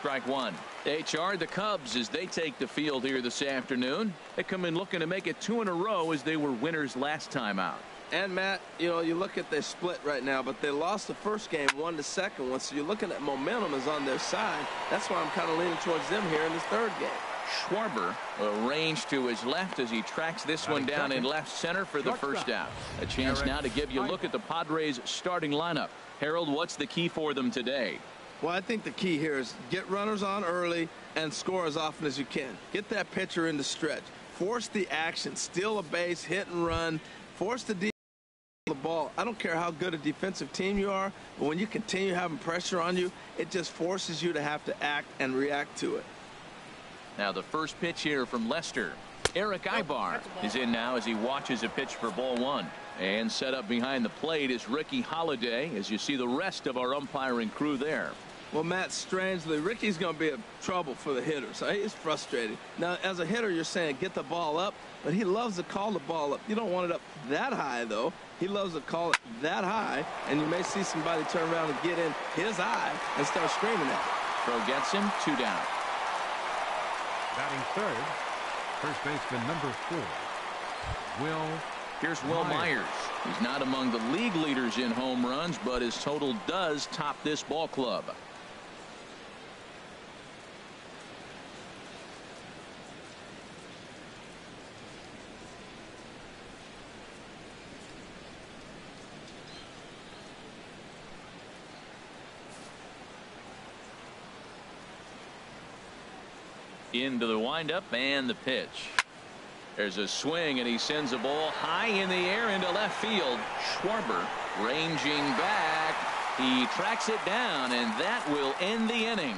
strike one. HR, the Cubs, as they take the field here this afternoon. They come in looking to make it 2 in a row as they were winners last time out. And, Matt, you know, you look at their split right now, but they lost the first game, won the second one, so you're looking at momentum is on their side. That's why I'm kind of leaning towards them here in this third game. Schwarber arranged to his left as he tracks this one down in left center for the first out. A chance now to give you a look at the Padres' starting lineup. Harold, what's the key for them today? Well, I think the key here is get runners on early and score as often as you can. Get that pitcher in the stretch. Force the action. Steal a base, hit and run. Force the the ball. I don't care how good a defensive team you are, but when you continue having pressure on you, it just forces you to have to act and react to it. Now the first pitch here from Lester. Eric Ibar is in now as he watches a pitch for ball one. And set up behind the plate is Ricky Holiday as you see the rest of our umpiring crew there. Well, Matt, strangely, Ricky's going to be a trouble for the hitter, so he's frustrated. Now, as a hitter, you're saying get the ball up, but he loves to call the ball up. You don't want it up that high, though. He loves to call it that high, and you may see somebody turn around and get in his eye and start screaming at him. Throw gets him, 2 down. Batting third, first baseman number 4, Here's Will Myers. He's not among the league leaders in home runs, but his total does top this ball club. Into the windup and the pitch. There's a swing and he sends a ball high in the air into left field. Schwarber ranging back. He tracks it down and that will end the inning.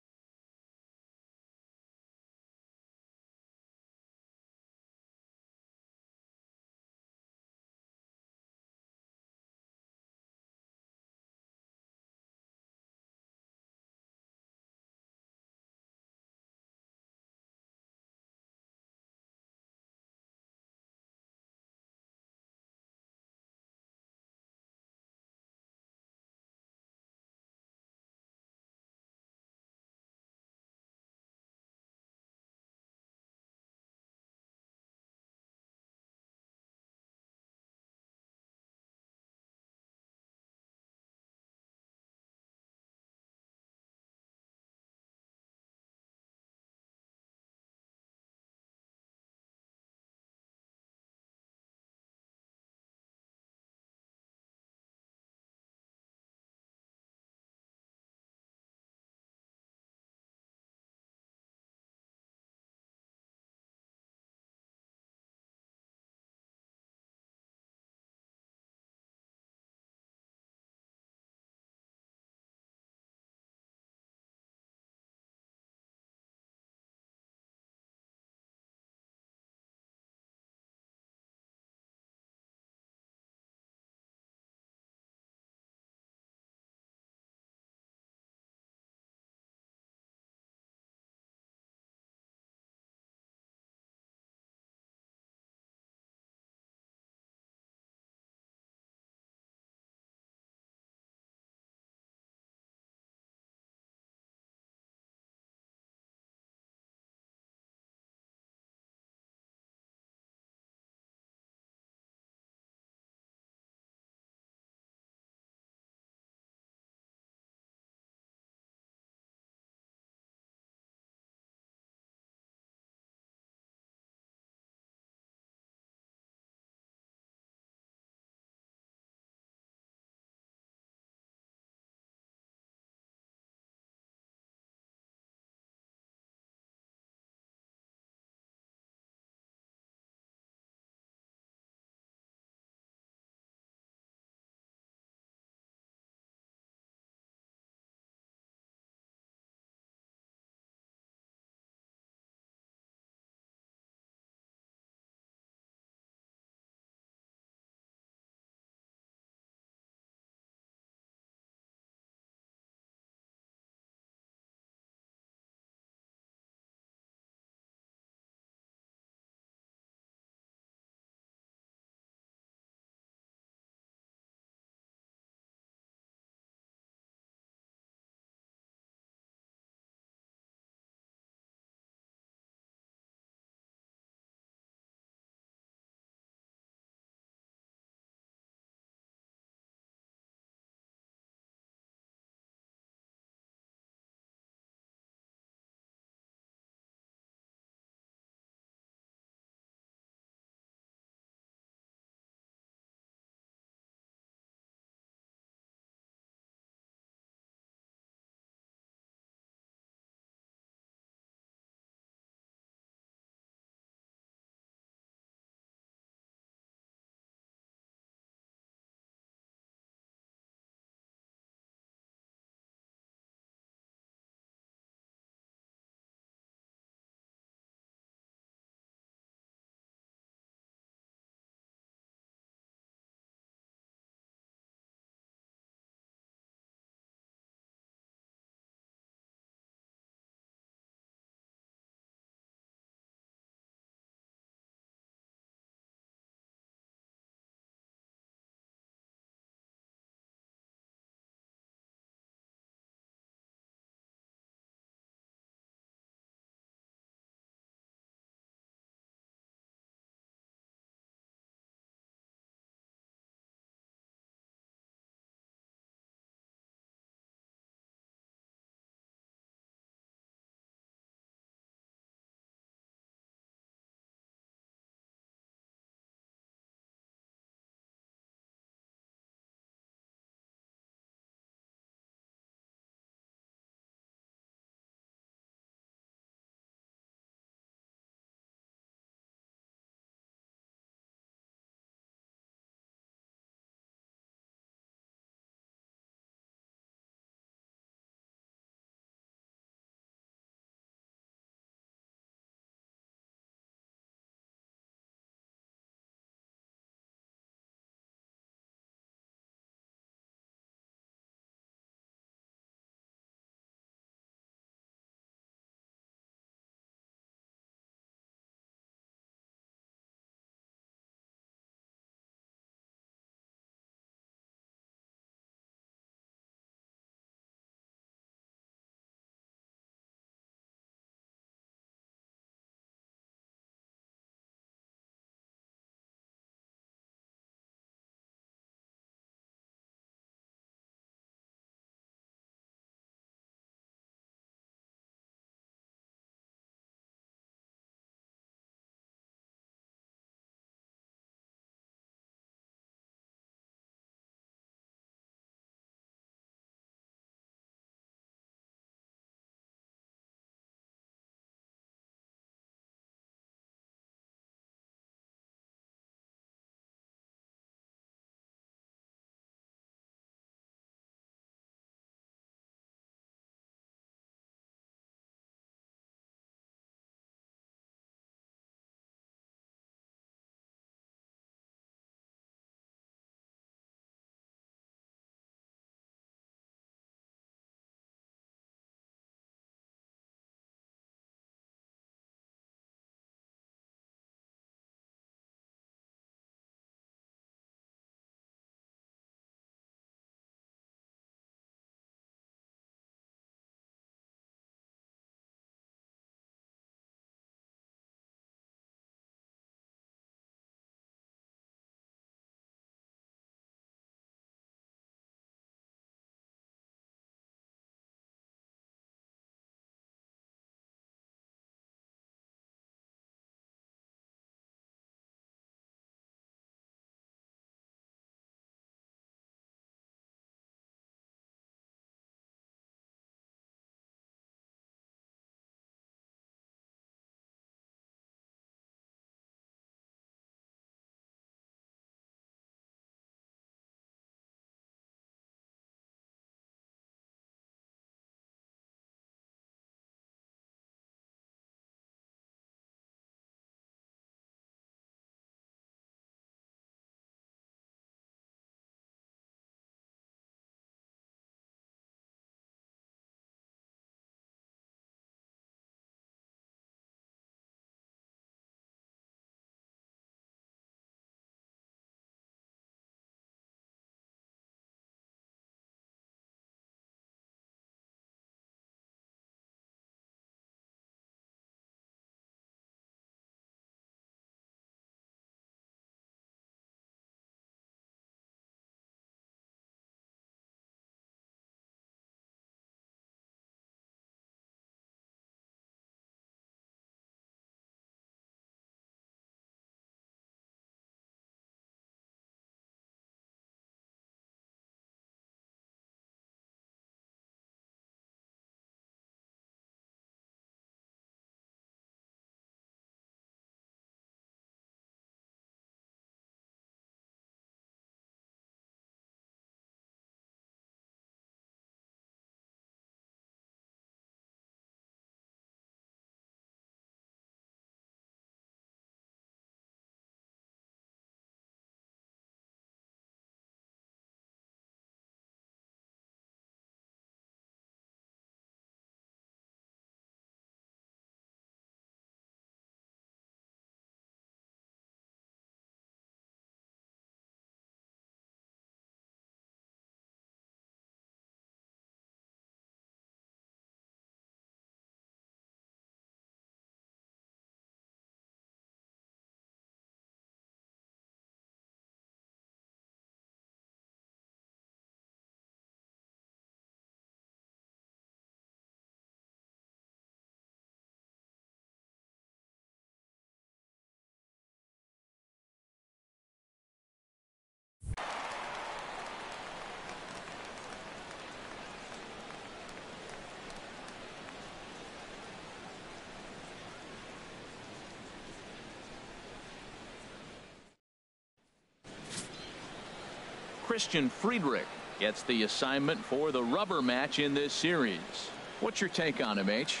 Christian Friedrich gets the assignment for the rubber match in this series. What's your take on him, H?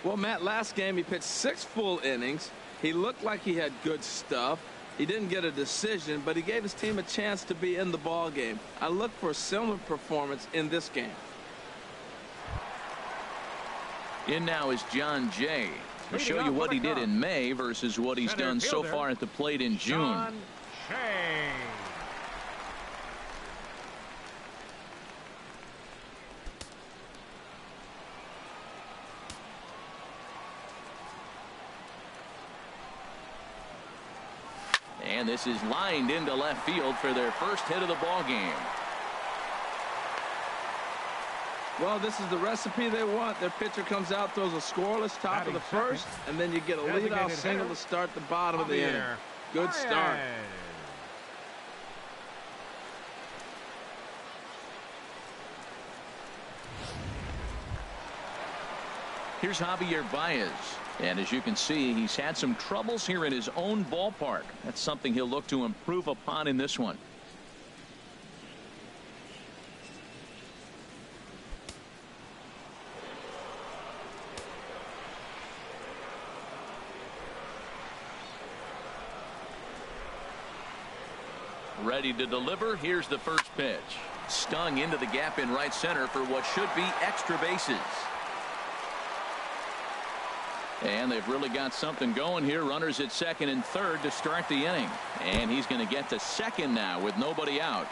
Well, Matt, last game he pitched 6 full innings. He looked like he had good stuff. He didn't get a decision, but he gave his team a chance to be in the ball game. I look for a similar performance in this game. In now is John Jay to show you what he did in May versus what he's done so far at the plate in June. John Jay. And this is lined into left field for their first hit of the ball game. Well, this is the recipe they want. Their pitcher comes out, throws a scoreless top of the first, and then you get a leadoff single to start the bottom of the inning. Good start. Here's Javier Baez. And as you can see, he's had some troubles here in his own ballpark. That's something he'll look to improve upon in this one. Ready to deliver. Here's the first pitch. Stung into the gap in right center for what should be extra bases. And they've really got something going here. Runners at second and third to start the inning. And he's going to get to second now with nobody out.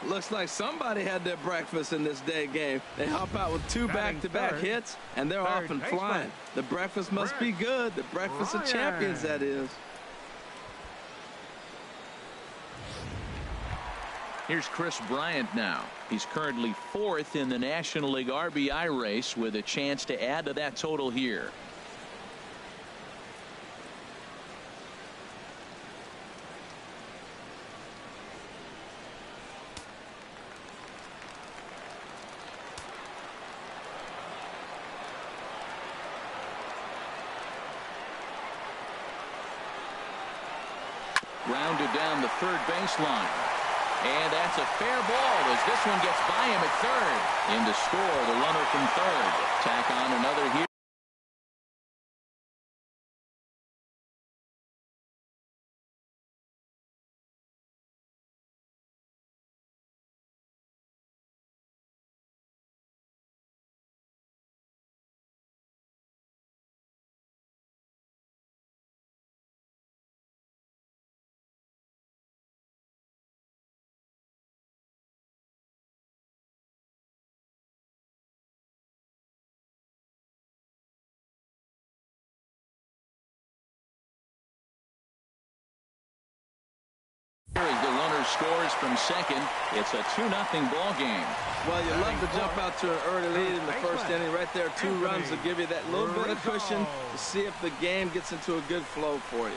Looks like somebody had their breakfast in this day game. They hop out with 2 back-to-back hits, and they're off and flying. The breakfast must be good. The breakfast of champions, that is. Here's Chris Bryant now. He's currently 4th in the National League RBI race with a chance to add to that total here. Grounded down the third baseline. And that's a fair ball as this one gets by him at third. In to score the runner from third. Tack on another here. As the runner scores from second, it's a 2-0 ball game. Well, you love to jump out to an early lead in the first inning. Right there, 2 runs will give you that little bit of cushion to see if the game gets into a good flow for you.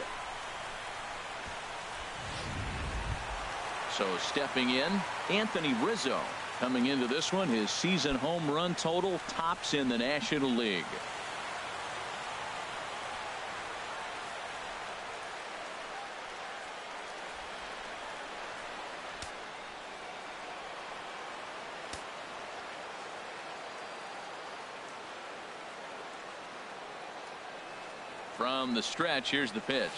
So stepping in, Anthony Rizzo. Coming into this one, his season home run total tops in the National League. From the stretch, here's the pitch.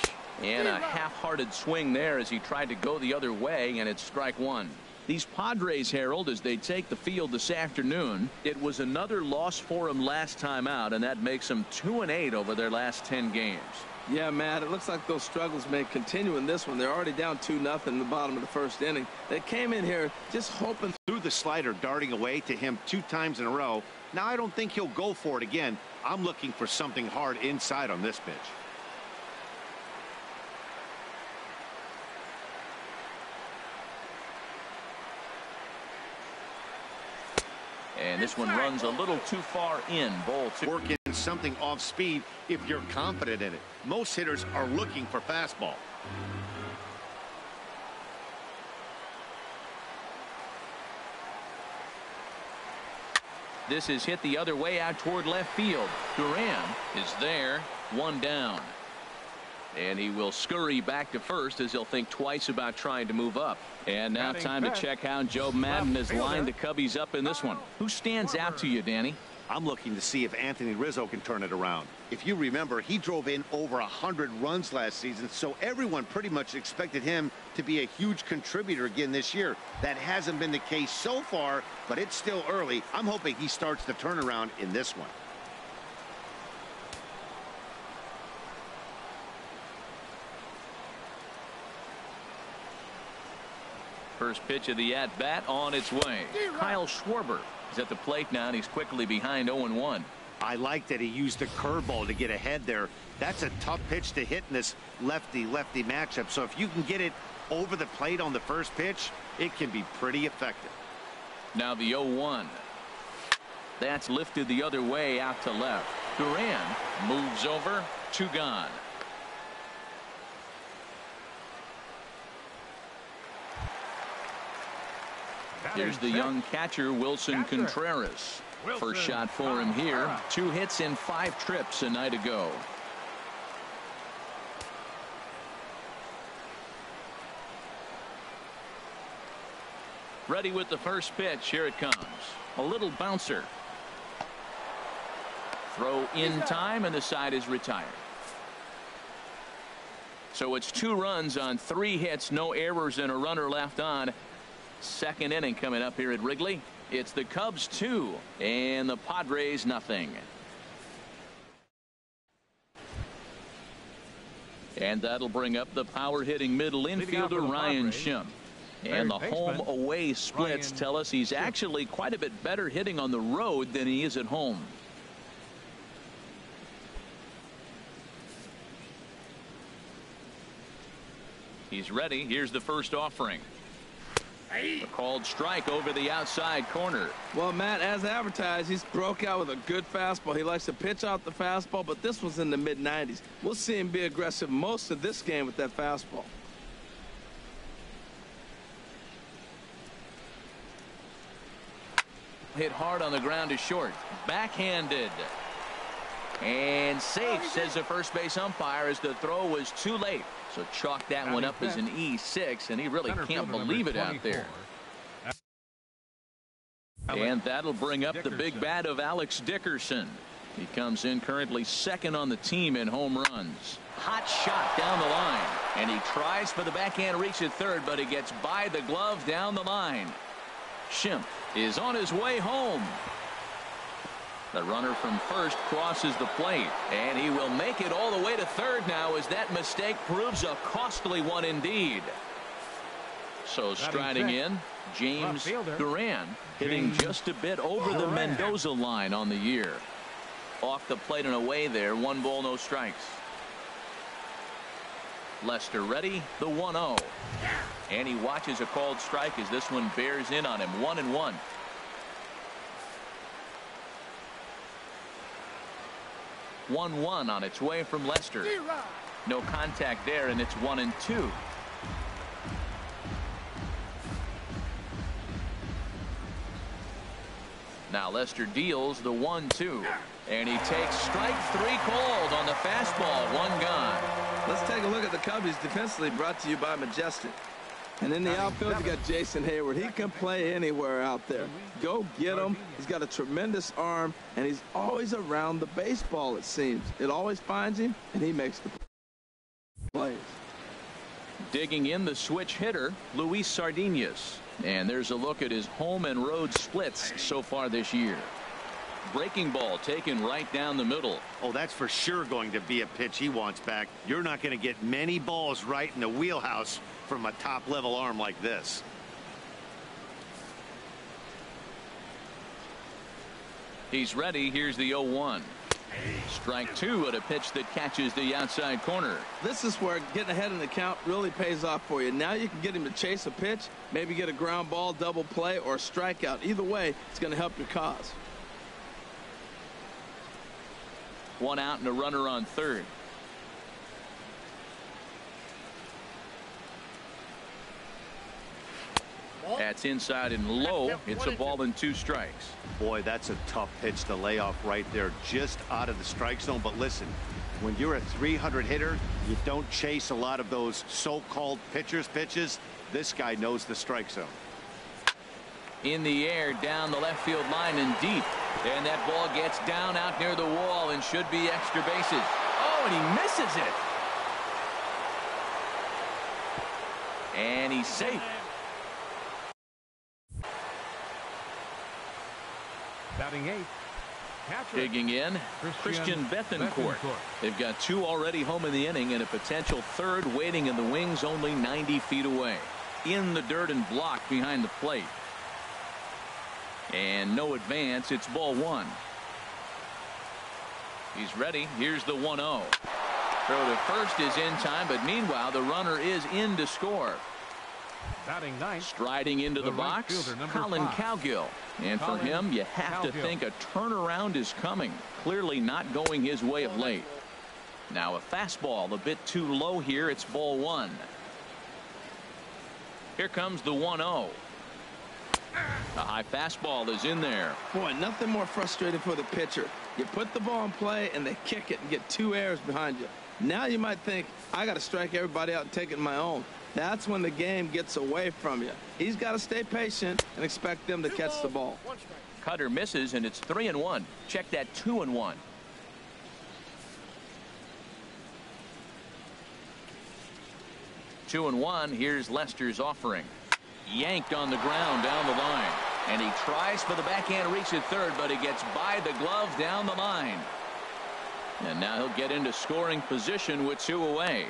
And a half-hearted swing there as he tried to go the other way, and it's strike one. These Padres, Harold, as they take the field this afternoon, it was another loss for them last time out, and that makes them 2-8 over their last 10 games. Yeah, Matt, it looks like those struggles may continue in this one. They're already down 2-0 in the bottom of the first inning. They came in here just hoping. Threw the slider darting away to him 2 times in a row. Now I don't think he'll go for it again. I'm looking for something hard inside on this pitch. And this one runs a little too far in. Ball 2. Work in something off speed if you're confident in it. Most hitters are looking for fastball. This is hit the other way out toward left field. Duran is there. 1 down. And he will scurry back to first as he'll think twice about trying to move up. And now time to check how Joe Madden has lined the Cubbies up in this one. Who stands out to you, Danny? I'm looking to see if Anthony Rizzo can turn it around. If you remember, he drove in over 100 runs last season, so everyone pretty much expected him to be a huge contributor again this year. That hasn't been the case so far, but it's still early. I'm hoping he starts the turnaround in this one. First pitch of the at-bat on its way. Kyle Schwarber is at the plate now, and he's quickly behind 0-1. I like that he used the curveball to get ahead there. That's a tough pitch to hit in this lefty-lefty matchup. So if you can get it over the plate on the first pitch, it can be pretty effective. Now the 0-1. That's lifted the other way out to left. Duran moves over, 2 gone. Here's the young catcher, Wilson Contreras. First shot for him here. 2 hits in 5 trips a night ago. Ready with the first pitch. Here it comes. A little bouncer. Throw in time, and the side is retired. So it's 2 runs on 3 hits, no errors, and a runner left on. Second inning coming up here at Wrigley. It's the Cubs 2 and the Padres nothing. And that'll bring up the power hitting middle infielder Ryan Schimpf. And the home away splits tell us he's actually quite a bit better hitting on the road than he is at home. He's ready. Here's the first offering. A called strike over the outside corner. Well, Matt, as advertised, he's broke out with a good fastball. He likes to pitch out the fastball, but this was in the mid-90s. We'll see him be aggressive most of this game with that fastball. Hit hard on the ground to short. Backhanded. And safe, says the first base umpire, as the throw was too late. So chalk that one up as an E6, and he really can't believe it out there. And that'll bring up the big bat of Alex Dickerson. He comes in currently second on the team in home runs. Hot shot down the line, and he tries for the backhand reach at third, but he gets by the glove down the line. Schimpf is on his way home. The runner from first crosses the plate, and he will make it all the way to third now, as that mistake proves a costly one indeed. So striding in, James Duran, hitting just a bit over the Mendoza line on the year. Off the plate and away there, 1 ball, no strikes. Lester ready, the 1-0. And he watches a called strike as this one bears in on him. 1-1. One on its way from Lester. No contact there, and it's 1-2. Now Lester deals the 1-2, and he takes strike 3 called on the fastball. 1 gone. Let's take a look at the Cubbies defensively, brought to you by Majestic. And in the outfield, you got Jason Hayward. He can play anywhere out there. Go get him. He's got a tremendous arm, and he's always around the baseball, it seems. It always finds him, and he makes the plays. Digging in, the switch hitter, Luis Sardinas. And there's a look at his home and road splits so far this year. Breaking ball taken right down the middle. Oh, that's for sure going to be a pitch he wants back. You're not going to get many balls right in the wheelhouse from a top-level arm like this. He's ready. Here's the 0-1. Strike 2 at a pitch that catches the outside corner. This is where getting ahead in the count really pays off for you. Now you can get him to chase a pitch, maybe get a ground ball, double play, or a strikeout. Either way, it's going to help your cause. 1 out and a runner on third. That's inside and low. It's a ball and 2 strikes. Boy, that's a tough pitch to lay off right there, just out of the strike zone. But listen, When you're a 300 hitter, you don't chase a lot of those so-called pitcher's pitches. This guy knows the strike zone. In the air, down the left field line and deep. And that ball gets down out near the wall and should be extra bases. Oh, and he misses it. And he's safe. Batting 8. Digging in, Christian Bethancourt. They've got 2 already home in the inning and a potential 3rd waiting in the wings only 90 feet away. In the dirt and blocked behind the plate. And no advance. It's ball 1. He's ready. Here's the 1-0. Throw to first is in time, but meanwhile the runner is in to score. Batting 9. Striding into the box, Colin Cowgill. And for him, you have to think a turnaround is coming. Clearly not going his way of late. Now a fastball a bit too low here. It's ball 1. Here comes the 1-0. A high fastball is in there. Boy, nothing more frustrating for the pitcher. You put the ball in play and they kick it and get 2 errors behind you. Now you might think, I got to strike everybody out and take it my own. That's when the game gets away from you. He's got to stay patient and expect them to catch the ball. Cutter misses and it's 3-1. Check that 2-1. Two and one. Here's Lester's offering. Yanked on the ground down the line. And he tries for the backhand reach at third, but it gets by the glove down the line. And now he'll get into scoring position with 2 away.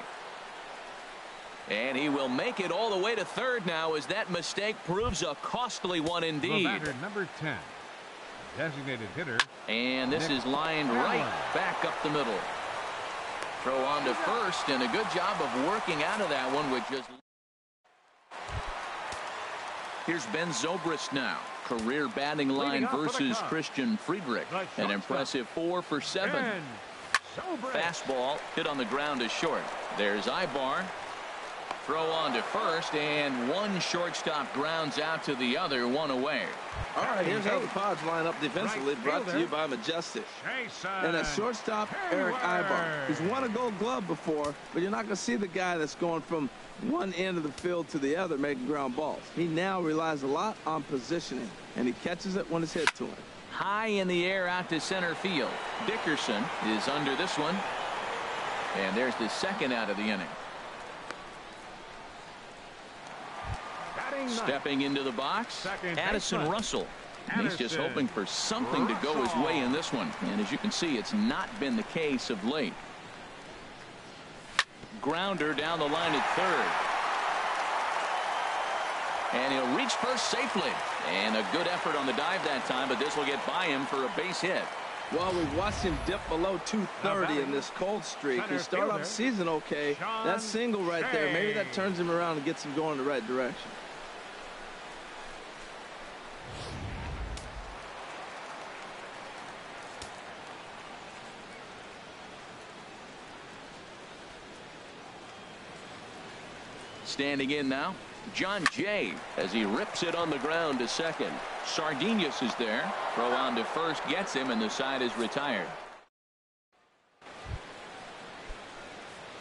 And he will make it all the way to third now as that mistake proves a costly one indeed. The batter, number 10, designated hitter. And this is lined right back up the middle. Throw on to first, and a good job of working out of that one with just. Here's Ben Zobrist now. Career batting line versus Christian Friedrich. An impressive 4 for 7. Fastball hit on the ground is short. There's Ibar. Throw on to first, and one shortstop grounds out to the other, 1 away. All right, here's how the Pods line up defensively, brought to you by Majestic. And at shortstop, Eric Ibar. He's won a Gold Glove before, but you're not going to see the guy that's going from one end of the field to the other making ground balls. He now relies a lot on positioning, and he catches it when it's hit to him. High in the air out to center field. Dickerson is under this one. And there's the second out of the inning. Stepping into the box, Addison Russell. And he's just hoping for something to go his way in this one. And as you can see, it's not been the case of late. Grounder down the line at third. And he'll reach first safely. And a good effort on the dive that time, but this will get by him for a base hit. Well, we've watched him dip below 230 in this cold streak. He started off the season okay. That single right there, maybe that turns him around and gets him going in the right direction. Standing in now, John Jay as he rips it on the ground to second. Sardinius is there. Throw on to first gets him, and the side is retired.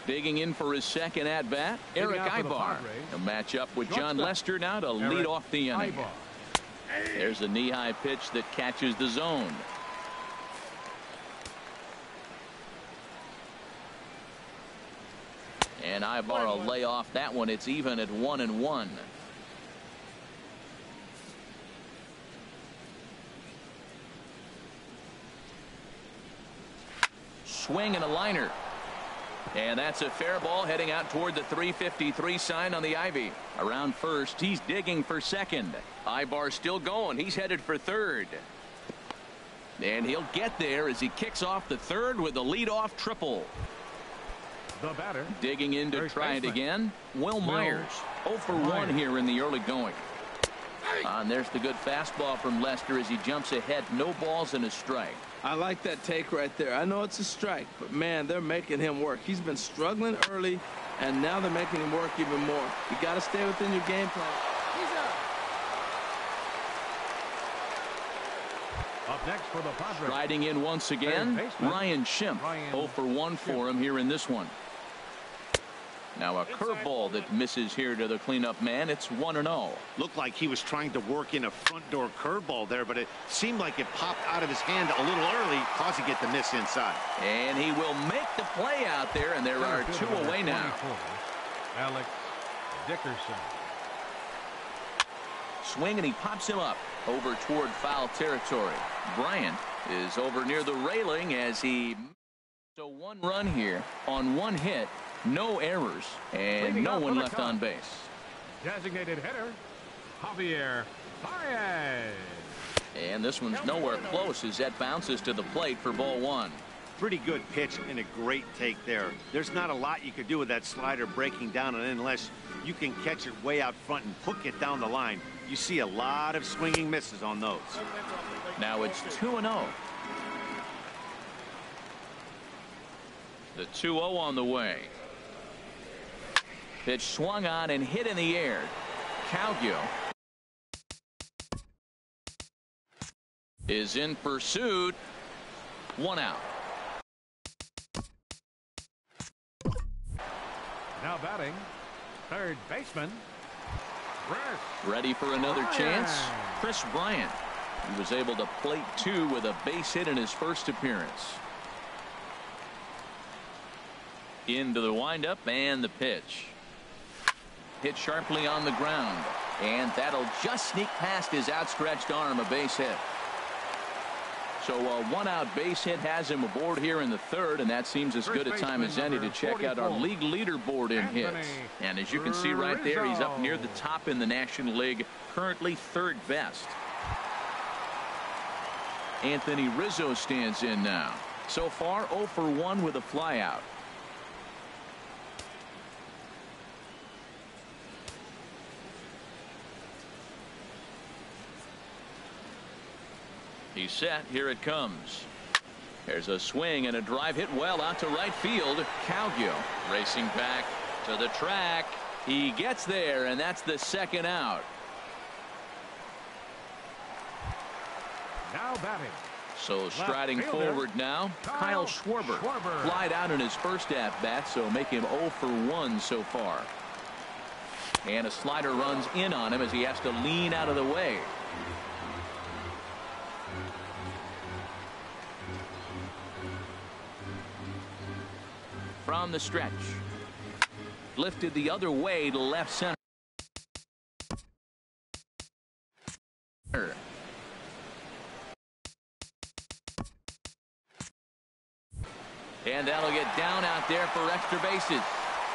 Digging in for his second at bat, Eric Ibar. A matchup with John Lester now to lead off the inning. There's a knee-high pitch that catches the zone. And Ibar will lay off that one. It's even at 1-1. Swing and a liner. And that's a fair ball heading out toward the 353 sign on the ivy. Around first, he's digging for second. Ibar still going. He's headed for third. And he'll get there as he kicks off the third with a leadoff triple. The batter, digging in to try it again. Will Myers, 0 for 1 here in the early going. And there's the good fastball from Lester as he jumps ahead. No balls and a strike. I like that take right there. I know it's a strike, but man, they're making him work. He's been struggling early, and now they're making him work even more. You got to stay within your game plan. Up next for the Padres. Riding in once again, Ryan Schimpf. 0 for 1 for him here in this one. Now a curveball that misses here to the cleanup man. It's 1-0. Looked like he was trying to work in a front door curveball there, but it seemed like it popped out of his hand a little early, causing it to miss inside. And he will make the play out there, and there are 2 away now. Alex Dickerson. Swing, and he pops him up over toward foul territory. Bryant is over near the railing as he... So 1 run here on 1 hit. No errors, and no one left on base. Designated hitter, Javier Baez. And this one's nowhere close as that bounces to the plate for ball 1. Pretty good pitch and a great take there. There's not a lot you could do with that slider breaking down, and unless you can catch it way out front and hook it down the line, you see a lot of swinging misses on those. Now it's 2-0. The 2-0 on the way. Pitch swung on and hit in the air. Calgio is in pursuit. 1 out. Now batting, third baseman, ready for another chance. Chris Bryant. He was able to plate 2 with a base hit in his first appearance. Into the windup and the pitch. Hit sharply on the ground, and that'll just sneak past his outstretched arm. A base hit. So a 1-out base hit has him aboard here in the 3rd, and that seems as good a time as any to check out our league leaderboard in hits. And as you can see right there, he's up near the top in the National League, currently 3rd best. Anthony Rizzo stands in now. So far 0 for 1 with a flyout. He's set. Here it comes. There's a swing and a drive hit well out to right field. Calgio racing back to the track. He gets there, and that's the 2nd out. now batting. So striding forward now, Kyle Schwarber. Flied out in his first at-bat, so make him 0 for 1 so far. And a slider runs in on him as he has to lean out of the way. From the stretch. Lifted the other way to left center. And that'll get down out there for extra bases.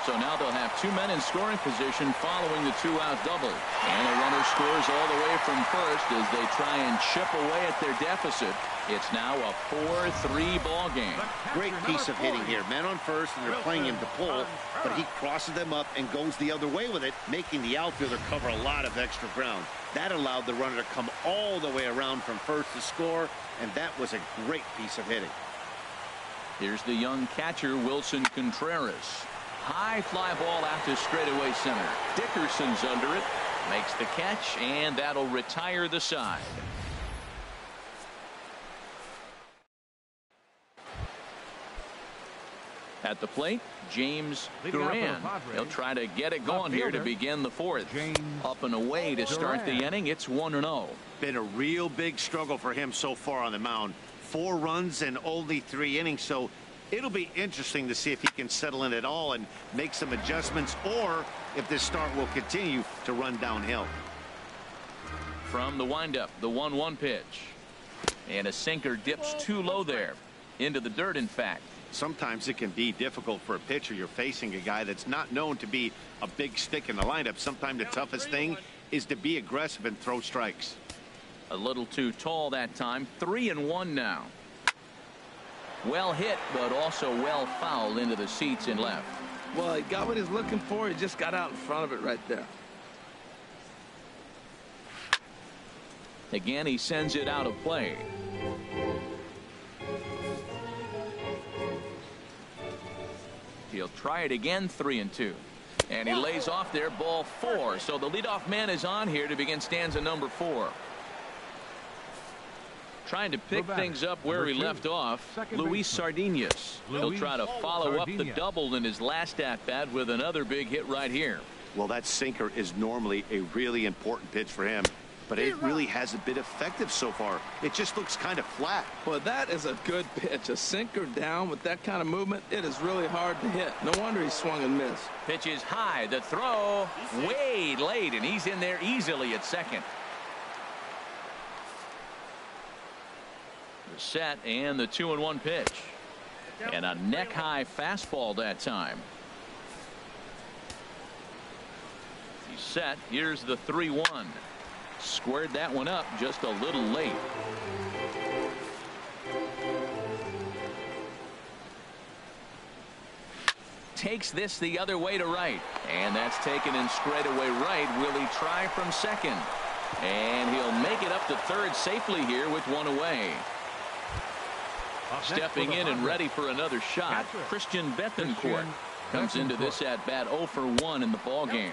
So now they'll have 2 men in scoring position following the 2-out double. And the runner scores all the way from first as they try and chip away at their deficit. It's now a 4-3 ball game. Great piece of hitting here. Men on first, and they're playing him to pull, but he crosses them up and goes the other way with it, making the outfielder cover a lot of extra ground. That allowed the runner to come all the way around from first to score, and that was a great piece of hitting. Here's the young catcher, Wilson Contreras. High fly ball out to straightaway center. Dickerson's under it. Makes the catch, and that'll retire the side. At the plate, James Duran. He'll try to get it going here to begin the fourth. Up and away to start the inning. It's 1-0. Been a real big struggle for him so far on the mound. 4 runs and only 3 innings, so it'll be interesting to see if he can settle in at all and make some adjustments, or if this start will continue to run downhill. From the windup, the 1-1 pitch. And a sinker dips too low there. Into the dirt, in fact. Sometimes it can be difficult for a pitcher. You're facing a guy that's not known to be a big stick in the lineup. Sometimes the toughest thing is to be aggressive and throw strikes. A little too tall that time. 3-1 now. Well hit, but also well fouled into the seats in left. Well, he got what he's looking for. He just got out in front of it right there. Again, he sends it out of play. He'll try it again, 3-2. And he lays off there, ball 4. So the leadoff man is on here to begin stanza number 4. Trying to pick things up where he left off, Luis Sardinas. He'll try to follow up the double in his last at-bat with another big hit right here. Well, that sinker is normally a really important pitch for him, but it really hasn't been effective so far. It just looks kind of flat. Well, that is a good pitch. A sinker down with that kind of movement, it is really hard to hit. No wonder he swung and missed. Pitch is high. The throw way late, and he's in there easily at second. The set and the 2-1 pitch. And a neck-high fastball that time. He's set. Here's the 3-1. Squared that one up just a little late. Takes this the other way to right. And that's taken in straightaway right. Will he try from second? And he'll make it up to third safely here with one away. Stepping in and ready for another shot, Christian Bethancourt comes into this at bat 0 for 1 in the ball game.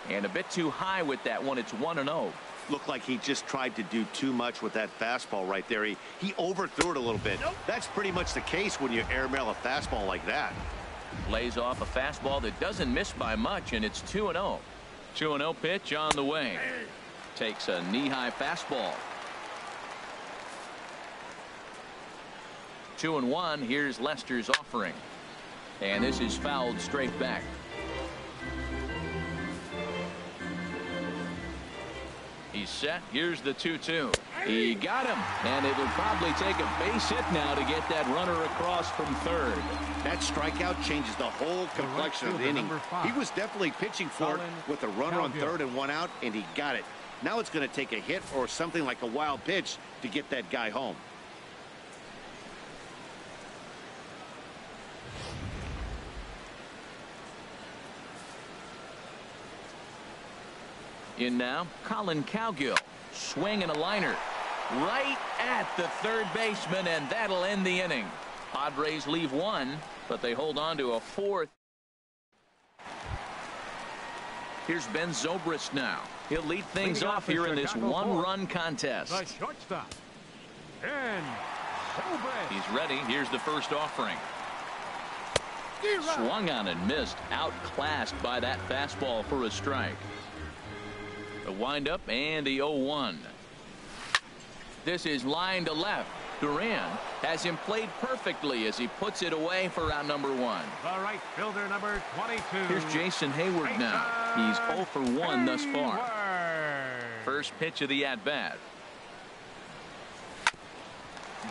And a bit too high with that one. It's 1-0. Looked like he just tried to do too much with that fastball right there. He overthrew it a little bit. That's pretty much the case when you airmail a fastball like that. Lays off a fastball that doesn't miss by much, and it's 2-0. 2-0 pitch on the way. Takes a knee-high fastball. 2-1. Here's Lester's offering. And this is fouled straight back. He's set. Here's the 2-2. He got him, and it'll probably take a base hit now to get that runner across from third. That strikeout changes the whole complexion of the inning. He was definitely pitching for it with a runner on third and one out, and he got it. Now it's going to take a hit or something like a wild pitch to get that guy home. In now, Colin Cowgill. Swing and a liner. Right at the third baseman, and that'll end the inning. Padres leave one, but they hold on to a fourth. Here's Ben Zobrist now. He'll lead things off here in this one-run contest. The shortstop, Ben Zobrist. He's ready. Here's the first offering. Swung on and missed. Outclassed by that fastball for a strike. The windup and the 0-1. This is line to left. Duran has him played perfectly as he puts it away for out number 1. The right fielder, number 22. Here's Jason Hayward now. He's 0 for 1 thus far. First pitch of the at-bat.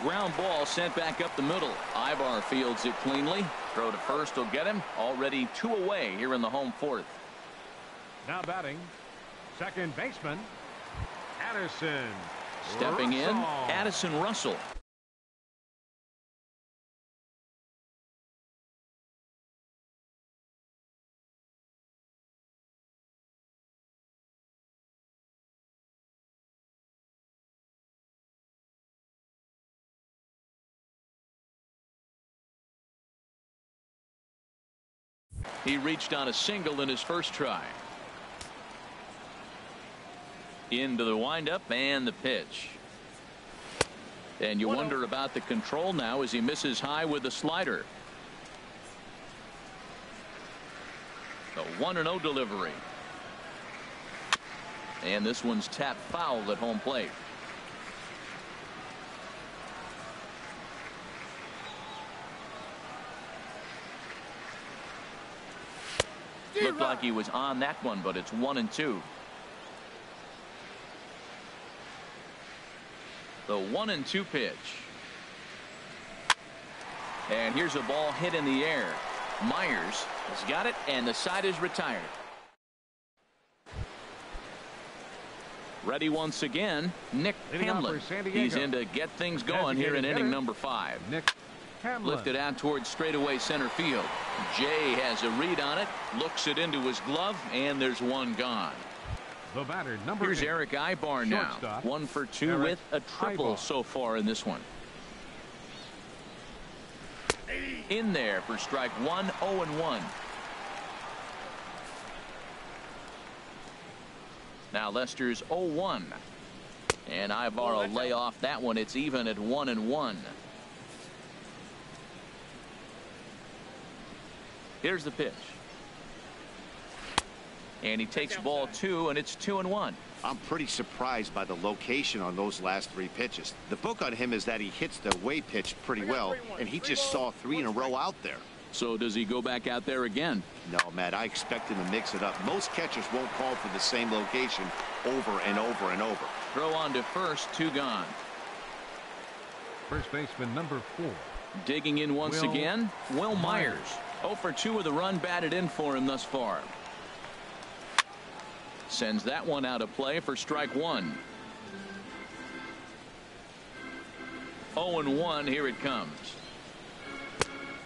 Ground ball sent back up the middle. Ibar fields it cleanly. Throw to first will get him. Already 2 away here in the home fourth. Now batting, second baseman, Addison. Stepping in, Addison Russell. He reached on a single in his first try. Into the windup and the pitch. And you wonder about the control now as he misses high with the slider. The 1-0 delivery. And this one's tapped foul at home plate. Looked like he was on that one, but it's 1-2. The 1-2 pitch. And here's a ball hit in the air. Myers has got it, and the side is retired. Ready once again, Nick Hamlin. He's in to get things going here in inning number 5. Nick Hamlin. Lifted out towards straightaway center field. Jay has a read on it, looks it into his glove, and there's one gone. The batter, number Here's 8. Eric Ibar now. Shortstop, 1 for 2 Eric with a triple Ibar. so far in this one. In there for strike 1, 0-1. Now Lester's 0-1. And Ivar will lay off that one. It's even at 1-1. Here's the pitch. And he takes ball 2, and it's 2-1. I'm pretty surprised by the location on those last 3 pitches. The book on him is that he hits the away pitch pretty well, and he just saw 3 in a row out there. So does he go back out there again? No, Matt, I expect him to mix it up. Most catchers won't call for the same location over and over and over. Throw on to first, 2 gone. First baseman number 4. Digging in once again, Will Myers. 0 for 2 with a run batted in for him thus far. Sends that one out of play for strike 1. 0-1, here it comes.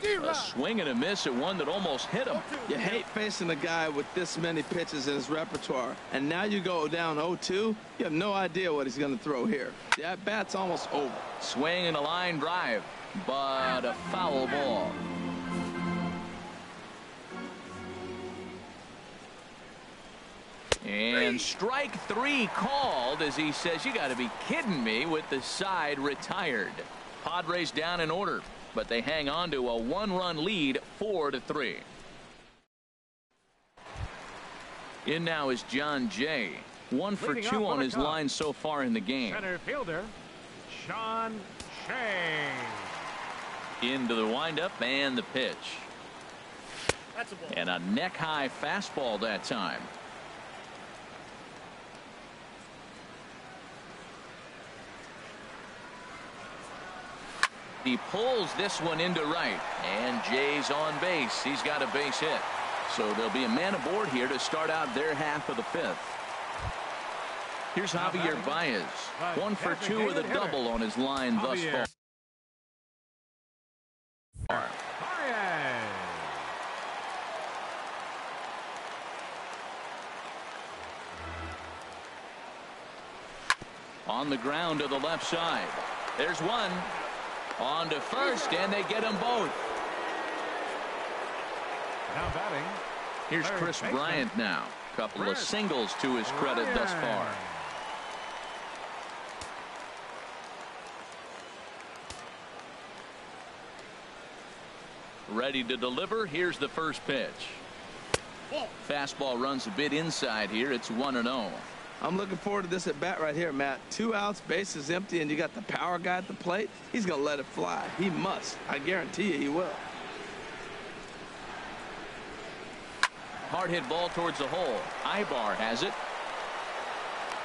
A swing and a miss at one that almost hit him. You hate facing a guy with this many pitches in his repertoire, and now you go down 0-2. You have no idea what he's going to throw here. The at-bat's almost over. Swing and a line drive, but a foul ball. And strike 3 called as he says, you got to be kidding me, with the side retired. Padres down in order, but they hang on to a 1-run lead, 4-3. In now is John Jay. 1 for 2 on his line so far in the game. Center fielder, Sean Shea. Into the windup and the pitch. That's a ball. And a neck-high fastball that time. He pulls this one into right, and Jay's on base. He's got a base hit. So there'll be a man aboard here to start out their half of the 5th. Here's Javier Baez. 1 for 2 with a double on his line thus far. On the ground to the left side. There's one. On to first, and they get them both. Now batting. Here's Chris Bryant now. Couple of singles to his credit thus far. Ready to deliver. Here's the first pitch. Fastball runs a bit inside here. It's 1-0. I'm looking forward to this at bat right here, Matt. 2 outs, base is empty, and you got the power guy at the plate. He's going to let it fly. He must. I guarantee you he will. Hard hit ball towards the hole. Ivar has it.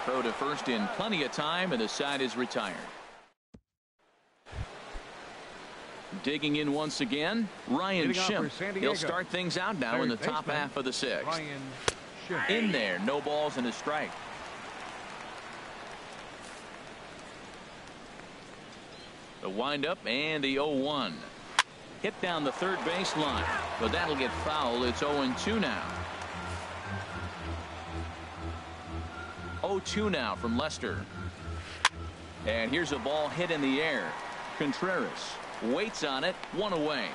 Throw to first in plenty of time, and the side is retired. Digging in once again, Ryan Schimpf. He'll start things out now in the top half of the 6th. In there, no balls and a strike. The windup and the 0-1. Hit down the third baseline, but that'll get foul. It's 0-2 now. 0-2 now from Lester. And here's a ball hit in the air. Contreras waits on it, 1 away.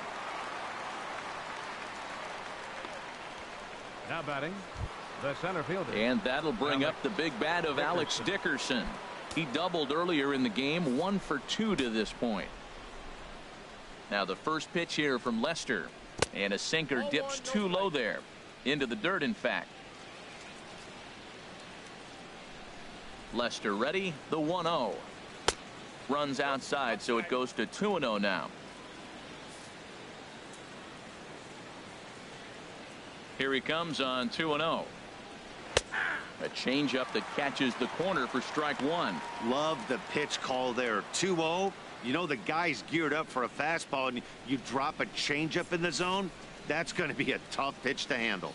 Now batting, the center fielder. And that'll bring up the big bat of Alex Dickerson. He doubled earlier in the game, 1 for 2 to this point. Now the first pitch here from Lester, and a sinker dips too low there, into the dirt in fact. Lester ready, the 1-0. Runs outside, so it goes to 2-0 now. Here he comes on 2-0. A changeup that catches the corner for strike 1. Love the pitch call there. 2-0. You know the guy's geared up for a fastball, and you drop a changeup in the zone. That's going to be a tough pitch to handle.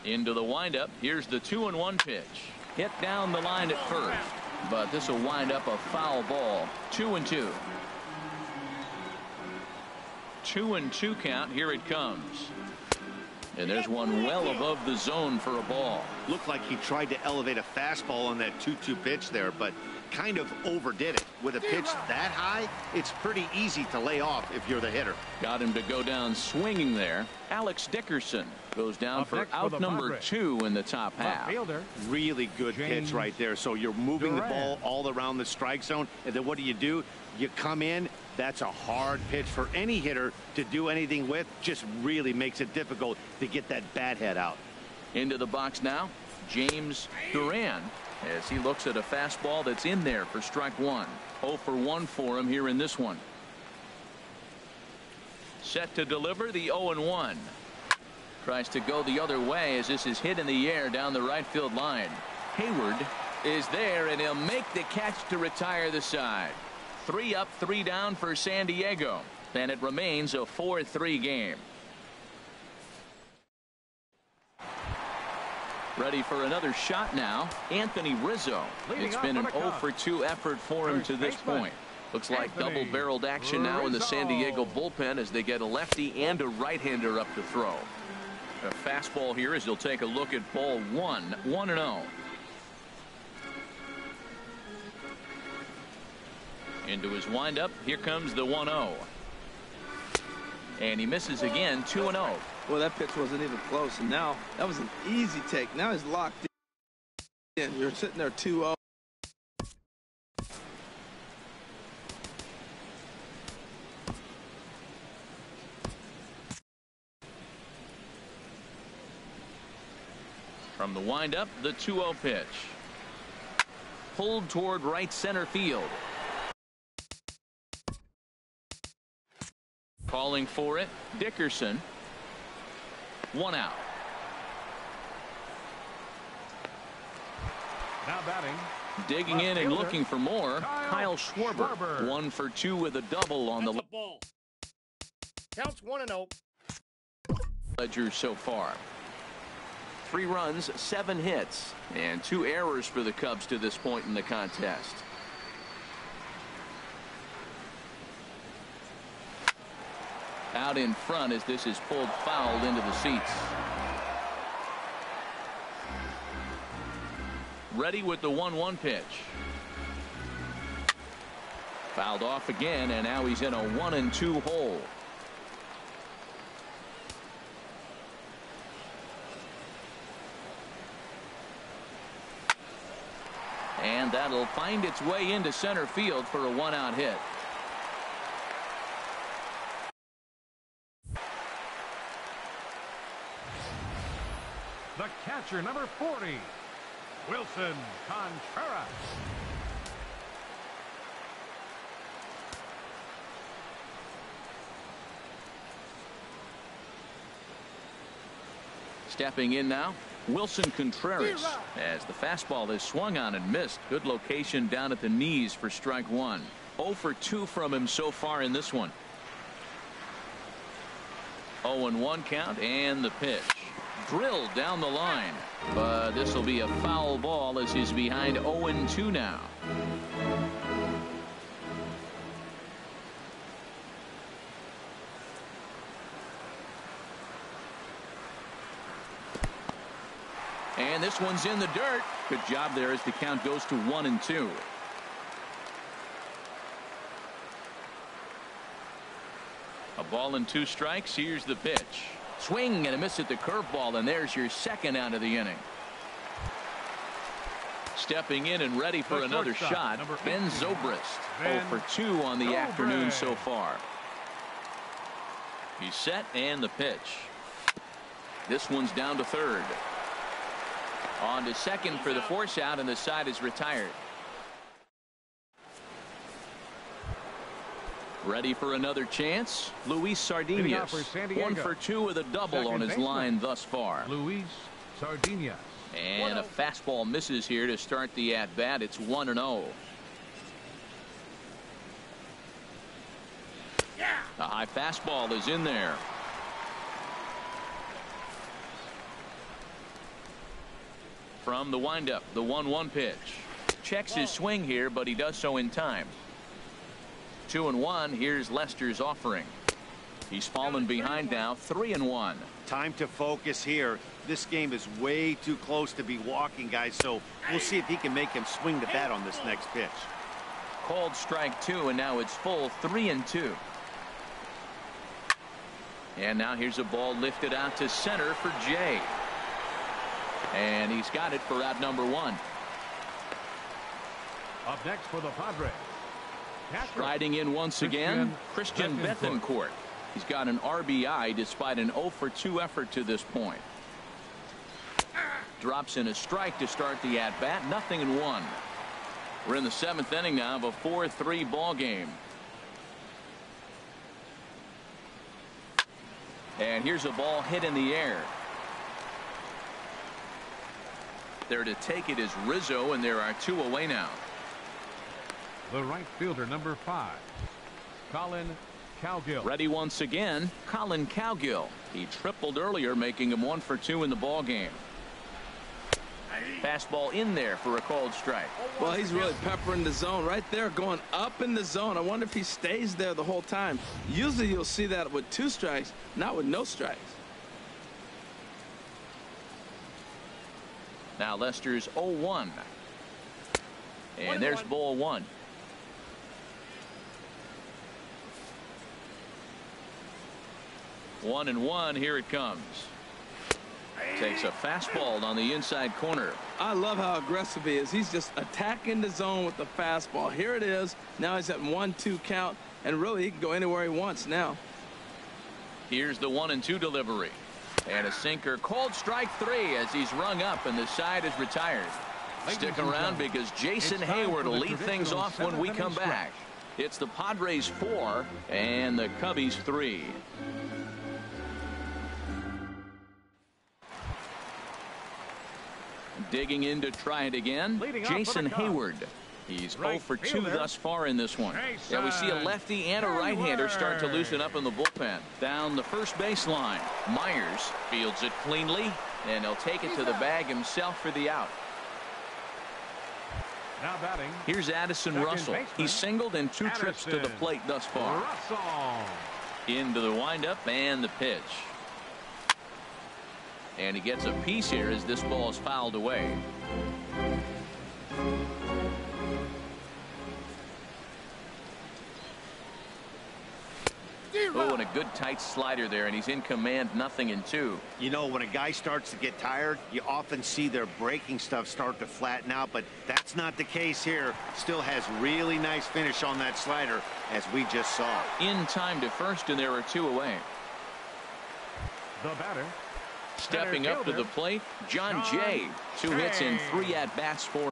Into the windup. Here's the 2-1 pitch. Hit down the line at first, but this will wind up a foul ball. 2-2. 2-2 count. Here it comes. And there's one well above the zone for a ball. Looked like he tried to elevate a fastball on that 2-2 pitch there, but kind of overdid it. With a pitch that high, it's pretty easy to lay off if you're the hitter. Got him to go down swinging there. Alex Dickerson goes down Up for next out for the number Padres. 2 in the top half. Fielder. Really good James pitch right there. So you're moving the Duran. ball all around the strike zone, and then what do? You come in. That's a hard pitch for any hitter to do anything with. Just really makes it difficult to get that bat head out. Into the box now, James Duran, as he looks at a fastball that's in there for strike 1. 0 for 1 for him here in this one. Set to deliver the 0-1. Tries to go the other way as this is hit in the air down the right field line. Hayward is there, and he'll make the catch to retire the side. 3 up, 3 down for San Diego, and it remains a 4-3 game. Ready for another shot now, Anthony Rizzo. Leading It's off been an for the 0 Cubs. for 2 effort for him First to this baseman, point. Looks like Anthony double-barreled action now in the San Diego Rizzo. bullpen as they get a lefty and a right-hander up to throw. A fastball here as he'll take a look at ball 1, 1-0. Into his windup, here comes the 1-0. And he misses again, 2-0. Well, that pitch wasn't even close, and now that was an easy take. Now he's locked in. You're sitting there 2-0. From the windup, the 2-0 pitch. Pulled toward right center field. Calling for it, Dickerson. 1 out. Now batting. Digging Left in and fielder, looking for more, Kyle Schwarber. Schwarber. 1 for 2 with a double on That's the a ball. Counts 1-0. ledger so far. 3 runs, 7 hits, and 2 errors for the Cubs to this point in the contest. Out in front as this is pulled foul into the seats. Ready with the 1-1 pitch. Fouled off again, and now he's in a 1-2 hole. And that'll find its way into center field for a 1-out hit. The catcher, number 40, Wilson Contreras. Stepping in now, Wilson Contreras, as the fastball is swung on and missed. Good location down at the knees for strike 1. 0 for 2 from him so far in this one. 0-1 count, and the pitch. Drilled down the line, but this will be a foul ball as he's behind 0-2 now. And this one's in the dirt. Good job there as the count goes to 1-2. A ball and 2 strikes. Here's the pitch. Swing and a miss at the curveball, and there's your second out of the inning. Stepping in and ready for The another shortstop, shot, number Ben 18, Zobrist. 0 Ben for 2 on the afternoon so Zobrist. far. He's set, and the pitch. This one's down to third. On to second for the force out, and the side is retired. Ready for another chance, Luis Leading off Sardinas. for San Diego. 1 for 2 with a double Second on his baseman, line thus far. Luis Sardinas. And a fastball misses here to start the at-bat. It's 1-0. A high fastball is in there. From the windup, the 1-1 pitch. Checks his swing here, but he does so in time. 2-1. Here's Lester's offering. He's fallen behind now, 3-1. Time to focus here. This game is way too close to be walking, guys, so we'll see if he can make him swing the bat on this next pitch. Called strike 2, and now it's full 3-2. And now here's a ball lifted out to center for Jay. And he's got it for out number 1. Up next for the Padres. Riding in once again, Christian Bethancourt. He's got an RBI despite an 0-for-2 effort to this point. Drops in a strike to start the at-bat. 0-1. We're in the 7th inning now of a 4-3 ball game. And here's a ball hit in the air. There to take it is Rizzo, and there are 2 away now. The right fielder, number 5, Colin Cowgill. Ready once again, Colin Cowgill. He tripled earlier, making him 1-for-2 in the ball game. Fastball in there for a called strike. Well, he's really peppering the zone right there, going up in the zone. I wonder if he stays there the whole time. Usually you'll see that with 2 strikes, not with no strikes. Now Lester's 0-1. And there's ball 1. One and one. Here it comes. Takes a fastball on the inside corner. I love how aggressive he is. He's just attacking the zone with the fastball. Here it is. Now he's at 1-2 count, and really he can go anywhere he wants now. Here's the 1-2 delivery. And a sinker, called strike 3 as he's rung up and the side is retired. Stick around because Jason Hayward will lead things off when we come back. It's the Padres 4 and the Cubbies 3. Digging in to try it again, Jason Hayward. He's 0-for-2 thus far in this one. Yeah, we see a lefty and a right-hander start to loosen up in the bullpen. Down the first baseline, Myers fields it cleanly, and he'll take it to the bag himself for the out. Now batting. Here's Addison Russell. He's singled in 2 trips to the plate thus far. Russell. Into the windup and the pitch. And he gets a piece here as this ball is fouled away. Oh, and a good tight slider there, and he's in command, 0-2. You know, when a guy starts to get tired, you often see their breaking stuff start to flatten out, but that's not the case here. Still has really nice finish on that slider, as we just saw. In time to first, and there are 2 away. The batter. Stepping up to the plate, John Jay. 2 hits and 3 at-bats for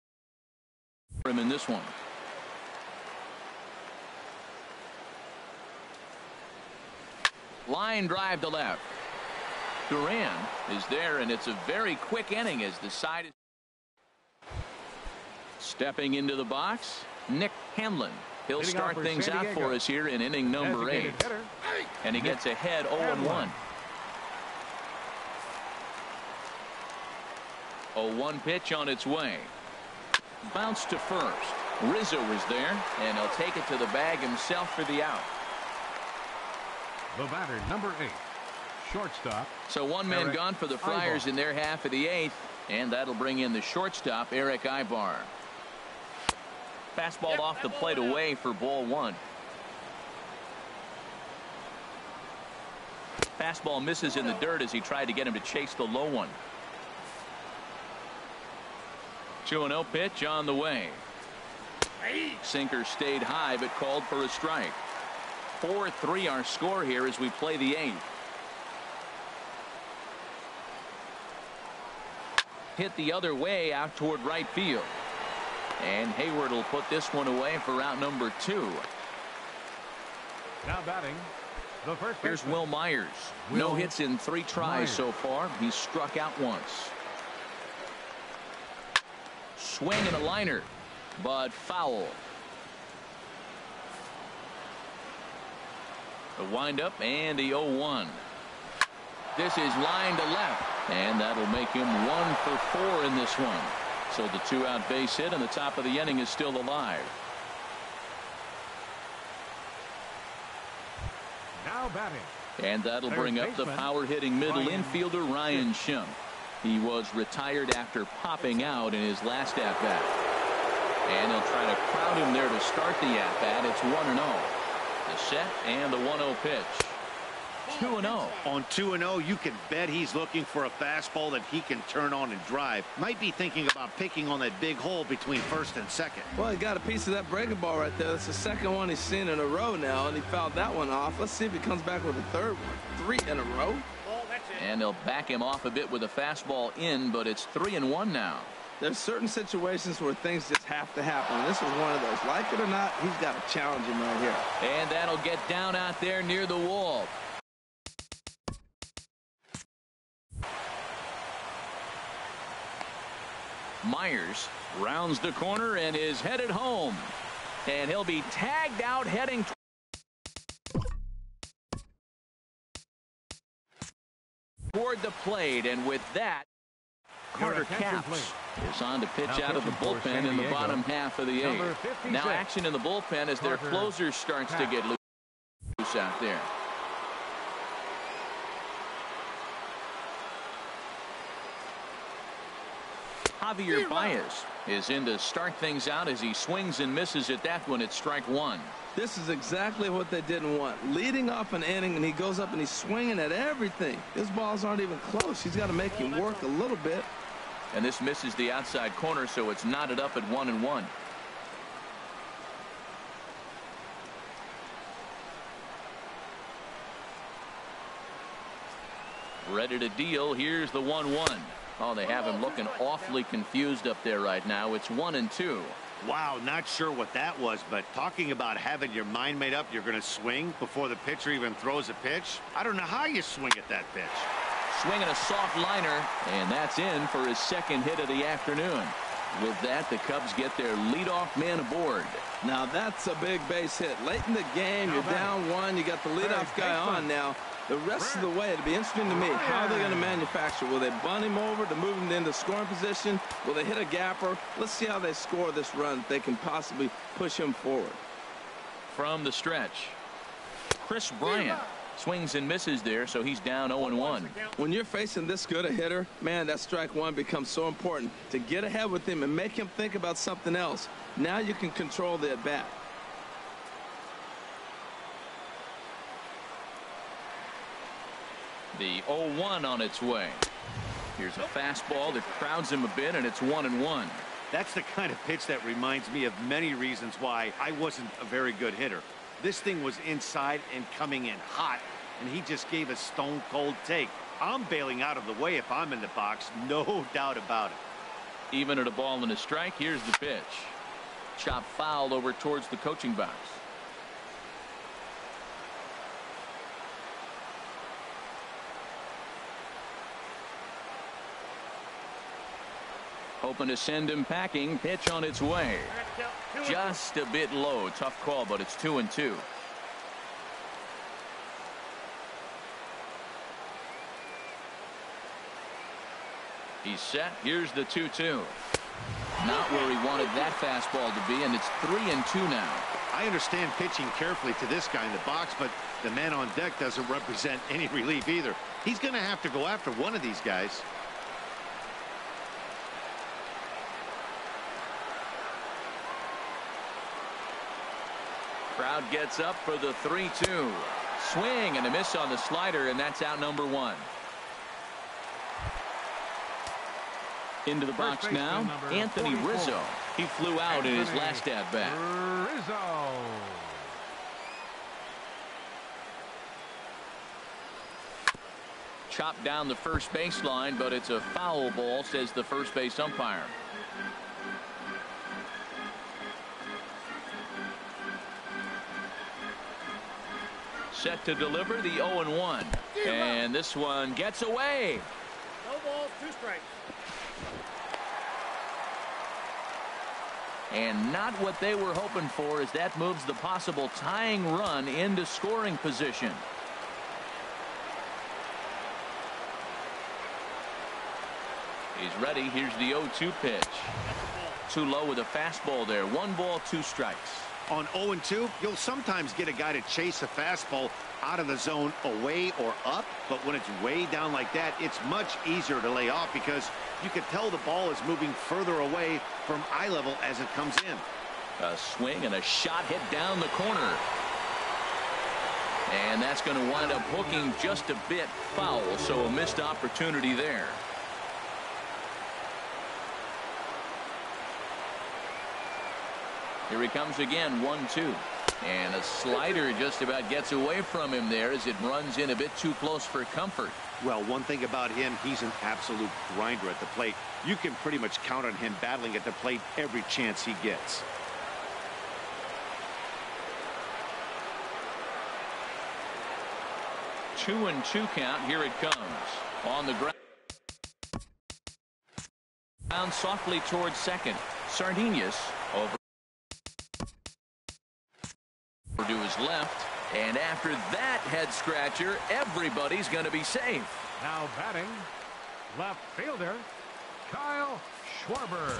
him in this one. Line drive to left. Duran is there, and it's a very quick inning as the side is stepping into the box. Nick Hamlin. He'll start things out for us here in inning number 8. And he gets ahead 0-1. 0-1 pitch on its way. Bounce to first. Rizzo is there, and he'll take it to the bag himself for the out. The batter, number 8, shortstop. So 1 man gone for the Friars in their half of the 8th, and that'll bring in the shortstop, Eric Ibar. Fastball off the plate away for ball 1. Fastball misses in the dirt as he tried to get him to chase the low one. 2-0 pitch on the way. Sinker stayed high but called for a strike. 4-3 our score here as we play the 8th. Hit the other way out toward right field. And Hayward will put this one away for out number 2. Now batting. The first Here's Will Myers. No hits in 3 tries so far. He's struck out once. Swing and a liner, but foul. The windup and the 0-1. This is line to left, and that'll make him 1-for-4 in this one. So the 2-out base hit, and the top of the inning is still alive. Now batting. And that'll bring up the power-hitting middle infielder, Ryan Schimpf. He was retired after popping out in his last at-bat. And he'll try to crowd him there to start the at-bat. It's 1-0. The set and the 1-0 pitch. 2-0. On 2-0, you can bet he's looking for a fastball that he can turn on and drive. Might be thinking about picking on that big hole between first and second. Well, he got a piece of that breaking ball right there. That's the second one he's seen in a row now, and he fouled that one off. Let's see if he comes back with a third one. 3 in a row. And they'll back him off a bit with a fastball in, but it's 3-1 now. There's certain situations where things just have to happen. And this is one of those. Like it or not, he's got to challenge him right here. And that'll get down out there near the wall. Myers rounds the corner and is headed home. And he'll be tagged out heading toward the plate. And with that, Carter Capps is on to pitch out of the bullpen in the bottom half of the eighth. Now action in the bullpen as their closer starts to get loose out there. Javier Baez is in to start things out as he swings and misses at that one at strike one. This is exactly what they didn't want. Leading off an inning, and he goes up and he's swinging at everything. His balls aren't even close. He's got to make him work a little bit. And this misses the outside corner, so it's knotted up at 1-1. Ready to deal. Here's the 1-1. Oh, they have him looking awfully confused up there right now. It's 1-2. Wow, not sure what that was, but talking about having your mind made up, you're going to swing before the pitcher even throws a pitch. I don't know how you swing at that pitch. Swinging a soft liner, and that's in for his second hit of the afternoon. With that, the Cubs get their leadoff man aboard. Now that's a big base hit. Late in the game, you're down one. You got the leadoff guy on now. The rest of the way, it'll be interesting to me. How are they going to manufacture? Will they bunt him over to move him into scoring position? Will they hit a gapper? Let's see how they score this run. They can possibly push him forward. From the stretch, Chris Bryant swings and misses there, so he's down 0-1. When you're facing this good a hitter, man, that strike one becomes so important to get ahead with him and make him think about something else. Now you can control the at bat. The 0-1 on its way. Here's a fastball that crowds him a bit, and it's 1-1. That's the kind of pitch that reminds me of many reasons why I wasn't a very good hitter. This thing was inside and coming in hot, and he just gave a stone cold take. I'm bailing out of the way if I'm in the box, no doubt about it. Even at a ball and a strike, here's the pitch. Chop foul over towards the coaching box. Hoping to send him packing. Pitch on its way. Just a bit low. Tough call, but it's 2-2. He's set. Here's the 2-2. Not where he wanted that fastball to be, and it's 3-2 now. I understand pitching carefully to this guy in the box, but the man on deck doesn't represent any relief either. He's going to have to go after one of these guys. Crowd gets up for the 3-2. Swing and a miss on the slider, and that's out number one. Into the box now, Anthony Rizzo. He flew out in his last at-bat. Rizzo. Chopped down the first baseline, but it's a foul ball, says the first base umpire. Set to deliver the 0-1. And this one gets away. No balls, 2 strikes. And not what they were hoping for, as that moves the possible tying run into scoring position. He's ready. Here's the 0-2 pitch. Too low with a fastball there. 1 ball, 2 strikes. On 0-2, you'll sometimes get a guy to chase a fastball out of the zone away or up, but when it's way down like that, it's much easier to lay off because you can tell the ball is moving further away from eye level as it comes in. A swing and a shot hit down the corner. And that's going to wind up hooking just a bit foul, so a missed opportunity there. Here he comes again, 1-2. And a slider just about gets away from him there as it runs in a bit too close for comfort. Well, one thing about him, he's an absolute grinder at the plate. You can pretty much count on him battling at the plate every chance he gets. Two and two count. Here it comes. On the ground. Down softly towards second. Sardinius over to his left. And after that head scratcher, everybody's going to be safe. Now batting, left fielder, Kyle Schwarber.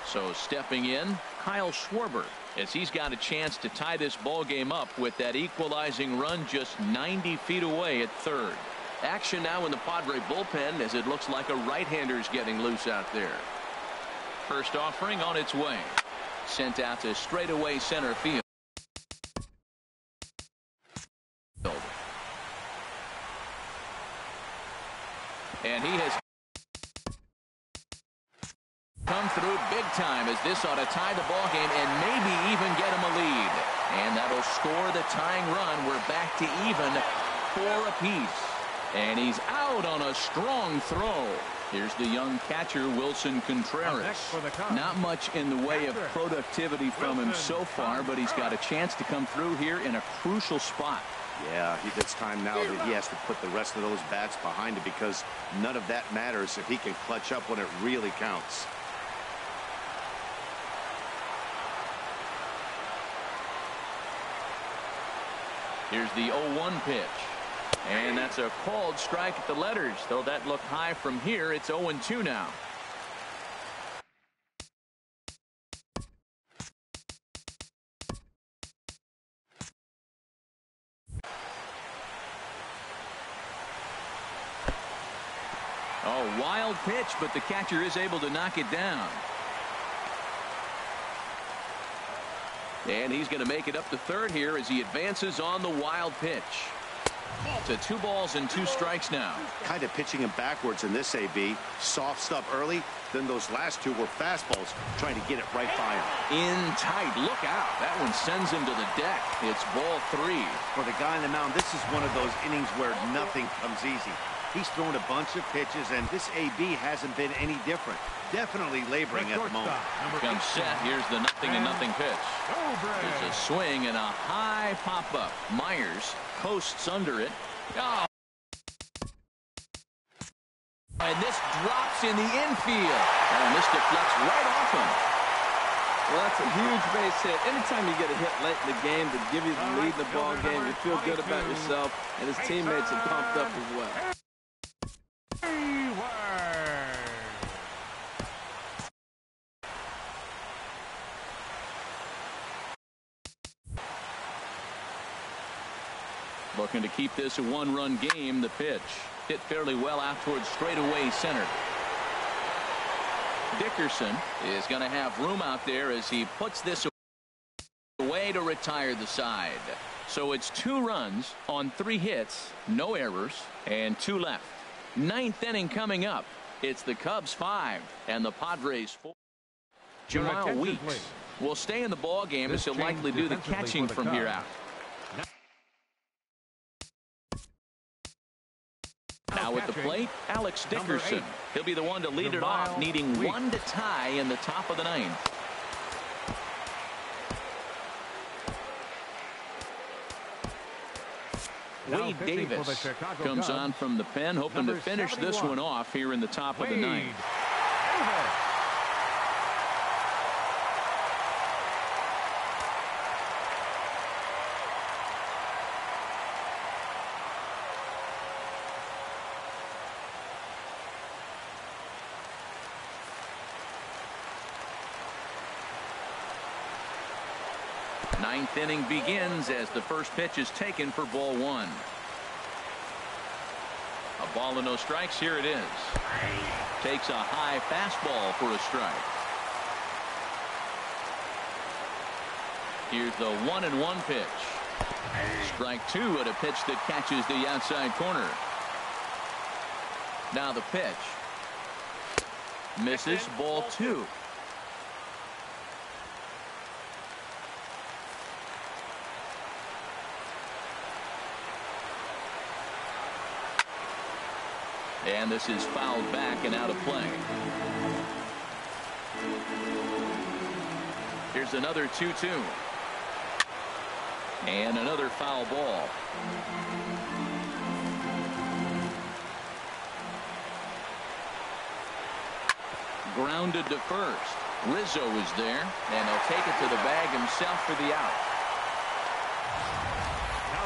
So stepping in, Kyle Schwarber, as he's got a chance to tie this ball game up with that equalizing run just 90 feet away at third. Action now in the Padre bullpen as it looks like a right-hander's getting loose out there. First offering on its way. Sent out to straightaway center field. And he has come through big time as this ought to tie the ball game and maybe even get him a lead. And that'll score the tying run. We're back to even 4 apiece. And he's out on a strong throw. Here's the young catcher, Wilson Contreras. Not much in the way of productivity from him so far, but he's got a chance to come through here in a crucial spot. Yeah, it's time now that he has to put the rest of those bats behind him because none of that matters if he can clutch up when it really counts. Here's the 0-1 pitch. And that's a called strike at the letters. Though that looked high from here, it's 0-2 now. Oh, wild pitch, but the catcher is able to knock it down. And he's going to make it up to third here as he advances on the wild pitch. To 2 balls and 2 strikes now. Kind of pitching him backwards in this AB. Soft stuff early, then those last 2 were fastballs, trying to get it right by him. In tight. Look out. That one sends him to the deck. It's ball 3. For the guy on the mound, this is one of those innings where nothing comes easy. He's thrown a bunch of pitches, and this AB hasn't been any different. Definitely laboring at the moment. Comes set. Here's the 0-0 pitch. There's a swing and a high pop-up. Myers coasts under it. Oh. And this drops in the infield. And this deflects right off him. Well, that's a huge base hit. Anytime you get a hit late in the game to give you the lead in the ball game, you feel good about yourself, and his teammates are pumped up as well. Looking to keep this a 1-run game. The pitch hit fairly well out towards straightaway center. Dickerson is going to have room out there as he puts this away to retire the side. So it's 2 runs on 3 hits, no errors, and 2 left. 9th inning coming up. It's the Cubs 5 and the Padres 4. Jamal Weeks will stay in the ball game as he'll likely do the catching from here out. Now at the plate, Alex Dickerson. He'll be the one to lead it off, needing 1 to tie in the top of the 9th. Wade Davis comes on from the pen, hoping to finish this one off here in the top of the 9th. Ninth inning begins as the first pitch is taken for ball one. A ball and no strikes. Here it is. Takes a high fastball for a strike. Here's the 1-1 pitch. Strike two at a pitch that catches the outside corner. Now the pitch. Misses, ball two. And this is fouled back and out of play. Here's another 2-2. And another foul ball. Grounded to first. Rizzo is there, and he'll take it to the bag himself for the out.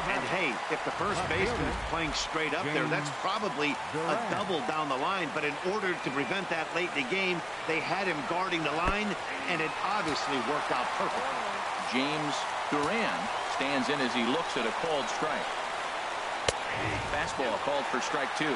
And hey, if the first baseman is playing straight up there, that's probably a double down the line. But in order to prevent that late in the game, they had him guarding the line, and it obviously worked out perfectly. James Duran stands in as he looks at a called strike. Fastball called for strike two.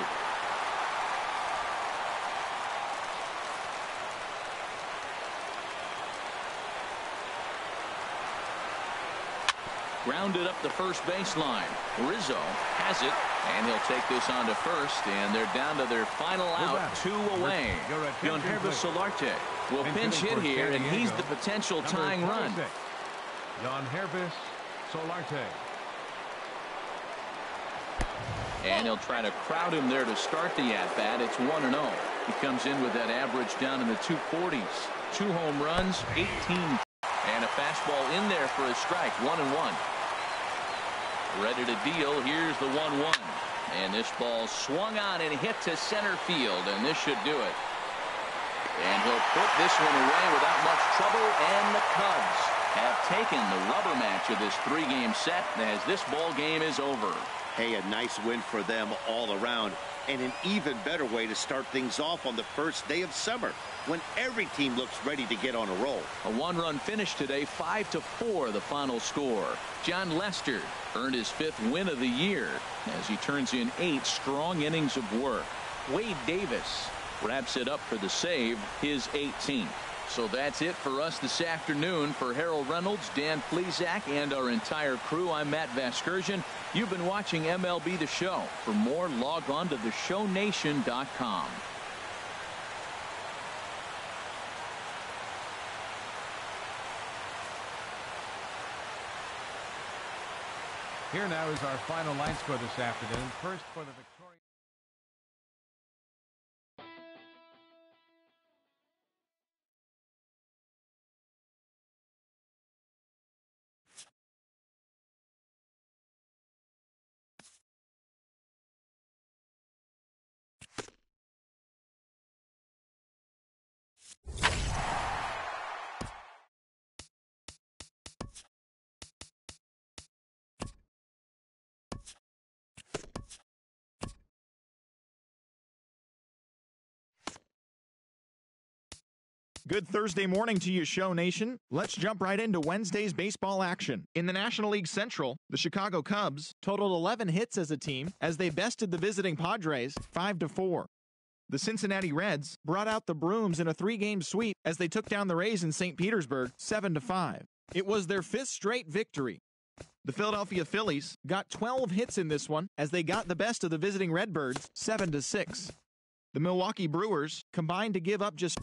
Grounded up the first baseline. Rizzo has it, and he'll take this on to first, and they're down to their final out, two away. Yangervis Solarte will pinch hit here, and he's the potential tying run. Yangervis Solarte. And he'll try to crowd him there to start the at-bat. It's 1-0. He comes in with that average down in the 240s. 2 home runs, 18. And a fastball in there for a strike. 1-1. Ready to deal. Here's the 1-1. And this ball swung on and hit to center field, and this should do it. And he'll put this one away without much trouble, and the Cubs have taken the rubber match of this 3-game set as this ball game is over. Hey, a nice win for them all around, and an even better way to start things off on the first day of summer, when every team looks ready to get on a roll. A 1-run finish today, 5-4 the final score. John Lester earned his 5th win of the year as he turns in 8 strong innings of work. Wade Davis wraps it up for the save, his 18th. So that's it for us this afternoon. For Harold Reynolds, Dan Plesac, and our entire crew, I'm Matt Vasgersian. You've been watching MLB The Show. For more, log on to theshownation.com. Here now is our final line score this afternoon. First for the Victoria. Good Thursday morning to you, Show Nation. Let's jump right into Wednesday's baseball action. In the National League Central, the Chicago Cubs totaled 11 hits as a team as they bested the visiting Padres 5-4. The Cincinnati Reds brought out the brooms in a 3-game sweep as they took down the Rays in St. Petersburg 7-5. It was their 5th straight victory. The Philadelphia Phillies got 12 hits in this one as they got the best of the visiting Redbirds 7-6. The Milwaukee Brewers combined to give up just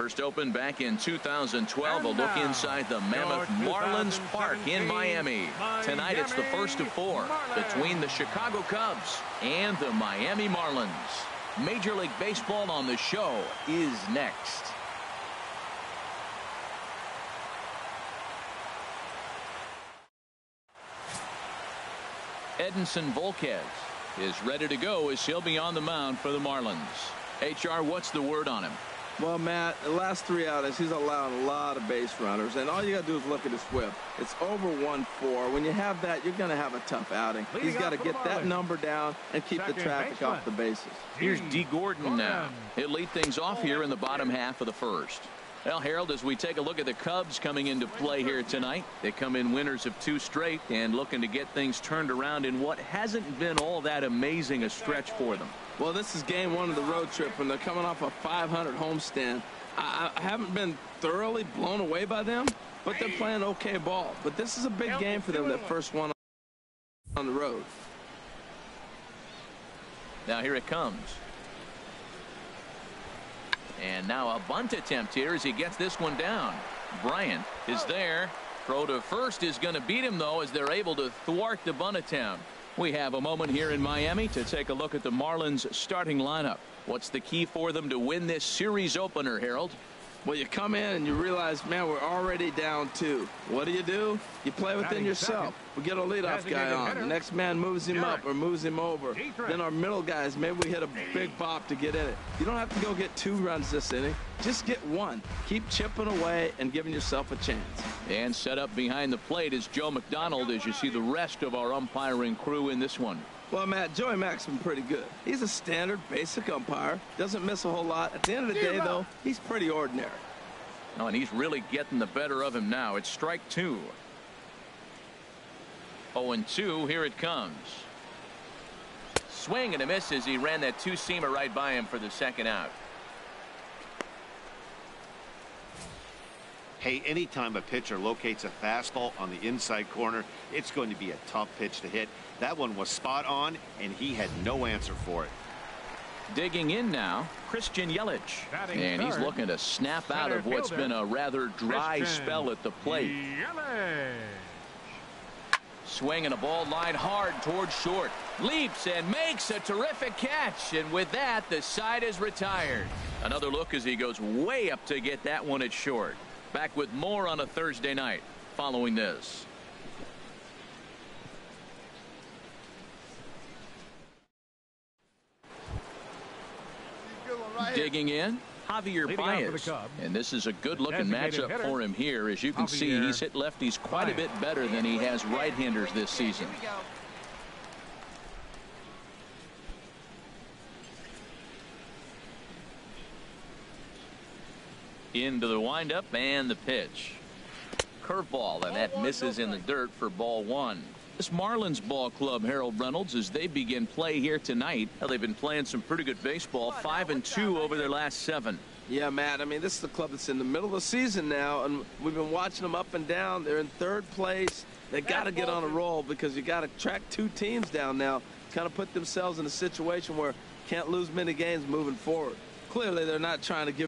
First opened back in 2012. A look inside the Mammoth Marlins Park in Miami. Tonight it's the first of 4 between the Chicago Cubs and the Miami Marlins. Major League Baseball on the show is next. Edinson Volquez is ready to go as he'll be on the mound for the Marlins. HR, what's the word on him? Well, Matt, the last 3 outings, he's allowed a lot of base runners, and all you got to do is look at his whip. It's over 1.4. When you have that, you're going to have a tough outing. He's got to get that number down and keep the traffic off the bases. Here's D. Gordon now. He'll lead things off here in the bottom half of the first. Well, Harold, as we take a look at the Cubs coming into play here tonight, they come in winners of 2 straight and looking to get things turned around in what hasn't been all that amazing a stretch for them. Well, this is game 1 of the road trip, and they're coming off a 500 homestand. I haven't been thoroughly blown away by them, but they're playing okay ball. But this is a big game for them, that first one on the road. Now here it comes. And now a bunt attempt here as he gets this one down. Bryant is there. Throw to first is going to beat him, though, as they're able to thwart the bunt attempt. We have a moment here in Miami to take a look at the Marlins starting lineup. What's the key for them to win this series opener, Harold? Well, you come in and you realize, man, we're already down 2. What do? You play within yourself. We get a leadoff guy on. The next man moves him up or moves him over. Then our middle guys, maybe we hit a big bop to get in it. You don't have to go get 2 runs this inning. Just get 1. Keep chipping away and giving yourself a chance. And set up behind the plate is Joe McDonald as you see the rest of our umpiring crew in this one. Well, Matt, Joey Mack's been pretty good. He's a standard, basic umpire. Doesn't miss a whole lot. At the end of the day, though, he's pretty ordinary. Oh, and he's really getting the better of him now. It's strike 2. 0-2. Here it comes. Swing and a miss as he ran that 2-seamer right by him for the second out. Hey, anytime a pitcher locates a fastball on the inside corner, it's going to be a tough pitch to hit. That one was spot on, and he had no answer for it. Digging in now, Christian Yelich. And he's looking to snap out of what's been a rather dry spell at the plate. Swinging a ball line hard towards short. Leaps and makes a terrific catch. And with that, the side is retired. Another look as he goes way up to get that one at short. Back with more on a Thursday night following this. Digging in, Javier Baez. And this is a good-looking matchup for him here. As you can see, he's hit lefties quite a bit better than he has right-handers this season. Into the windup and the pitch. Curveball, and that misses in the dirt for ball 1. This Marlins ball club, Harold Reynolds, as they begin play here tonight. Well, they've been playing some pretty good baseball, 5-2 over their last 7. Yeah, Matt, I mean, this is the club that's in the middle of the season now, and we've been watching them up and down. They're in 3rd place. They got to get on a roll because you got to track 2 teams down now, kind of put themselves in a situation where can't lose many games moving forward. Clearly, they're not trying to give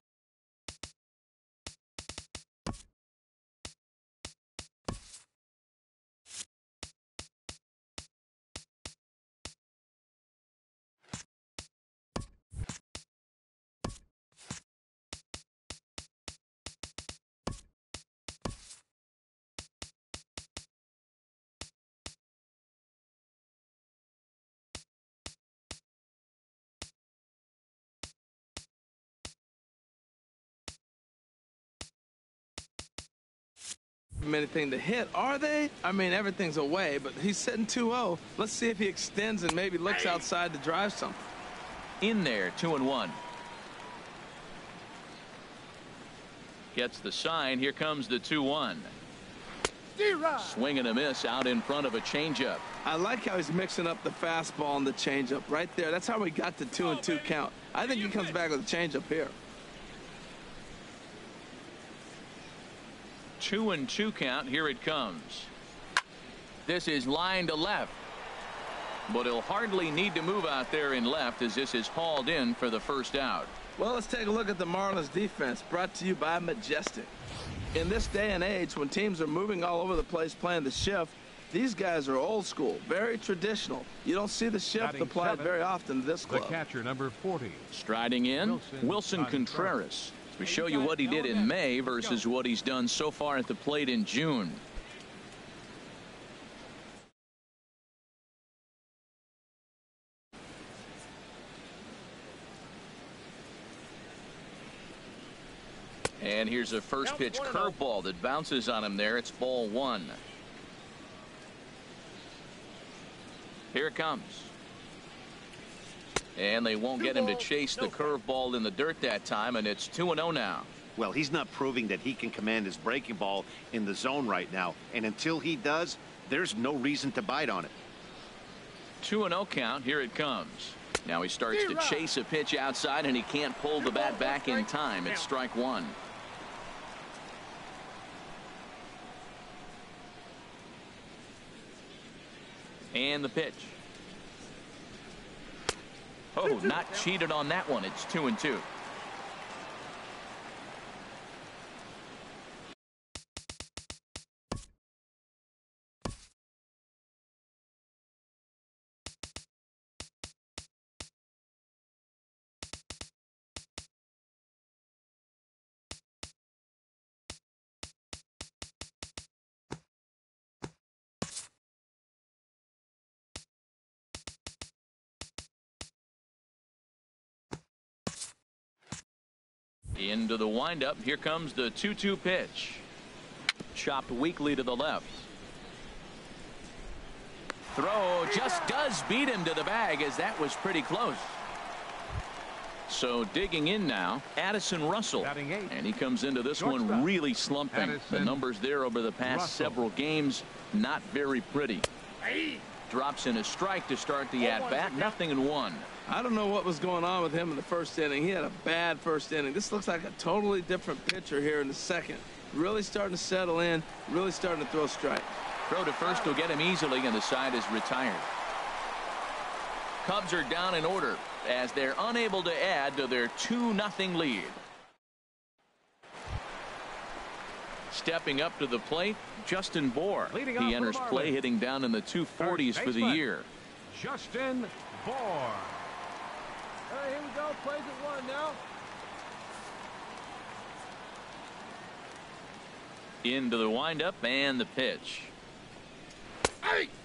anything to hit, are they? I mean, everything's away, but he's sitting 2-0. Let's see if he extends and maybe looks outside to drive something. In there, 2-1. Gets the sign. Here comes the 2-1. Swing and a miss out in front of a changeup. I like how he's mixing up the fastball and the changeup right there. That's how we got the 2-2 count. I think he comes back with a changeup here. 2-2 count. Here it comes. This is line to left, but he'll hardly need to move out there in left as this is hauled in for the first out. Well, let's take a look at the Marlins defense, brought to you by Majestic. In this day and age, when teams are moving all over the place playing the shift, these guys are old school, very traditional. You don't see the shift Batting applied seven, very often to this club. The catcher, number 40. Striding in, Wilson on Contreras. We show you what he did in May versus what he's done so far at the plate in June. And here's a first pitch curveball that bounces on him there. It's ball one. Here it comes. And they won't get him to chase the curveball in the dirt that time, and it's 2-0 now. Well, he's not proving that he can command his breaking ball in the zone right now. And until he does, there's no reason to bite on it. 2-0 count. Here it comes. Now he starts to chase a pitch outside, and he can't pull the bat back in time. It's strike one. And the pitch. Oh, not cheated on that one. It's 2-2. Into the windup. Here comes the 2-2 pitch. Chopped weakly to the left. Throw just does beat him to the bag, as that was pretty close. So digging in now, Addison Russell. And he comes into this one really slumping. The numbers there over the past several games, not very pretty. Drops in a strike to start the at-bat. 0-1. I don't know what was going on with him in the first inning. He had a bad first inning. This looks like a totally different pitcher here in the second. Really starting to settle in, really starting to throw strikes. Throw to first will get him easily, and the side is retired. Cubs are down in order as they're unable to add to their 2-0 lead. Stepping up to the plate, Justin Bohr. He enters play hitting down in the 240s for the year. Justin Bohr. All right, here we go. Plays at one now. Into the windup and the pitch.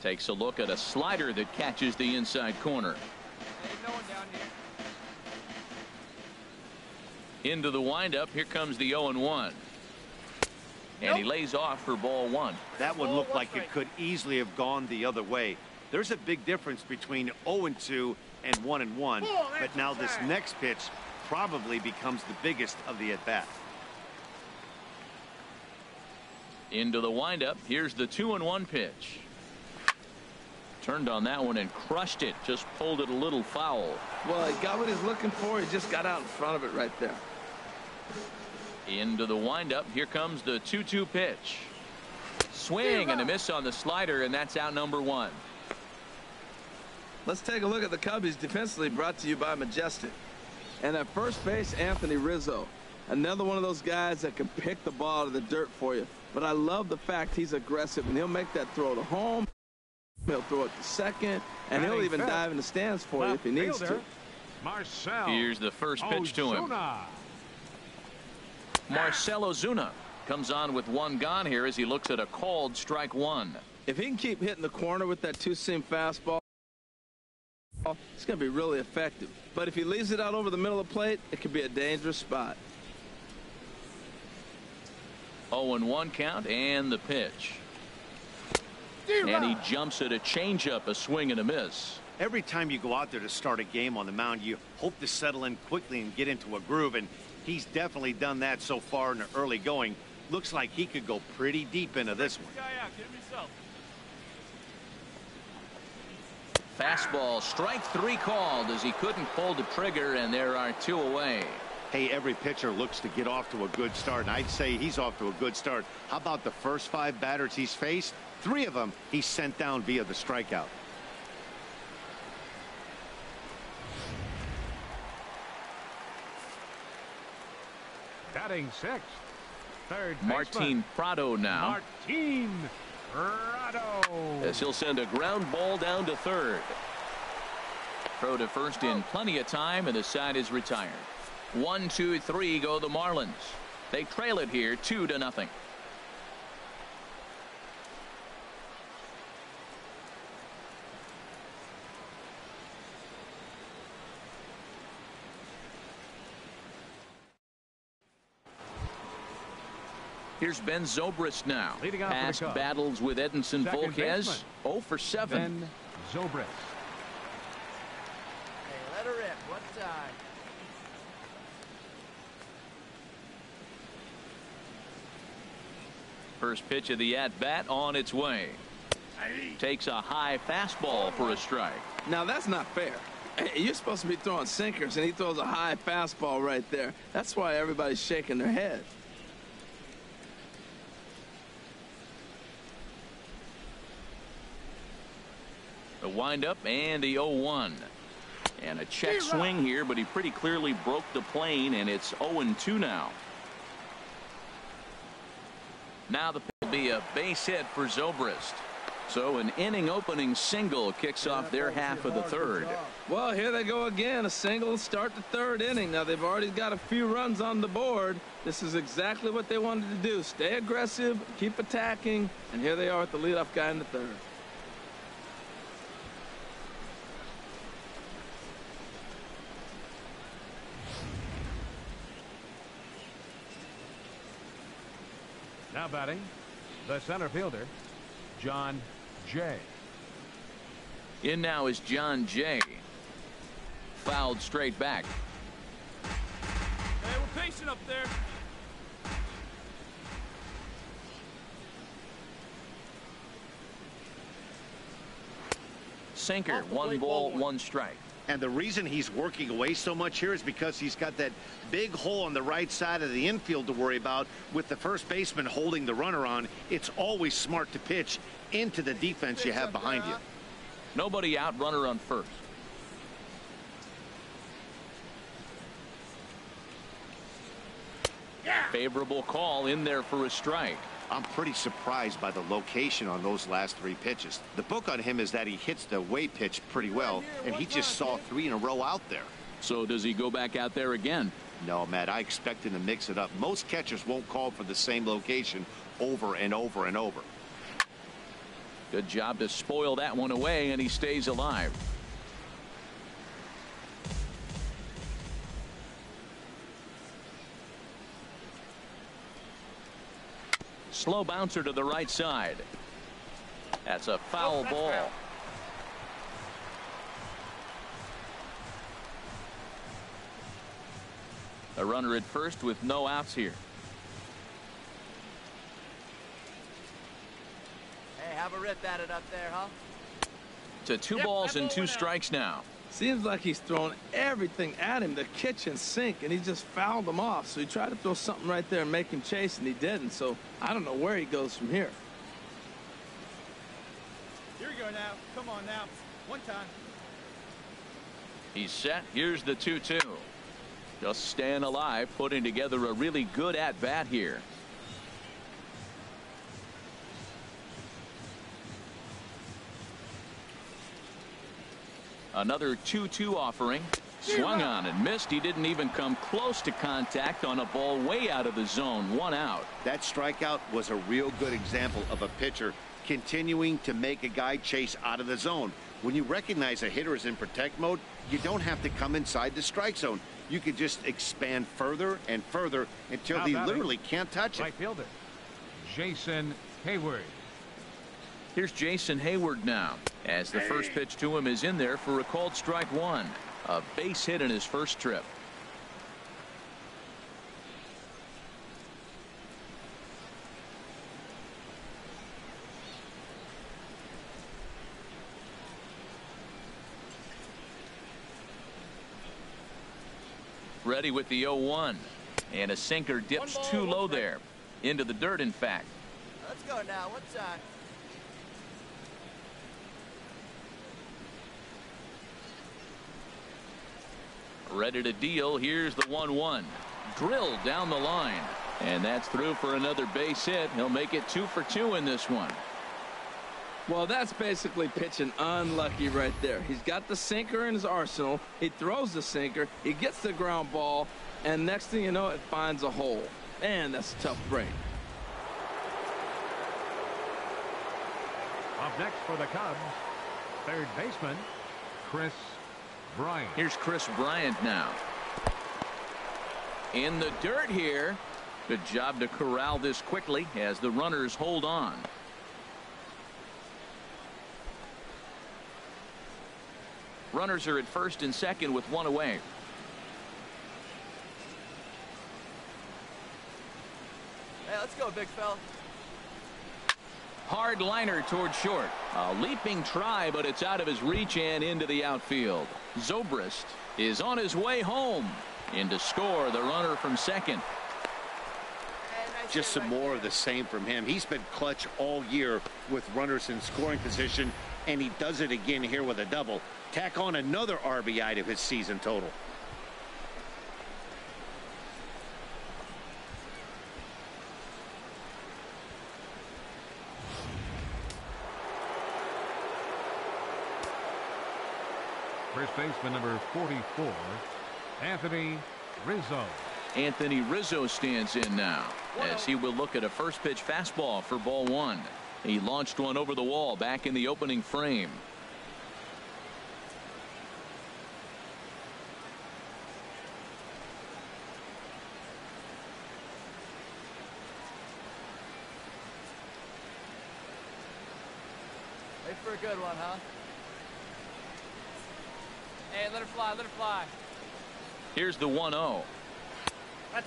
Takes a look at a slider that catches the inside corner. No one down here. Into the windup. Here comes the 0-1. And he lays off for ball one. That one looked like it could easily have gone the other way. There's a big difference between 0-2 and 1-1. But now this next pitch probably becomes the biggest of the at-bat. Into the windup. Here's the 2-1 pitch. Turned on that one and crushed it. Just pulled it a little foul. Well, he got what he's looking for. He just got out in front of it right there. Into the windup. Here comes the 2-2 pitch. Swing and a miss on the slider, and that's out number one. Let's take a look at the Cubbies defensively, brought to you by Majestic. And at first base, Anthony Rizzo. Another one of those guys that can pick the ball out of the dirt for you. But I love the fact he's aggressive, and he'll make that throw to home. He'll throw it to second, and he'll even dive in the stands for you if he needs to. Marcell. Here's the first pitch to him. Marcell Ozuna comes on with one gone here as he looks at a called strike one. If he can keep hitting the corner with that two-seam fastball, it's going to be really effective. But if he leaves it out over the middle of the plate, it could be a dangerous spot. 0-1 count and the pitch. And he jumps at a changeup, a swing and a miss. Every time you go out there to start a game on the mound, you hope to settle in quickly and get into a groove, and he's definitely done that so far in the early going. Looks like he could go pretty deep into this one. Fastball, strike three called as he couldn't pull the trigger, and there are two away. Hey, every pitcher looks to get off to a good start, and I'd say he's off to a good start. How about the first 5 batters he's faced? 3 of them he's sent down via the strikeout. batting sixth. Third Martin baseman, Prado now. Martin Prado. As he'll send a ground ball down to third. Throw to first in plenty of time, and the side is retired. 1, 2, 3 go the Marlins. They trail it here 2-0. Here's Ben Zobrist now. Leading off Past for the Cubs. battles with Edinson Second Volquez. baseman, 0 for 7. Ben Zobrist. Hey, let her rip. One time. First pitch of the at-bat on its way. Takes a high fastball for a strike. Now, that's not fair. You're supposed to be throwing sinkers, and he throws a high fastball right there. That's why everybody's shaking their head. The windup and the 0-1. And a check swing here, but he pretty clearly broke the plane, and it's 0-2 now. Now the pitch will be a base hit for Zobrist. So an inning opening single kicks off their half of the third. Well, here they go again. A single start the third inning. Now, they've already got a few runs on the board. This is exactly what they wanted to do. Stay aggressive, keep attacking, and here they are with the leadoff guy in the third. Now batting, the center fielder, John Jay. In now is John Jay. Fouled straight back. Hey, we're patient up there. Sinker, 1 ball, 1 strike. And the reason he's working away so much here is because he's got that big hole on the right side of the infield to worry about with the first baseman holding the runner on. It's always smart to pitch into the defense you have behind you. Nobody out, runner on first. Favorable call in there for a strike. I'm pretty surprised by the location on those last 3 pitches. The book on him is that he hits the away pitch pretty well, and he just saw 3 in a row out there. So does he go back out there again? No, Matt, I expect him to mix it up. Most catchers won't call for the same location over and over and over. Good job to spoil that one away, and he stays alive. Slow bouncer to the right side. That's a foul ball. A runner at first with no outs here. Hey, have a rip at it up there, huh? To 2 balls and 2 strikes now. Seems like he's throwing everything at him, the kitchen sink, and he just fouled him off. So he tried to throw something right there and make him chase, and he didn't. So I don't know where he goes from here. Here we go now. Come on now. One time. He's set. Here's the 2-2. Just staying alive, putting together a really good at-bat here. Another 2-2 offering. Swung on and missed. He didn't even come close to contact on a ball way out of the zone. 1 out. That strikeout was a real good example of a pitcher continuing to make a guy chase out of the zone. When you recognize a hitter is in protect mode, you don't have to come inside the strike zone. You can just expand further and further until he literally can't touch it. Right fielder, Jason Hayward. Here's Jason Hayward now, as the first pitch to him is in there for a called strike 1. A base hit in his first trip. Ready with the 0-1. And a sinker dips too low there. Into the dirt, in fact. Let's go now. One time. Ready to deal. Here's the 1-1. drilled down the line. And that's through for another base hit. He'll make it 2 for 2 in this one. Well, that's basically pitching unlucky right there. He's got the sinker in his arsenal. He throws the sinker. He gets the ground ball. And next thing you know, it finds a hole. Man, that's a tough break. Up next for the Cubs, third baseman, Chris Bryant. Here's Chris Bryant now. In the dirt here. Good job to corral this quickly as the runners hold on. Runners are at first and second with one away. Hey, let's go, big fella. Hard liner toward short. A leaping try, but it's out of his reach and into the outfield. Zobrist is on his way home. In to score the runner from second. Just some more of the same from him. He's been clutch all year with runners in scoring position, and he does it again here with a double. Tack on another RBI to his season total. First baseman number 44, Anthony Rizzo. Anthony Rizzo stands in now as he will look at a first pitch fastball for ball one. He launched one over the wall back in the opening frame. Wait for a good one, huh? Hey, let her fly, let her fly. Here's the 1-0.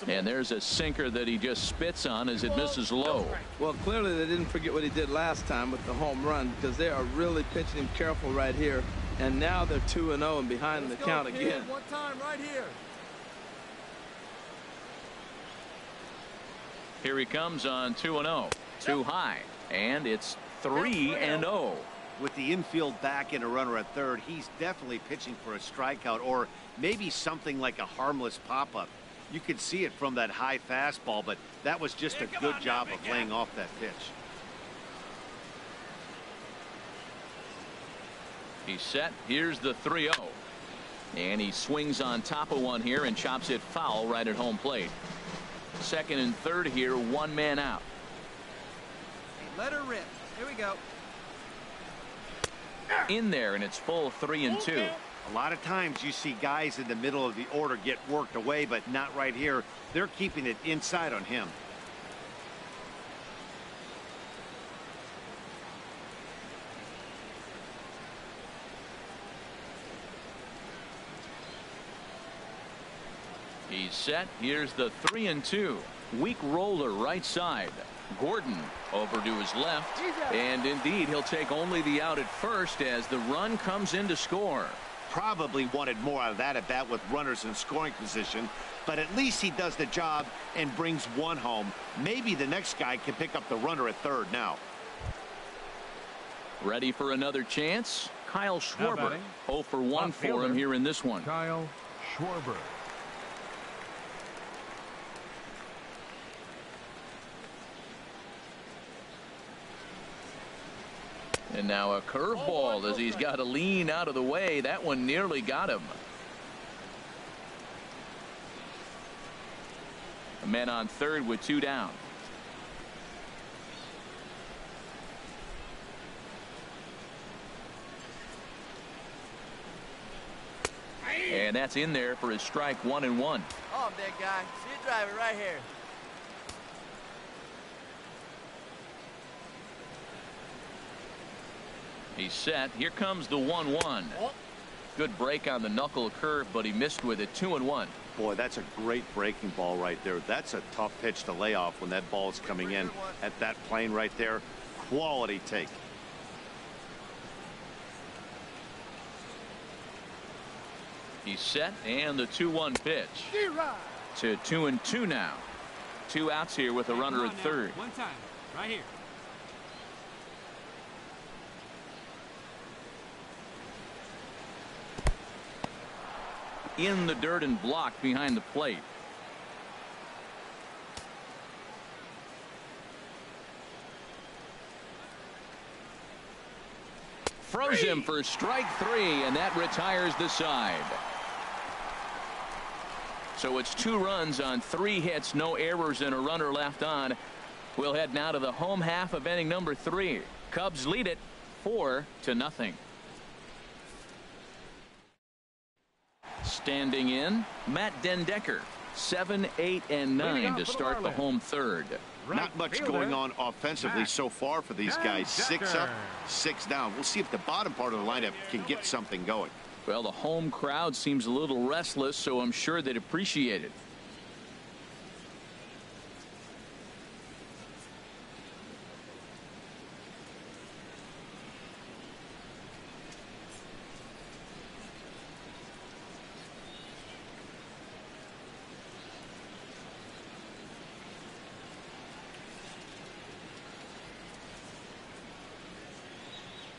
And there's a sinker that he just spits on as it misses low. Well, clearly they didn't forget what he did last time with the home run, because they are really pitching him careful right here. And now they're 2-0 and behind the count again. One time right here. Here he comes on 2-0. Too high. And it's 3-0. With the infield back and a runner at third, he's definitely pitching for a strikeout or maybe something like a harmless pop-up. You could see it from that high fastball, but that was just a good job of laying off that pitch. He's set. Here's the 3-0. And he swings on top of one here and chops it foul right at home plate. Second and third here, one man out. Hey, let her rip. Here we go. In there, and it's full 3-2. A lot of times you see guys in the middle of the order get worked away, but not right here. They're keeping it inside on him. He's set. Here's the 3-2. Weak roller right side. Gordon over to his left. And indeed, he'll take only the out at first as the run comes in to score. Probably wanted more out of that at bat with runners in scoring position, but at least he does the job and brings one home. Maybe the next guy can pick up the runner at third now. Ready for another chance? Kyle Schwarber. 0 for 1 for him here in this one. Kyle Schwarber. And now a curveball as he's got to lean out of the way. That one nearly got him. A man on third with two down. And that's in there for his strike 1-1. Oh, big guy. See you drive it right here. He's set. Here comes the 1-1. Good break on the knuckle curve, but he missed with it. 2-1. Boy, that's a great breaking ball right there. That's a tough pitch to lay off when that ball is coming in at that plane right there. Quality take. He's set, and the 2-1 pitch. To 2-2 now. Two outs here with a runner at third. One time, right here. In the dirt and blocked behind the plate. throws him for strike 3, and that retires the side. So it's 2 runs on 3 hits, no errors, and a runner left on. We'll head now to the home half of inning number 3. Cubs lead it 4-0. Standing in, Matt Dendecker, 7, 8, and 9 to start the home third. Not much going on offensively so far for these guys. 6 up, 6 down. We'll see if the bottom part of the lineup can get something going. Well, the home crowd seems a little restless, so I'm sure they'd appreciate it.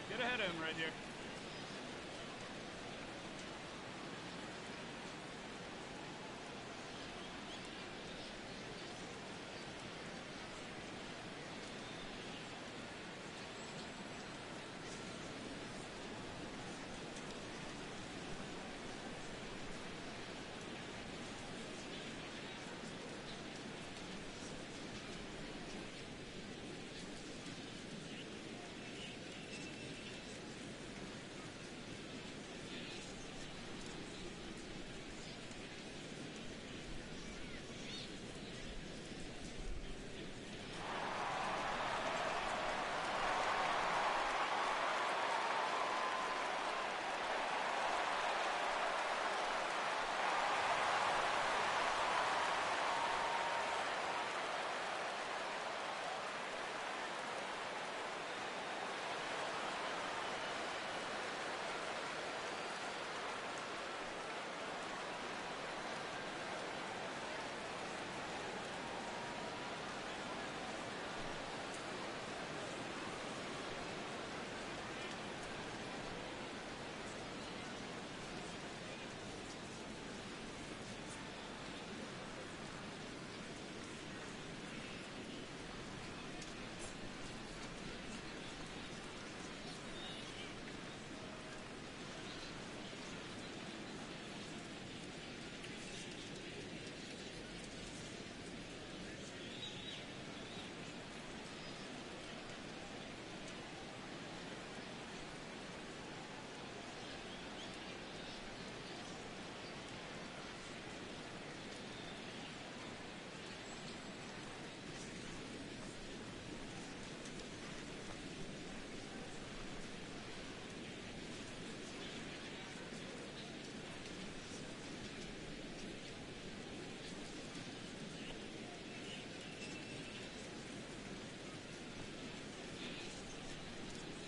Get ahead of him right here.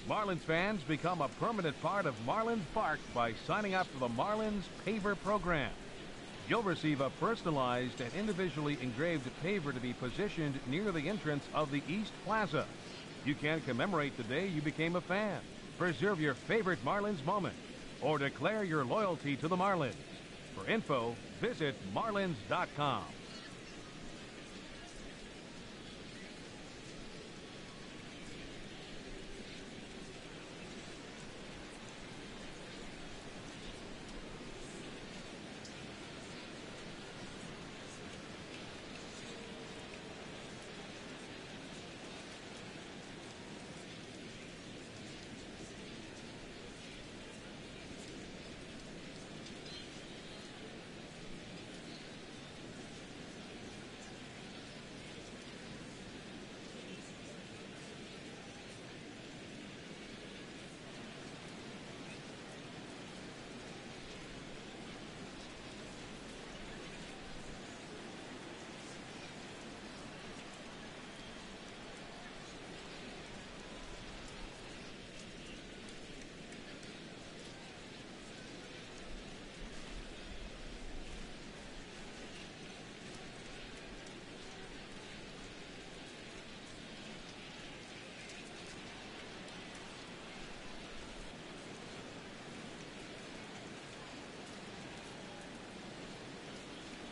Marlins fans become a permanent part of Marlins Park by signing up for the Marlins Paver program. You'll receive a personalized and individually engraved paver to be positioned near the entrance of the East Plaza. You can commemorate the day you became a fan, preserve your favorite Marlins moment, or declare your loyalty to the Marlins. For info, visit marlins.com.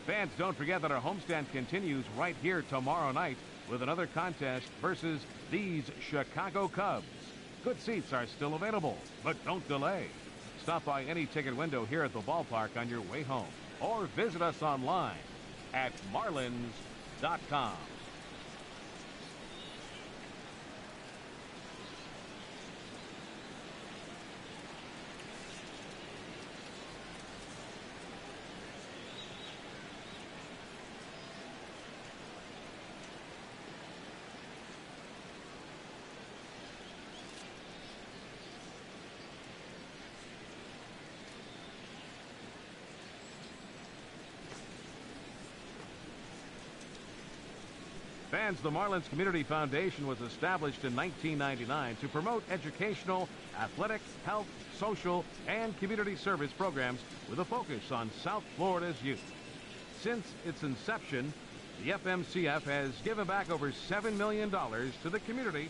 Fans, don't forget that our homestand continues right here tomorrow night with another contest versus these Chicago Cubs. Good seats are still available, but don't delay. Stop by any ticket window here at the ballpark on your way home, or visit us online at marlins.com. Fans, the Marlins Community Foundation was established in 1999 to promote educational, athletic, health, social, and community service programs with a focus on South Florida's youth. Since its inception, the FMCF has given back over $7 million to the community.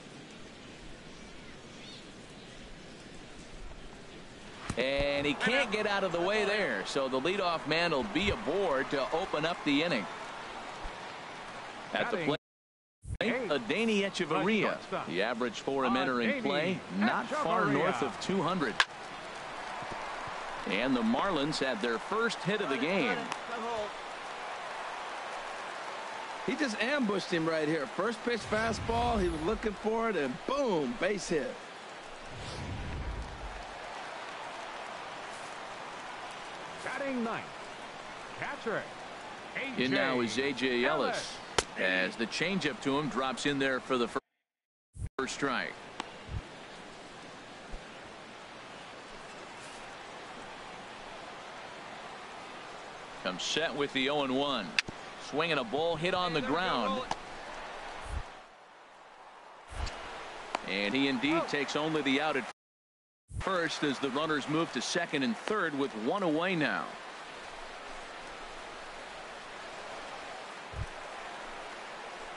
And he can't get out of the way there, so the leadoff man will be aboard to open up the inning. At the plate, Adeiny Echeverria. The average for him entering play, not far north of 200. And the Marlins had their first hit of the game. He just ambushed him right here. First pitch fastball, he was looking for it, and boom, base hit. Batting ninth, catcher. In now is A.J. Ellis, as the changeup to him drops in there for the first strike. Comes set with the 0-1. Swinging a ball hit on the ground. And he indeed takes only the out at first as the runners move to second and third with one away now.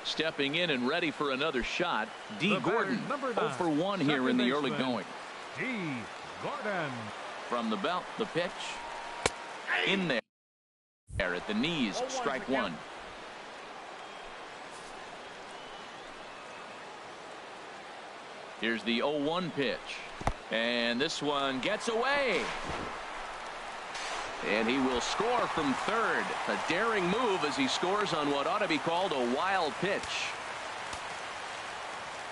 Stepping in and ready for another shot, D. Gordon, 0 for 1 here in the early going. D. Gordon. From the belt, the pitch. In there at the knees, strike one. Here's the 0-1 pitch. And this one gets away. And he will score from third. A daring move as he scores on what ought to be called a wild pitch.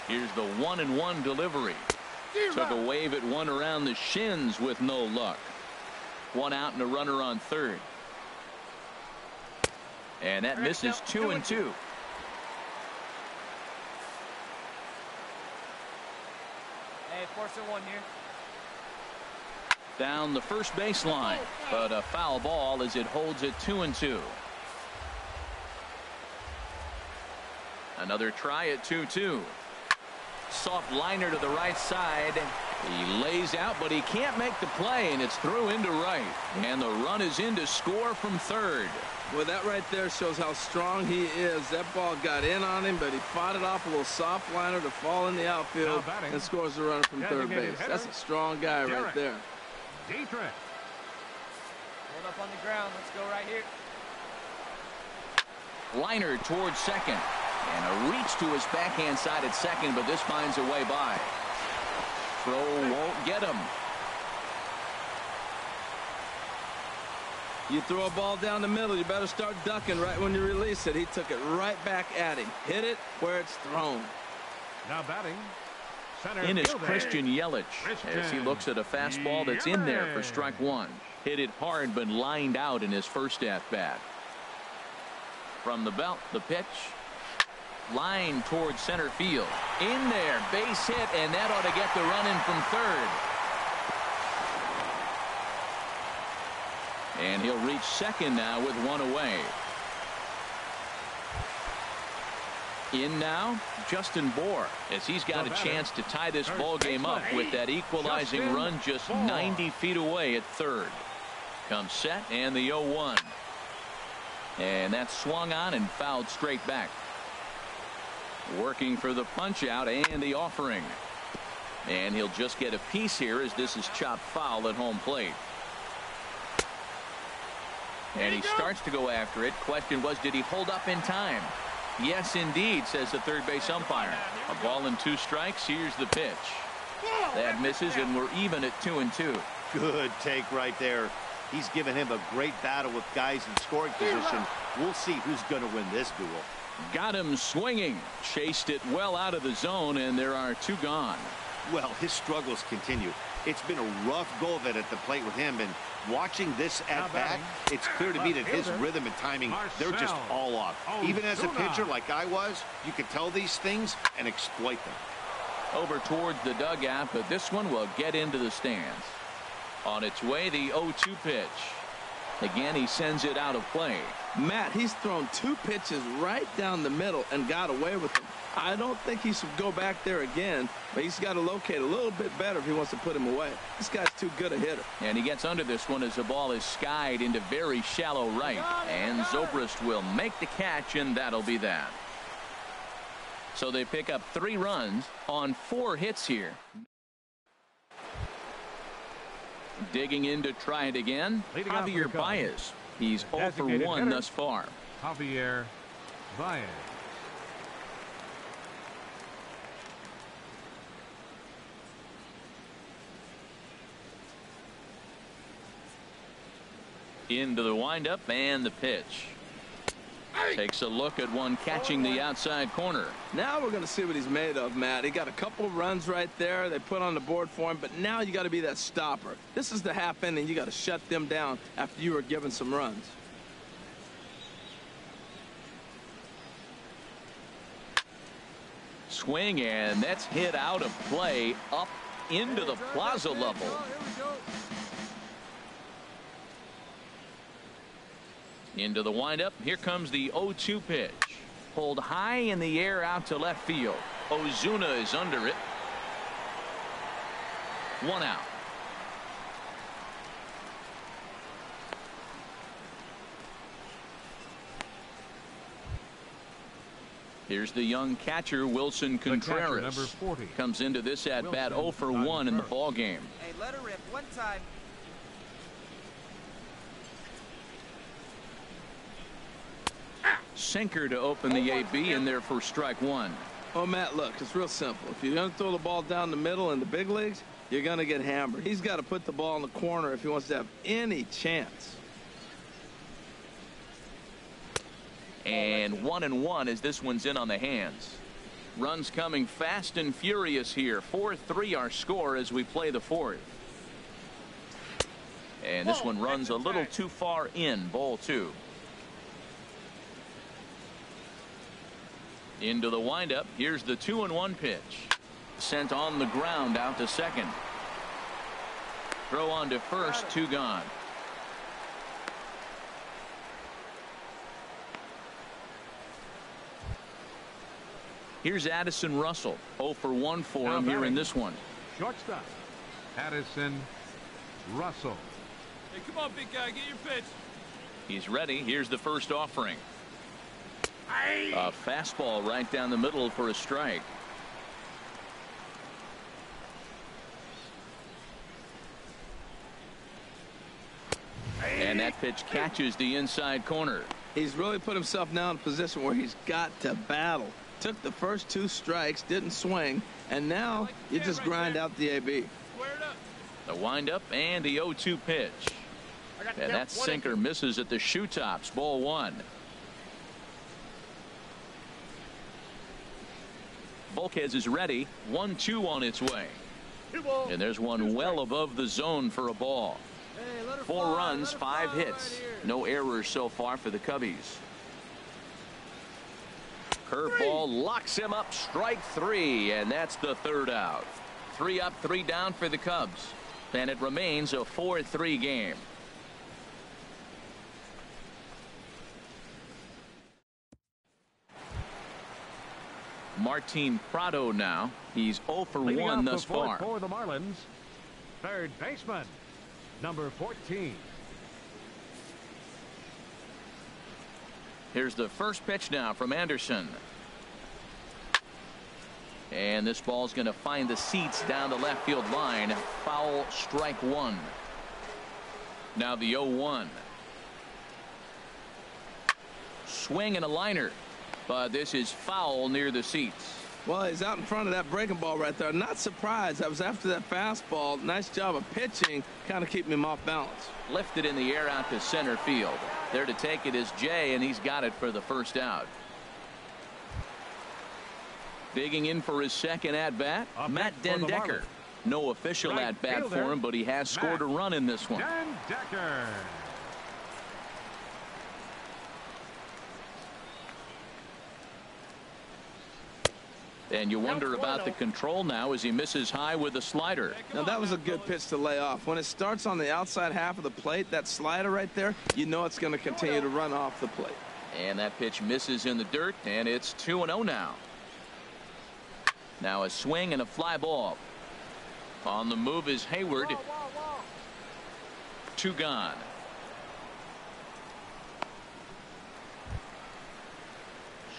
Here's the 1-1 delivery. Took a wave at one around the shins with no luck. One out and a runner on third. And that misses 2-2. Hey, 4-1 here. Down the first baseline, but a foul ball as it holds it 2-2. Another try at 2-2. Soft liner to the right side. He lays out, but he can't make the play, and it's through into right. And the run is in to score from third. Well, that right there shows how strong he is. That ball got in on him, but he fought it off a little soft liner to fall in the outfield and scores the runner from third base. That's a strong guy right there. Dietrich. Hold up on the ground. Let's go right here. Liner towards second. And a reach to his backhand side at second, but this finds a way by. Throw won't get him. You throw a ball down the middle, you better start ducking right when you release it. He took it right back at him. Hit it where it's thrown. Now batting. In is Christian Yelich as he looks at a fastball that's in there for strike one. Hit it hard but lined out in his first at bat. From the belt, the pitch. Line towards center field. In there, base hit, and that ought to get the run in from third. And he'll reach second now with one away. In now, Justin Bohr, as he's got a chance to tie this ball game up with that equalizing run just 90 feet away at third. Comes set and the 0-1. And that's swung on and fouled straight back. Working for the punch out and the offering. And he'll just get a piece here as this is chopped foul at home plate. And he starts to go after it. Question was, did he hold up in time? Yes, indeed, says the third base umpire. A ball and 2 strikes. Here's the pitch. That misses, and we're even at 2-2. Good take right there. He's given him a great battle with guys in scoring position. We'll see who's going to win this duel. Got him swinging. Chased it well out of the zone, and there are 2 gone. Well, his struggles continue. It's been a rough go of it at the plate with him, and watching this at bat, it's clear to me that his rhythm and timing, they're just all off. Even as a pitcher like I was, you could tell these things and exploit them. Over towards the dugout, but this one will get into the stands. On its way, the 0-2 pitch. Again, he sends it out of play. Matt, he's thrown 2 pitches right down the middle and got away with them. I don't think he should go back there again, but he's got to locate a little bit better if he wants to put him away. This guy's too good a hitter. And he gets under this one as the ball is skied into very shallow right. And Zobrist will make the catch, and that'll be that. So they pick up 3 runs on 4 hits here. Digging in to try it again, Javier Baez. He's 0 for 1 thus far. Javier Baez. Into the windup and the pitch. Takes a look at one catching the outside corner. Now we're going to see what he's made of, Matt. He got a couple runs right there. They put on the board for him, but now you got to be that stopper. This is the half inning. You got to shut them down after you were given some runs. Swing, and that's hit out of play up into the plaza level. Into the windup. Here comes the 0-2 pitch. Pulled high in the air out to left field. Ozuna is under it. 1 out. Here's the young catcher, Wilson Contreras. Number 40. Comes into this at bat 0 for 1 in the ball game. Hey, let her rip one time. Sinker to open the AB, and there for strike 1. Oh, Matt, look, it's real simple. If you're going to throw the ball down the middle in the big leagues, you're going to get hammered. He's got to put the ball in the corner if he wants to have any chance. And 1-1 as this one's in on the hands. Runs coming fast and furious here. 4-3 our score as we play the 4th. And this one runs a little too far in. Ball 2. Into the windup. Here's the 2-1 pitch. Sent on the ground out to second. Throw on to first. 2 gone. Here's Addison Russell. 0 for 1 for him here in this one. Shortstop Addison Russell. Hey, come on, big guy, get your pitch. He's ready. Here's the first offering. A fastball right down the middle for a strike. And that pitch catches the inside corner. He's really put himself now in a position where he's got to battle. Took the first 2 strikes, didn't swing, and now you just grind out the AB. The windup and the 0-2 pitch. And that sinker misses at the shoe tops. Ball 1. Volquez is ready. 1-2 on its way. And there's one well above the zone for a ball. 4 runs, 5 hits. No errors so far for the Cubbies. Curveball locks him up. Strike 3, and that's the 3rd out. 3 up, 3 down for the Cubs. And it remains a 4-3 game. Martin Prado now. He's 0 for 1 thus far. For the Marlins, third baseman, number 14. Here's the first pitch now from Anderson. And this ball's going to find the seats down the left field line. Foul, strike 1. Now the 0-1. Swing and a liner. But this is foul near the seats. Well, he's out in front of that breaking ball right there. Not surprised. I was after that fastball. Nice job of pitching, kind of keeping him off balance. Lifted in the air out to center field. There to take it is Jay, and he's got it for the first out. Digging in for his second at-bat, Matt Dendecker. No official at-bat for him, but he has scored a run in this one. Dendecker. And you wonder about the control now as he misses high with the slider. Now, that was a good pitch to lay off. When it starts on the outside half of the plate, that slider right there, you know it's going to continue to run off the plate. And that pitch misses in the dirt, and it's 2-0 now. Now a swing and a fly ball. On the move is Hayward. 2 gone.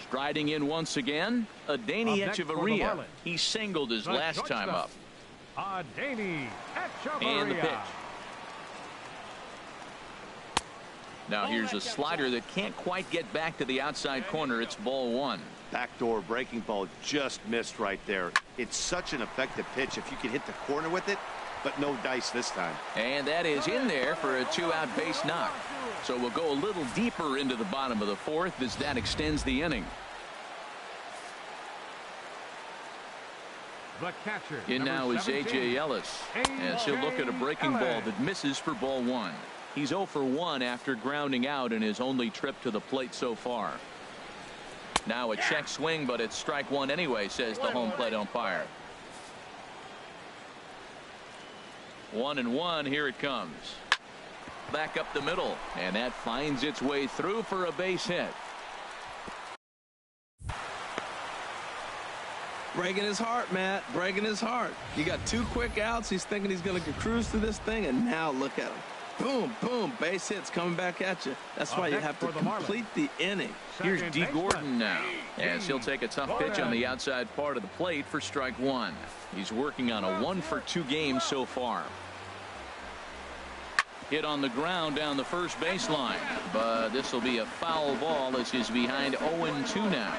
Striding in once again, Adeiny Echeverria. He singled his last time up. Adeiny Echeverria. And the pitch. Now here's a slider that can't quite get back to the outside corner. It's ball 1. Backdoor breaking ball just missed right there. It's such an effective pitch if you can hit the corner with it, but no dice this time. And that is in there for a 2-out base knock. So we'll go a little deeper into the bottom of the 4th as that extends the inning. The catcher, in now is A.J. Ellis, as he'll look at a breaking ball that misses for ball 1. He's 0 for 1 after grounding out in his only trip to the plate so far. Now a check swing, but it's strike 1 anyway, says the home plate umpire. 1-1, here it comes. Back up the middle, and that finds its way through for a base hit. Breaking his heart, Matt. Breaking his heart. You got 2 quick outs. He's thinking he's going to cruise through this thing, and now look at him. Boom, boom, base hits coming back at you. That's why you have to complete the inning. Here's D. Gordon now, as he'll take a tough pitch on the outside part of the plate for strike 1. He's working on a 1 for 2 game so far. Hit on the ground down the first baseline, but this will be a foul ball as he's behind 0-2 now.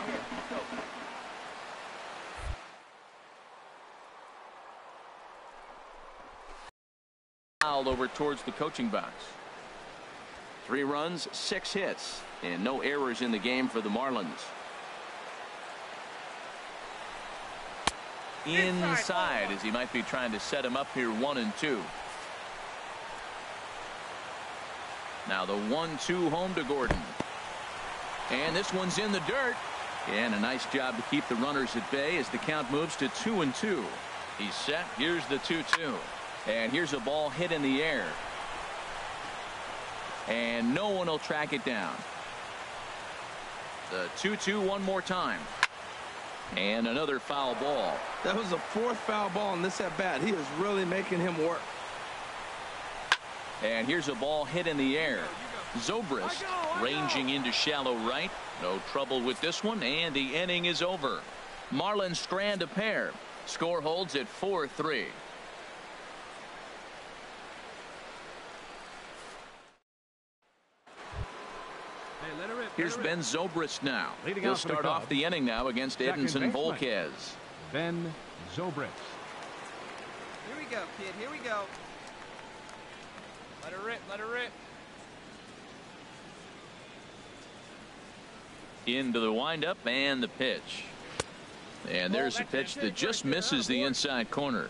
Fouled over towards the coaching box. 3 runs, 6 hits, and no errors in the game for the Marlins. Inside as he might be trying to set him up here 1-2. Now the 1-2 home to Gordon. And this one's in the dirt. And a nice job to keep the runners at bay as the count moves to 2-2. He's set. Here's the 2-2. And here's a ball hit in the air. And no one will track it down. The 2-2 one more time. And another foul ball. That was the 4th foul ball in this at bat. He is really making him work. And here's a ball hit in the air. Zobrist ranging into shallow right. No trouble with this one, and the inning is over. Marlins strand a pair. Score holds at 4-3. Here's Ben Zobrist now. He'll start off the inning now against Edinson Volquez. Ben Zobrist. Here we go, kid. Here we go. Let her rip. Let her rip. Into the windup and the pitch. And there's a pitch that just misses the inside corner.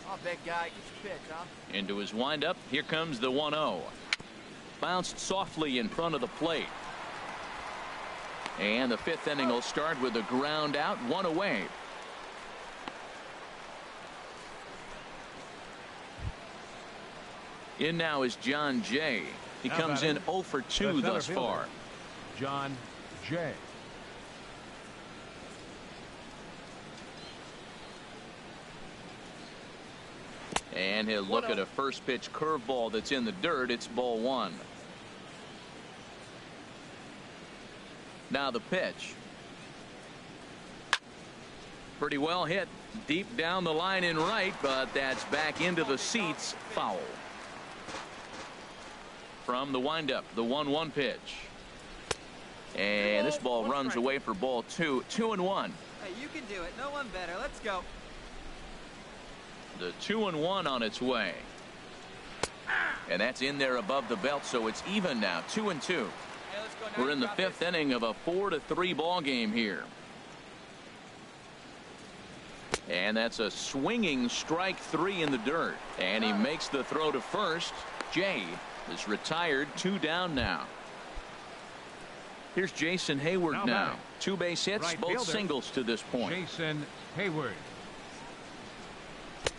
Oh, big guy. Get your pitch, huh? Into his windup. Here comes the 1-0. Bounced softly in front of the plate. And the 5th inning will start with a ground out, 1 away. In now is John Jay. He comes in 0 for 2 thus far. John Jay. And he'll look at a first pitch curveball that's in the dirt. It's ball 1. Now the pitch. Pretty well hit deep down the line in right, but that's back into the seats. Foul. From the windup, the 1-1 pitch. And this ball runs away for ball 2. 2-1. Hey, you can do it. No one better. Let's go. The 2-1 on its way. And that's in there above the belt, so it's even now. 2-2. Hey, let's go. Now We're in the drop 5th it. inning of a 4-3 ball game here. And that's a swinging strike 3 in the dirt. And he makes the throw to first. Jay is retired. 2 down now. Here's Jason Hayward now. 2 base hits, Right both fielder. singles to this point. Jason Hayward.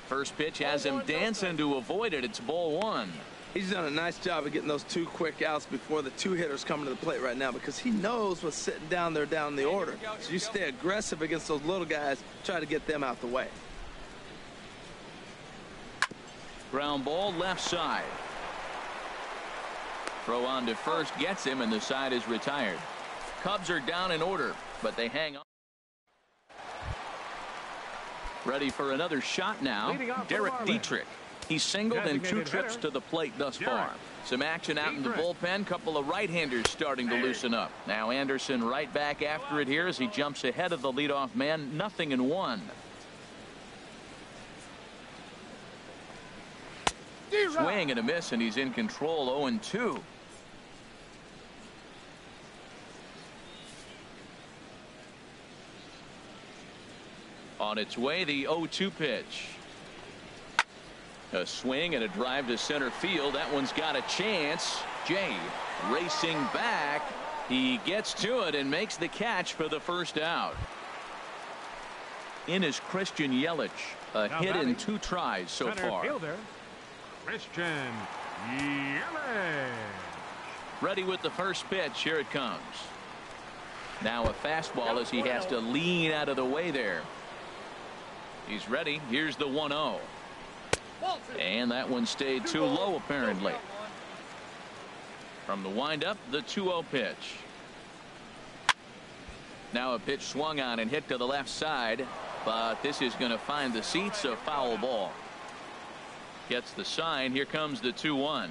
First pitch has him dancing to avoid it. It's ball 1. He's done a nice job of getting those 2 quick outs before the 2 hitters coming to the plate right now, because he knows what's sitting down there down the order. So you stay aggressive against those little guys, try to get them out the way. Ground ball left side. Throw on to first gets him, and the side is retired. Cubs are down in order, but they hang on. Ready for another shot now. Leading off for Derek the Marlins. Dietrich. He's singled in 2 Designated trips hitter, to the plate thus Derek far. Some action out in the Dietrich. bullpen. Couple of right-handers starting to loosen up. Now Anderson right back after it here as he jumps ahead of the leadoff man. 0-1. Swing and a miss, and he's in control. 0-2. On its way, the 0-2 pitch. A swing and a drive to center field. That one's got a chance. Jay racing back. He gets to it and makes the catch for the first out. In is Christian Yelich. A Now hit in batting. 2 tries so Center far. fielder, Christian Yelich. Ready with the first pitch. Here it comes. Now a fastball as he has to lean out of the way there. He's ready. Here's the 1-0. And that one stayed too low apparently. From the windup, the 2-0 pitch. Now a pitch swung on and hit to the left side, but this is going to find the seats. A foul ball. Gets the sign. Here comes the 2-1.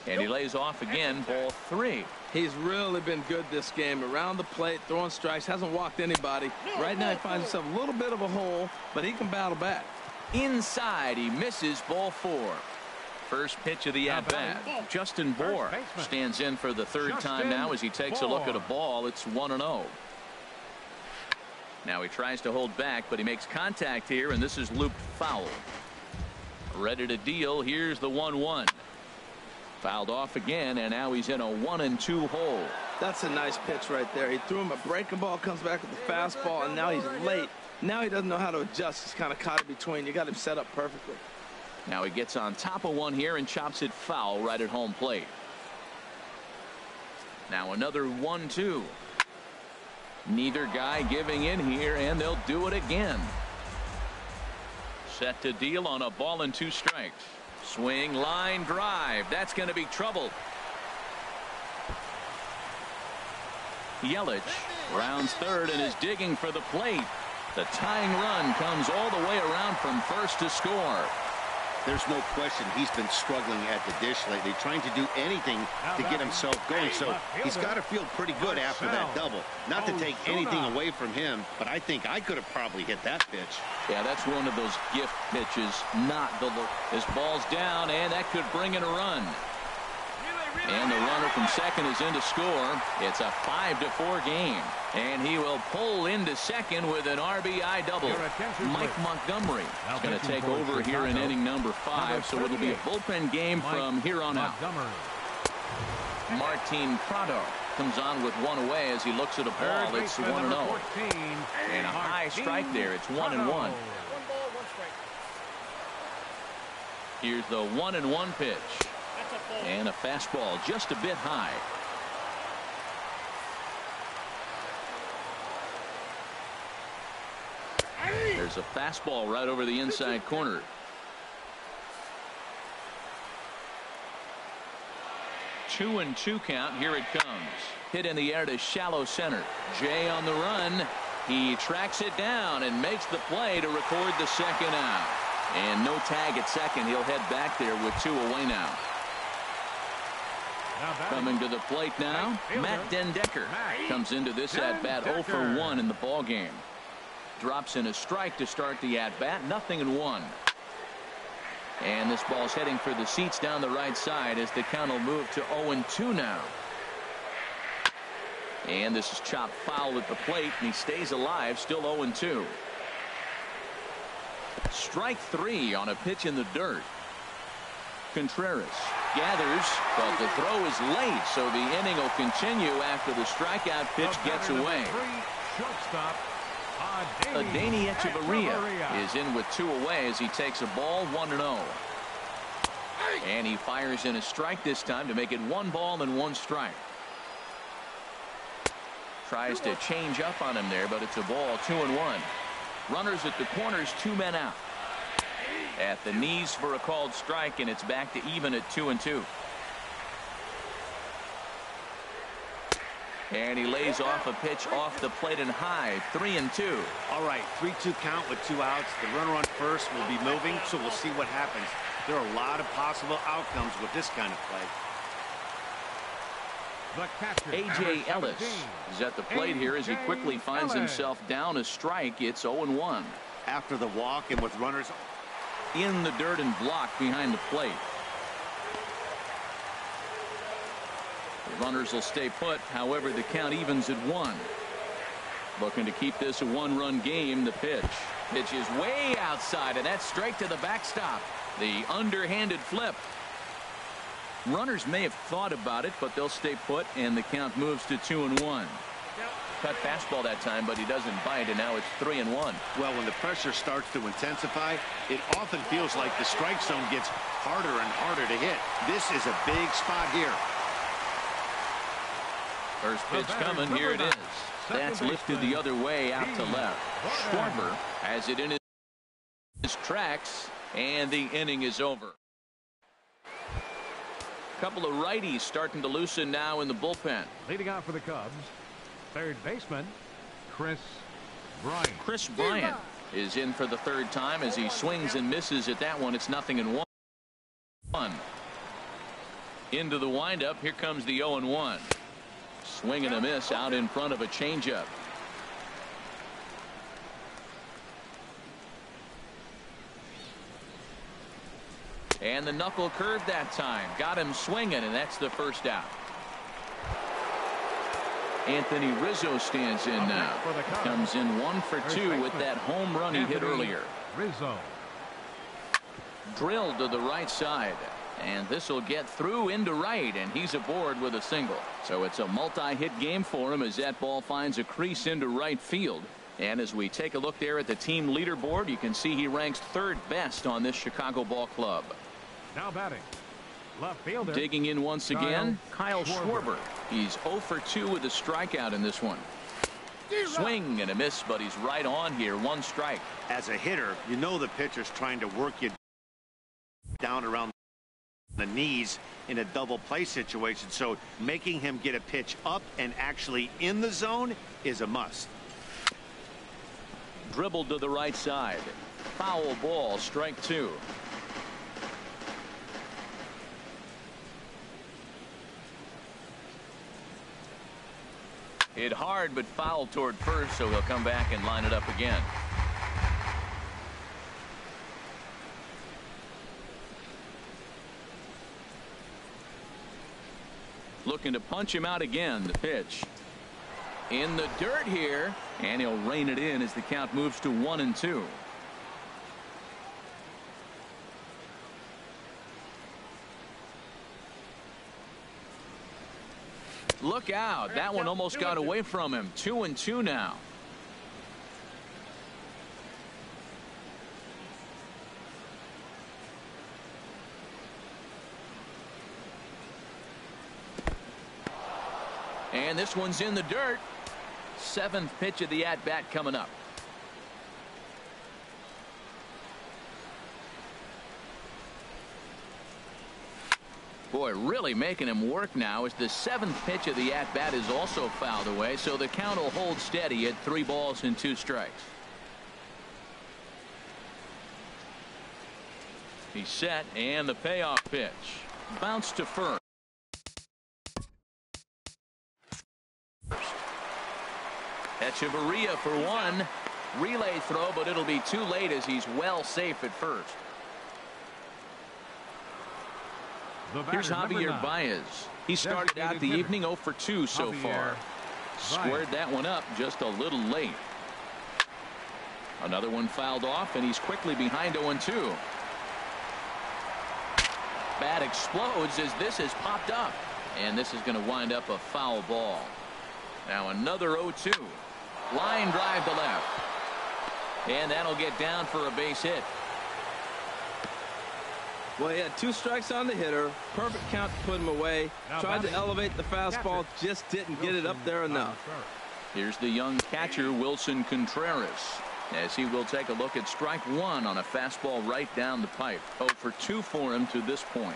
And he lays off again. Ball 3. He's really been good this game. Around the plate, throwing strikes, hasn't walked anybody. Right now he finds himself a little bit of a hole, but he can battle back. Inside, he misses. Ball 4. First pitch of the at-bat. Justin Bohr stands in for the 3rd time now as he takes a look at a ball. It's 1-0. Now he tries to hold back, but he makes contact here, and this is looped foul. Ready to deal. Here's the 1-1. Fouled off again, and now he's in a 1-2 hole. That's a nice pitch right there. He threw him a breaking ball, comes back with the fastball, and now he's late. Now he doesn't know how to adjust. He's kind of caught in between. You got him set up perfectly. Now he gets on top of one here and chops it foul right at home plate. Now another 1-2. Neither guy giving in here, and they'll do it again. Set to deal on a ball and 2 strikes. Swing, line drive. That's going to be trouble. Yelich rounds third and is digging for the plate. The tying run comes all the way around from first to score. There's no question he's been struggling at the dish lately, trying to do anything to get himself going. So he's got to feel pretty good after that double. Not to take anything away from him, but I think I could have probably hit that pitch. Yeah, that's one of those gift pitches, not the look. This ball's down, and that could bring in a run. And the runner from second is in to score. It's a 5-4 game. And he will pull into second with an RBI double. Mike Montgomery is going to take over here in inning number 5. So it'll be a bullpen game from here on out. Martin Prado comes on with one away as he looks at a ball. It's 1-0. And a high strike there. It's 1-1. Here's the 1-1 pitch. And a fastball just a bit high. There's a fastball right over the inside corner. Two and 2 count. Here it comes. Hit in the air to shallow center. Jay on the run. He tracks it down and makes the play to record the second out. And no tag at second. He'll head back there with 2 away now. Coming to the plate now, Matt Dendecker comes into this at-bat 0 for 1 in the ballgame. Drops in a strike to start the at-bat, 0-1. And this ball's heading for the seats down the right side as the count will move to 0-2 now. And this is chopped foul at the plate, and he stays alive, still 0-2. Strike 3 on a pitch in the dirt. Contreras gathers, but the throw is late, so the inning will continue after the strikeout pitch gets away. Shortstop Adeiny Echeverria is in with 2 away as he takes a ball 1-0. And he fires in a strike this time to make it 1 ball and 1 strike. Tries to change up on him there, but it's a ball, 2-1. Runners at the corners, 2 men out. At the knees for a called strike, and it's back to even at 2-2. And he lays off a pitch off the plate and high, 3-2. All right, 3-2 count with 2 outs. The runner on first will be moving, so we'll see what happens. There are a lot of possible outcomes with this kind of play. A.J. Ellis is at the plate here as he quickly finds himself down a strike. It's 0-1. After the walk and with runners in the dirt and blocked behind the plate. The runners will stay put. However, the count evens at 1. Looking to keep this a 1-run game. The pitch is way outside, and that's straight to the backstop. The underhanded flip. Runners may have thought about it, but they'll stay put, and the count moves to 2-1. Cut fastball that time, but he doesn't bite, and now it's 3-1. Well, when the pressure starts to intensify, it often feels like the strike zone gets harder and harder to hit. This is a big spot here. First pitch coming. Here it is. That's lifted the other way out to left. Schwarber has it in his tracks, and the inning is over. Couple of righties starting to loosen now in the bullpen. Leading off for the Cubs, third baseman Chris Bryant. Chris Bryant is in for the 3rd time as he swings and misses at that one. It's 0-1. Into the windup. Here comes the 0-1. Swing and a miss out in front of a changeup. And the knuckle curve that time. Got him swinging, and that's the first out. Anthony Rizzo stands in now. Comes in 1 for 2 with that home run he hit earlier. Rizzo. Drilled to the right side. And this will get through into right, and he's aboard with a single. So it's a multi-hit game for him as that ball finds a crease into right field. And as we take a look there at the team leaderboard, you can see he ranks 3rd best on this Chicago ball club. Now batting, left fielder. Digging in once again, Kyle Schwarber. He's 0 for 2 with a strikeout in this one. Swing and a miss, but he's right on here. 1 strike. As a hitter, you know the pitcher's trying to work you down around the knees in a double play situation, so making him get a pitch up and actually in the zone is a must. Dribbled to the right side. Foul ball, strike 2. Hit hard, but fouled toward first, so he'll come back and line it up again. Looking to punch him out again. The pitch in the dirt here, and he'll rein it in as the count moves to 1-2. Look out. That one almost got away from him. 2-2 now. And this one's in the dirt. 7th pitch of the at-bat coming up. Boy, really making him work now as the 7th pitch of the at-bat is also fouled away, so the count will hold steady at 3 balls and 2 strikes. He's set, and the payoff pitch. Bounce to first. Echeverria for one. Relay throw, but it'll be too late as he's well safe at first. Here's Javier Baez. He started out the evening 0 for 2 so far. Squared that one up just a little late. Another one fouled off, and he's quickly behind 0-2. Bat explodes as this has popped up, and this is going to wind up a foul ball. Now another 0-2. Line drive to left, and that'll get down for a base hit. Well, he had 2 strikes on the hitter. Perfect count to put him away. Tried to elevate the fastball, just didn't get it up there enough. Here's the young catcher, Wilson Contreras, as he will take a look at strike 1 on a fastball right down the pipe. 0 for 2 for him to this point.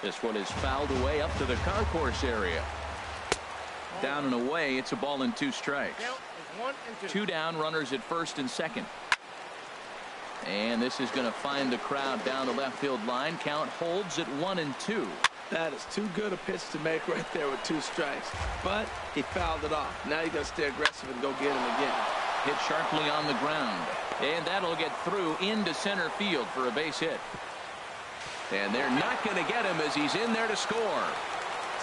This one is fouled away up to the concourse area. Down and away, it's a ball and 2 strikes. 2 down, runners at first and second. And this is going to find the crowd down the left field line. Count holds at 1-2. That is too good a pitch to make right there with 2 strikes. But he fouled it off. Now you got to stay aggressive and go get him again. Hit sharply on the ground. And that'll get through into center field for a base hit. And they're not going to get him as he's in there to score.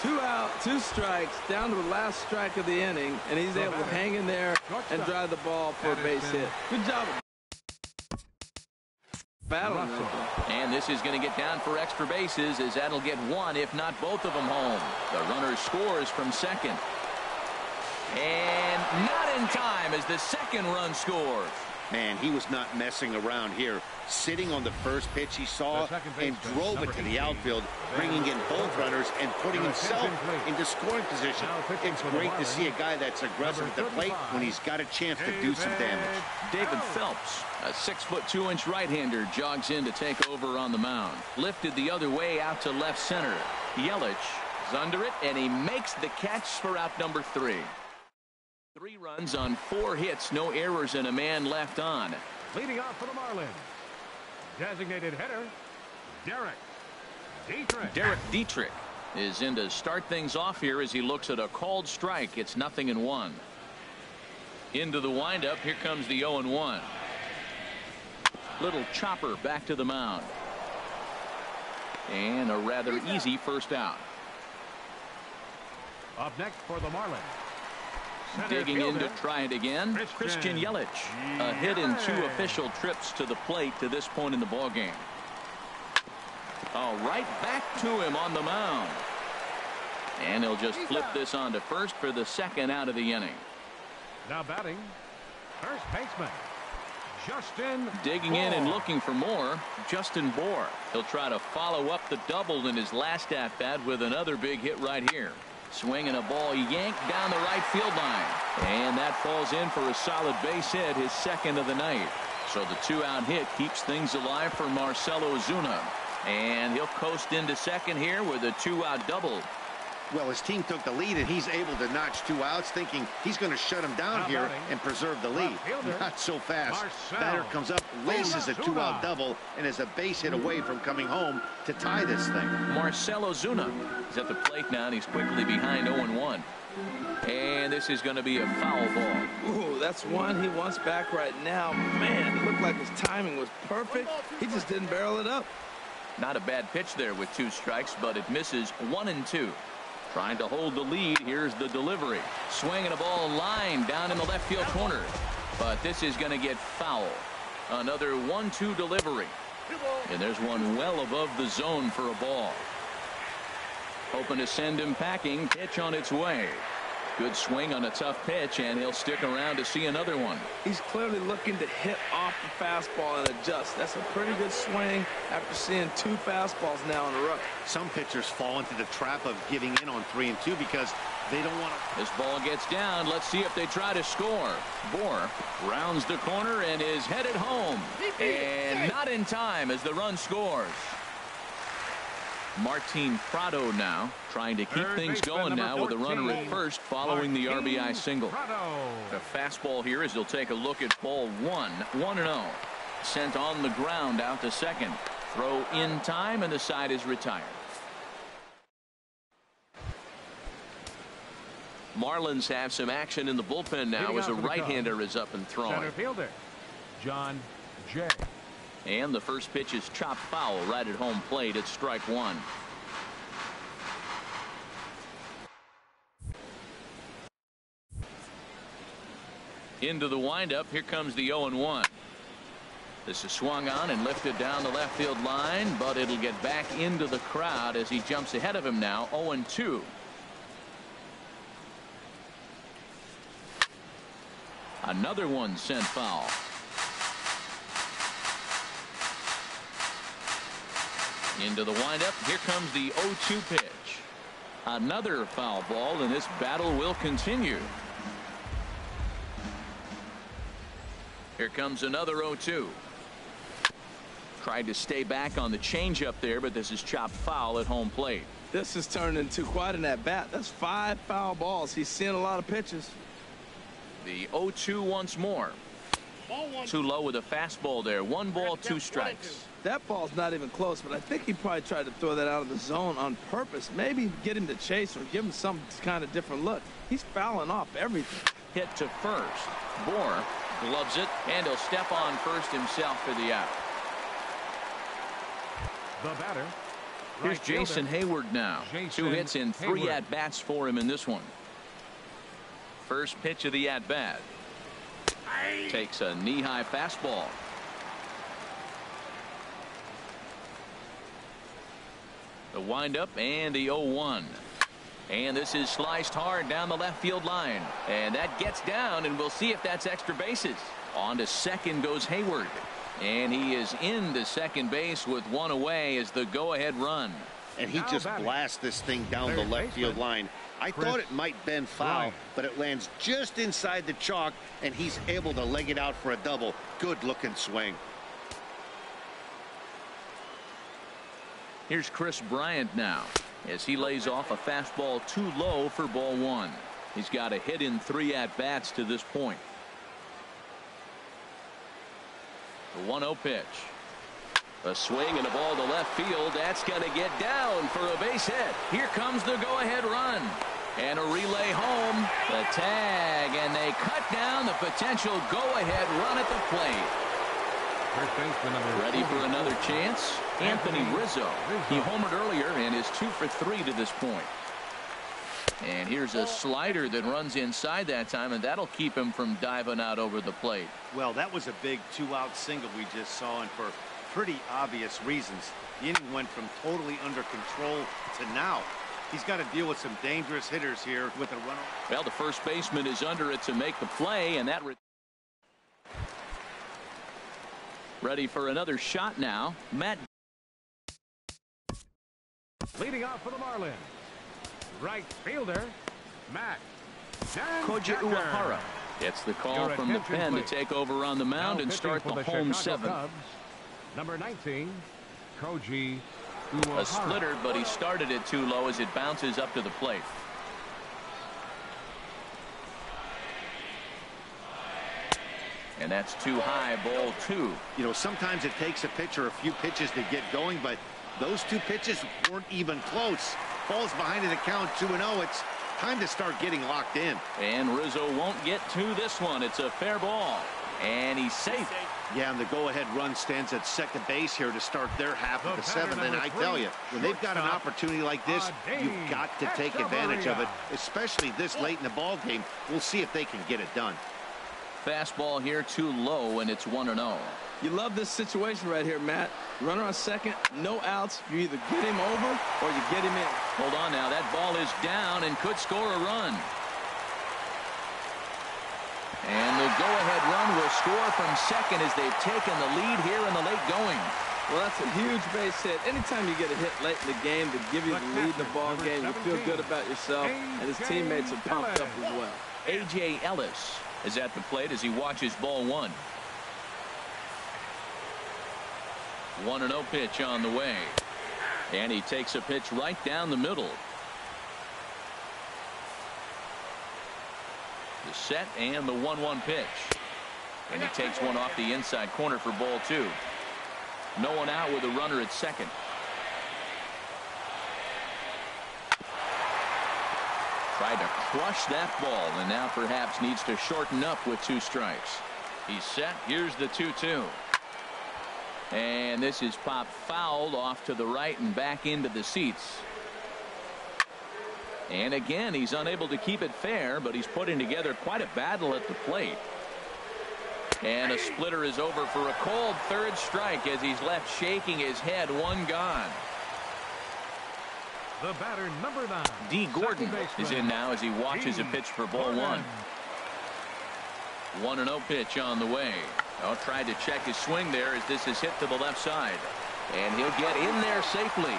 2 out, 2 strikes, down to the last strike of the inning, and he's able to hang in there and drive the ball for a base hit. Good job. Battling. And this is going to get down for extra bases as that'll get 1, if not both of them, home. The runner scores from second. And not in time as the second run scores. Man, he was not messing around here. Sitting on the first pitch he saw and drove it to the outfield, bringing in both runners and putting himself into scoring position. It's great to see a guy that's aggressive at the plate when he's got a chance to do some damage. David Phelps, a 6'2" right-hander, jogs in to take over on the mound. Lifted the other way out to left center. Yelich is under it, and he makes the catch for out number 3. 3 runs on 4 hits, no errors, and a man left on. Leading off for the Marlins, designated hitter, Derek Dietrich is in to start things off here as he looks at a called strike. It's 0-1. Into the windup. Here comes the 0-1. Little chopper back to the mound. And a rather easy first out. Up next for the Marlins, digging in to try it again, Christian Yelich. A hit in 2 official trips to the plate to this point in the ballgame. Oh, right back to him on the mound. And he'll just flip this on to first for the second out of the inning. Now batting, first baseman, Justin digging in and looking for more, Justin Bour. He'll try to follow up the double in his last at-bat with another big hit right here. Swinging a ball yanked down the right field line. And that falls in for a solid base hit, his second of the night. So the 2-out hit keeps things alive for Marcell Ozuna. And he'll coast into second here with a 2-out double. Well, his team took the lead, and he's able to notch 2 outs, thinking he's going to shut him down here and preserve the lead. Not so fast. Batter comes up, laces a 2-out double, and is a base hit away from coming home to tie this thing. Marcell Ozuna is at the plate now, and he's quickly behind 0-1. And this is going to be a foul ball. Ooh, that's one he wants back right now. Man, it looked like his timing was perfect. He just didn't barrel it up. Not a bad pitch there with 2 strikes, but it misses 1-2. Trying to hold the lead. Here's the delivery. Swinging a ball line down in the left field corner. But this is going to get foul. Another 1-2 delivery. And there's one well above the zone for a ball. Hoping to send him packing. Pitch on its way. Good swing on a tough pitch, and he'll stick around to see another one. He's clearly looking to hit off the fastball and adjust. That's a pretty good swing after seeing 2 fastballs now in a row. Some pitchers fall into the trap of giving in on 3 and 2 because they don't want to. This ball gets down. Let's see if they try to score. Bour rounds the corner and is headed home. And not in time as the run scores. Martin Prado now trying to keep things going now with a runner at first following the RBI single. A fastball here as he'll take a look at ball 1. 1-0. Sent on the ground out to second. Throw in time, and the side is retired. Marlins have some action in the bullpen now as a right-hander is up and throwing. Center fielder, John Jay. And the first pitch is chopped foul right at home plate. It's strike one. Into the windup. Here comes the 0-1. This is swung on and lifted down the left field line, but it'll get back into the crowd as he jumps ahead of him now. 0-2. Another one sent foul. Into the windup. Here comes the 0-2 pitch. Another foul ball, and this battle will continue. Here comes another 0-2. Tried to stay back on the changeup there, but this is chopped foul at home plate. This has turned into quite an at-bat. That's 5 foul balls. He's seeing a lot of pitches. The 0-2 once more. Too low with a fastball there. 1 ball, 2 strikes. That ball's not even close, but I think he probably tried to throw that out of the zone on purpose. Maybe get him to chase or give him some kind of different look. He's fouling off everything. Hit to first. Bohr gloves it, and he'll step on first himself for the out. The batter. Here's Jason Hayward now. 2 hits and 3 at-bats for him in this one. First pitch of the at-bat. Takes a knee-high fastball. The windup and the 0-1. And this is sliced hard down the left field line. And that gets down, and we'll see if that's extra bases. On to second goes Hayward. And he is into second base with 1 away as the go-ahead run. And he just blasts this thing down the left field line. I thought it might bend foul, but it lands just inside the chalk, and he's able to leg it out for a double. Good-looking swing. Here's Chris Bryant now as he lays off a fastball too low for ball 1. He's got a hit in 3 at-bats to this point. The 1-0 pitch. A swing and a ball to left field. That's going to get down for a base hit. Here comes the go-ahead run. And a relay home. The tag, and they cut down the potential go-ahead run at the plate. Ready for another chance? Anthony Rizzo. He homered earlier and is 2 for 3 to this point. And here's a slider that runs inside that time, and that'll keep him from diving out over the plate. Well, that was a big 2-out single we just saw, and for pretty obvious reasons. The inning went from totally under control to now. He's got to deal with some dangerous hitters here with a run. Well, the first baseman is under it to make the play, and that ready for another shot now. Matt. Leading off for the Marlins, right fielder, Matt Koji Uehara gets the call from the pen to take over on the mound and start the home 7. Number 19, Koji Uehara. A splitter, but he started it too low as it bounces up to the plate. And that's too high, ball 2. You know, sometimes it takes a pitcher a few pitches to get going, but those 2 pitches weren't even close. Falls behind in the count 2-0. It's time to start getting locked in. And Rizzo won't get to this one. It's a fair ball. And he's safe. Yeah, and the go-ahead run stands at second base here to start their half of the 7th. And I tell you, when they've got an opportunity like this, you've got to take advantage of it, especially this late in the ball game. We'll see if they can get it done. Fastball here too low, and it's 1-0. You love this situation right here, Matt. Runner on second, no outs. You either get him over or you get him in. Hold on now. That ball is down and could score a run. And the go-ahead run will score from second as they've taken the lead here in the late going. Well, that's a huge base hit. Anytime you get a hit late in the game to give you the lead in the ball game, you feel good about yourself, and his teammates are pumped up as well. A.J. Ellis is at the plate as he watches ball 1. 1-0 pitch on the way. And he takes a pitch right down the middle. The set and the 1-1 pitch. And he takes one off the inside corner for ball 2. No one out with a runner at second. Tried to crush that ball, and now perhaps needs to shorten up with 2 strikes. He's set. Here's the 2-2. And this is popped fouled off to the right and back into the seats. And again, he's unable to keep it fair, but he's putting together quite a battle at the plate. And a splitter is over for a cold 3rd strike as he's left shaking his head. 1 gone. The batter, number 9. D. Gordon is in now as he watches a pitch for ball 1. 1-0 pitch on the way. Oh, tried to check his swing there as this is hit to the left side. And he'll get in there safely.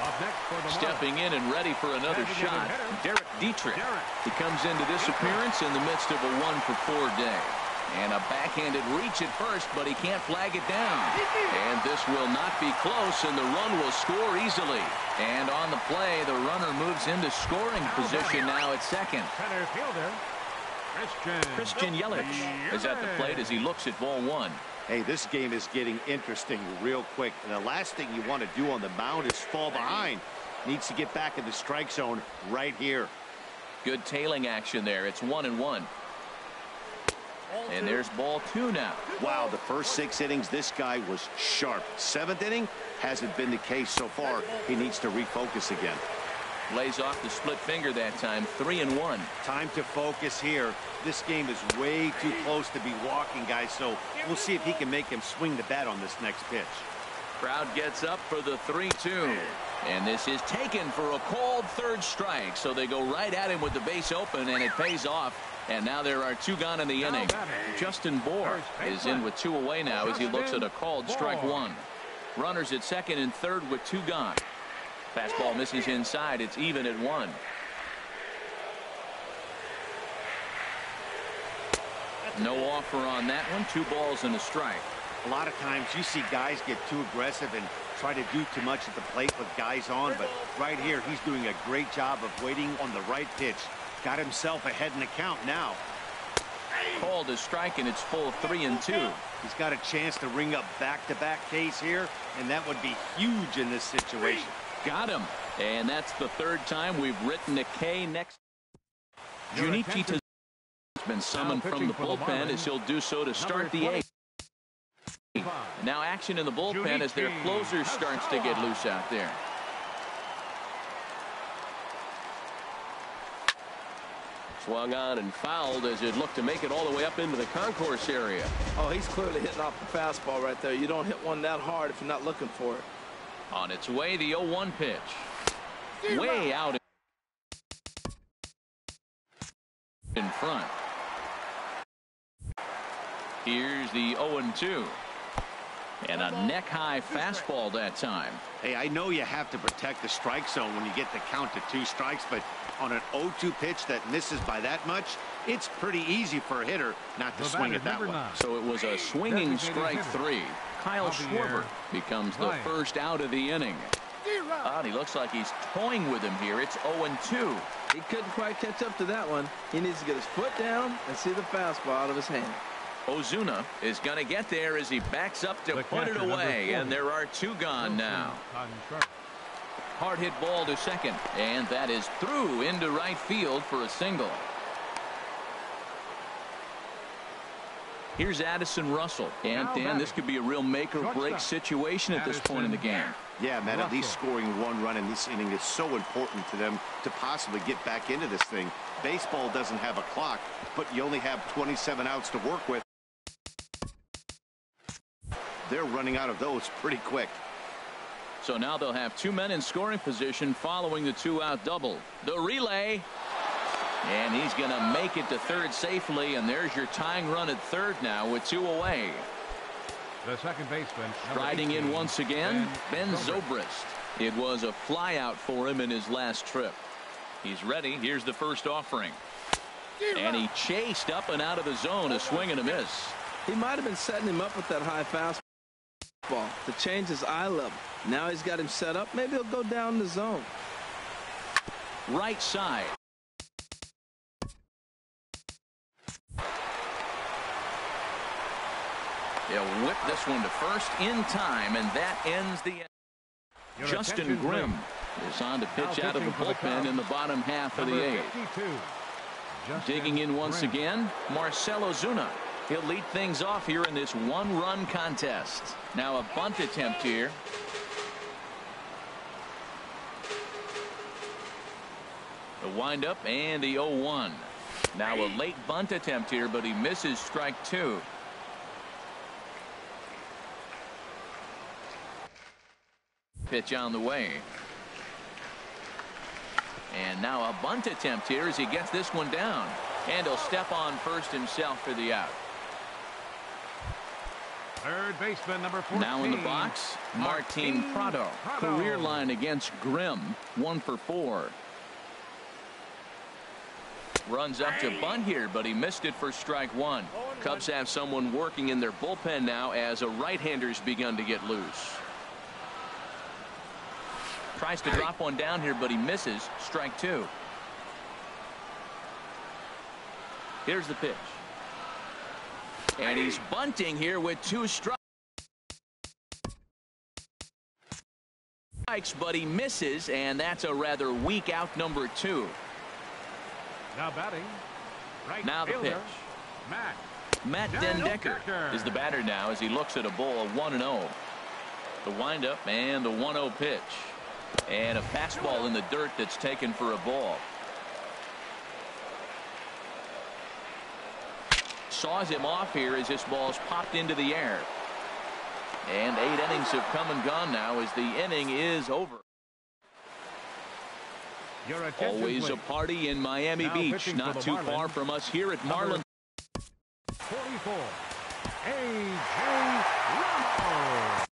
Up next for the Stepping in and ready for another shot, Derek Dietrich. He comes into this appearance in the midst of a 1-for-4 day. And a backhanded reach at first, but he can't flag it down. And this will not be close, and the run will score easily. And on the play, the runner moves into scoring position now at second. Center fielder, Christian Yelich is at the plate as he looks at ball 1. Hey, this game is getting interesting real quick. And the last thing you want to do on the mound is fall behind. Needs to get back in the strike zone right here. Good tailing action there. It's 1-1. And there's ball 2 now. Wow, the first 6 innings, this guy was sharp. 7th inning hasn't been the case so far. He needs to refocus again. Lays off the split finger that time. 3-1. Time to focus here. This game is way too close to be walking, guys, so we'll see if he can make him swing the bat on this next pitch. Crowd gets up for the 3-2. And this is taken for a cold 3rd strike. So they go right at him with the base open, and it pays off. And now there are 2 gone in the inning. Justin Bohr is in with 2 away now as he looks at a called strike 1. Runners at second and third with 2 gone. Fastball misses inside. It's even at 1. No offer on that one. 2 balls and a strike. A lot of times you see guys get too aggressive and try to do too much at the plate with guys on, but right here he's doing a great job of waiting on the right pitch. Got himself ahead in the count now. Called a strike, and it's full 3-2. He's got a chance to ring up back-to-back Ks here, and that would be huge in this situation. Got him. And that's the 3rd time we've written a K next. Junichi has been summoned from the bullpen as he'll do so to start the 8th. Now action in the bullpen as their closer starts to get loose out there. Swung on and fouled as it looked to make it all the way up into the concourse area. Oh, he's clearly hitting off the fastball right there. You don't hit one that hard if you're not looking for it. On its way, the 0-1 pitch. Way out in front. Here's the 0-2. And a neck-high fastball that time. Hey, I know you have to protect the strike zone when you get the count to 2 strikes, but on an 0-2 pitch that misses by that much, it's pretty easy for a hitter not to swing it that way. So it was a swinging strike 3. Kyle Schwarber becomes the first out of the inning. He looks like he's toying with him here. It's 0-2. He couldn't quite catch up to that one. He needs to get his foot down and see the fastball out of his hand. Ozuna is going to get there as he backs up to put it away, and there are 2 gone now. Hard hit ball to second, and that is through into right field for a single. Here's Addison Russell. And Dan, this could be a real make or break situation at this point in the game. Yeah, man, at least scoring 1 run in this inning is so important to them to possibly get back into this thing. Baseball doesn't have a clock, but you only have 27 outs to work with. They're running out of those pretty quick. So now they'll have 2 men in scoring position following the 2-out double. The relay. And he's going to make it to third safely, and there's your tying run at third now with 2 away. The second baseman striding in once again, Ben Zobrist. It was a fly out for him in his last trip. He's ready. Here's the first offering. And he chased up and out of the zone, a swing and a miss. He might have been setting him up with that high fastball to change his eye level. Now he's got him set up. Maybe he'll go down the zone. Right side. They'll whip this one to first in time, and that ends the. Justin Grimm is on to pitch out of the bullpen in the bottom half of the eighth. Digging in once again, Marcell Ozuna. He'll lead things off here in this one-run contest. Now a bunt attempt here. The windup and the 0-1. Now a late bunt attempt here, but he misses strike two. Pitch on the way. And now a bunt attempt here as he gets this one down. And he'll step on first himself for the out. Third baseman number 14. Now in the box, Martin Prado. Career line against Grimm, 1 for 4. Runs up to bunt here, but he missed it for strike one. Cubs have someone working in their bullpen now as a right-hander's begun to get loose. Tries to drop one down here, but he misses. Strike two. Here's the pitch. And he's bunting here with 2 strikes, but he misses, and that's a rather weak out number 2. Now batting. Right now the fielder, pitch. Matt Den Decker is the batter now as he looks at a ball, 1-0. The windup and the 1-0 pitch. And a fastball in the dirt that's taken for a ball. Saws him off here as this ball's popped into the air. And 8 innings have come and gone now as the inning is over. Always a party in Miami Beach, not too far from us here at Marlins. 44, A.J. Ramos.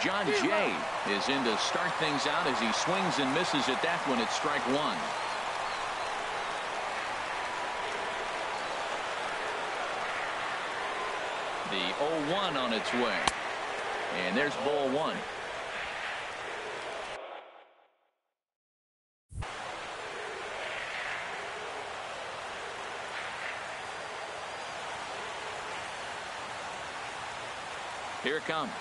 John Jay is in to start things out as he swings and misses at that one at strike one. The 0-1 on its way. And there's ball one. Here it comes.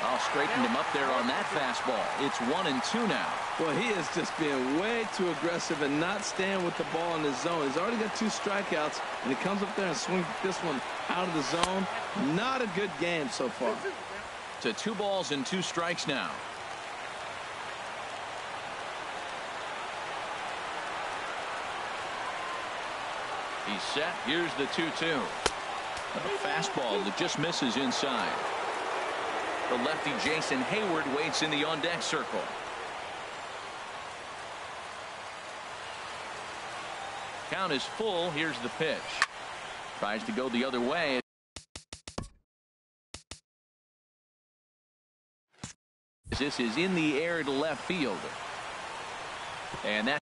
I'll straighten him up there on that fastball. It's 1-2 now. Well, he is just being way too aggressive and not staying with the ball in his zone. He's already got 2 strikeouts, and he comes up there and swings this one out of the zone. Not a good game so far. To 2 balls and 2 strikes now. He's set. Here's the 2-2. A fastball that just misses inside. The lefty Jason Hayward waits in the on-deck circle. Count is full. Here's the pitch. Tries to go the other way. This is in the air to left field. And that's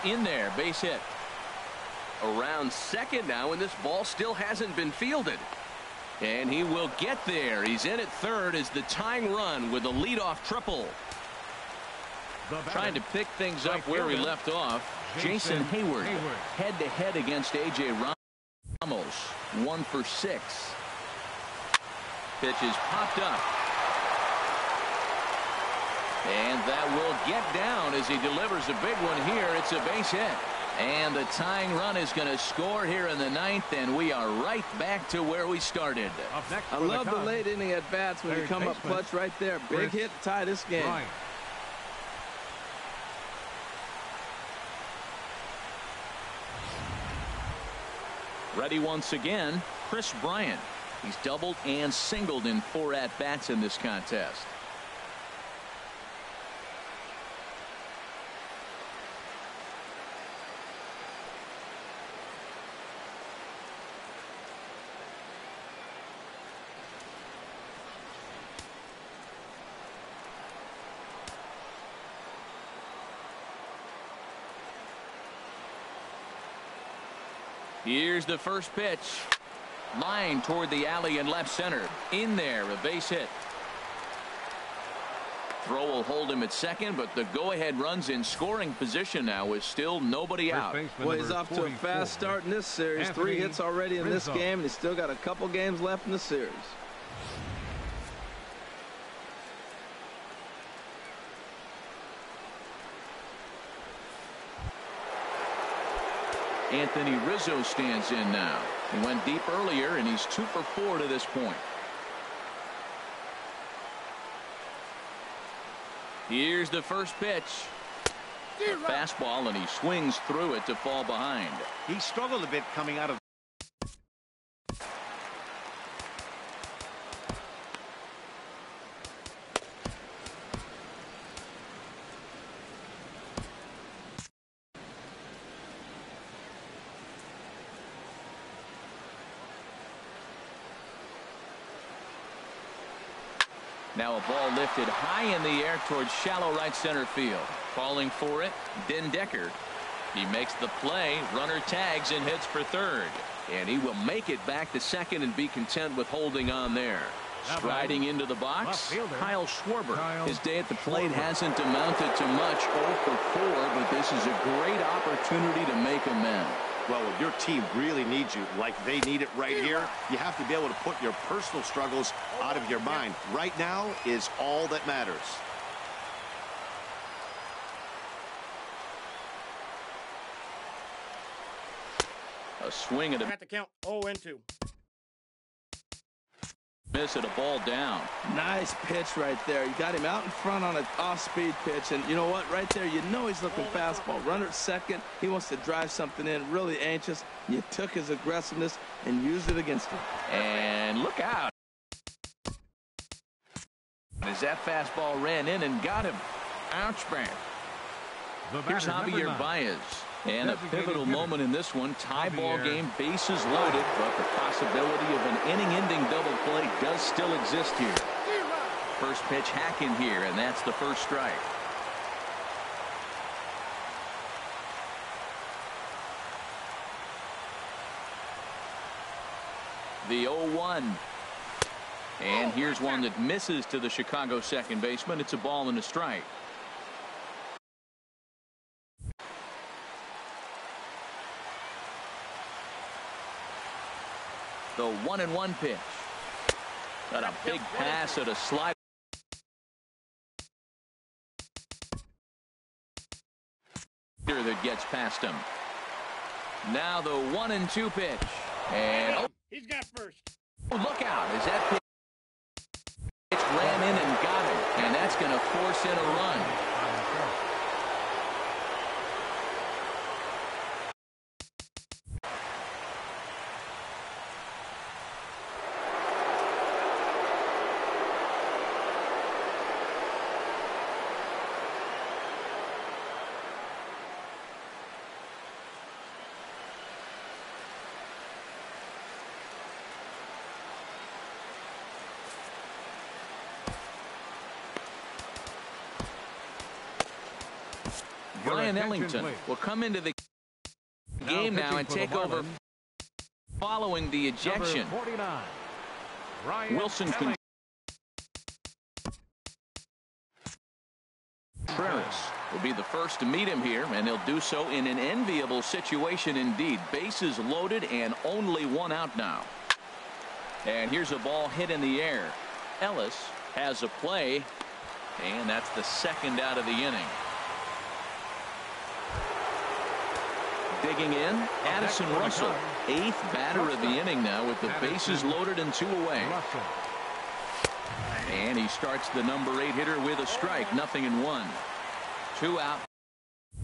in there. Base hit. Around second now, and this ball still hasn't been fielded. And he will get there. He's in at third as the tying run with a leadoff triple. Trying to pick things up where he left off. Jason Hayward head-to-head against A.J. Ramos. 1 for 6. Pitch is popped up. And that will get down as he delivers a big one here. It's a base hit. And the tying run is going to score here in the 9th, and we are right back to where we started. I love the late inning at bats when you come up clutch right there. Big hit to tie this game. Ready once again, Chris Bryant. He's doubled and singled in 4 at-bats in this contest. Here's the first pitch. Line toward the alley in left center. In there, a base hit. Throw will hold him at second, but the go-ahead runs in scoring position now with still nobody out. Well, he's off to a fast start in this series. 3 hits already in this game, and he's still got a couple games left in the series. Anthony Rizzo stands in now. He went deep earlier, and he's 2 for 4 to this point. Here's the first pitch. A fastball, and he swings through it to fall behind. He struggled a bit coming out of. Now a ball lifted high in the air towards shallow right center field. Calling for it, Den Decker. He makes the play, runner tags and hits for third. And he will make it back to second and be content with holding on there. Striding into the box, Kyle Schwarber. His day at the plate hasn't amounted to much, 0 for 4, but this is a great opportunity to make amends. Well, when your team really needs you, like they need it right here, you have to be able to put your personal struggles out of your mind. Right now is all that matters. A swing at a... At the count, 0-2. Miss at a ball down. Nice pitch right there. You got him out in front on an off-speed pitch, and you know what? Right there, you know he's looking fastball. Runner at second. He wants to drive something in. Really anxious. You took his aggressiveness and used it against him. And look out. As that fastball ran in and got him. Ouch, man. Here's Javier Baez. And a pivotal moment in this one. Tie ball game, bases loaded, but the possibility of an inning-ending double play does still exist here. First pitch hack in here, and that's the first strike. The 0-1. And here's one that misses to the Chicago second baseman. It's a ball and a strike. The 1-1 pitch. Got a big pass at a slide. That gets past him. Now the 1-2 pitch. And oh, he's got first. Look out. As that pitch ran in and got him. And that's going to force in a run. Brian Ellington will come into the game now and take over following the ejection. Wilson Contreras will be the first to meet him here, and he'll do so in an enviable situation indeed. Bases loaded and only one out now. And here's a ball hit in the air. Ellis has a play, and that's the second out of the inning. Digging in, Addison Russell, 8th batter of the inning now with the bases loaded and 2 away. And he starts the number 8 hitter with a strike, 0-1. 2 out,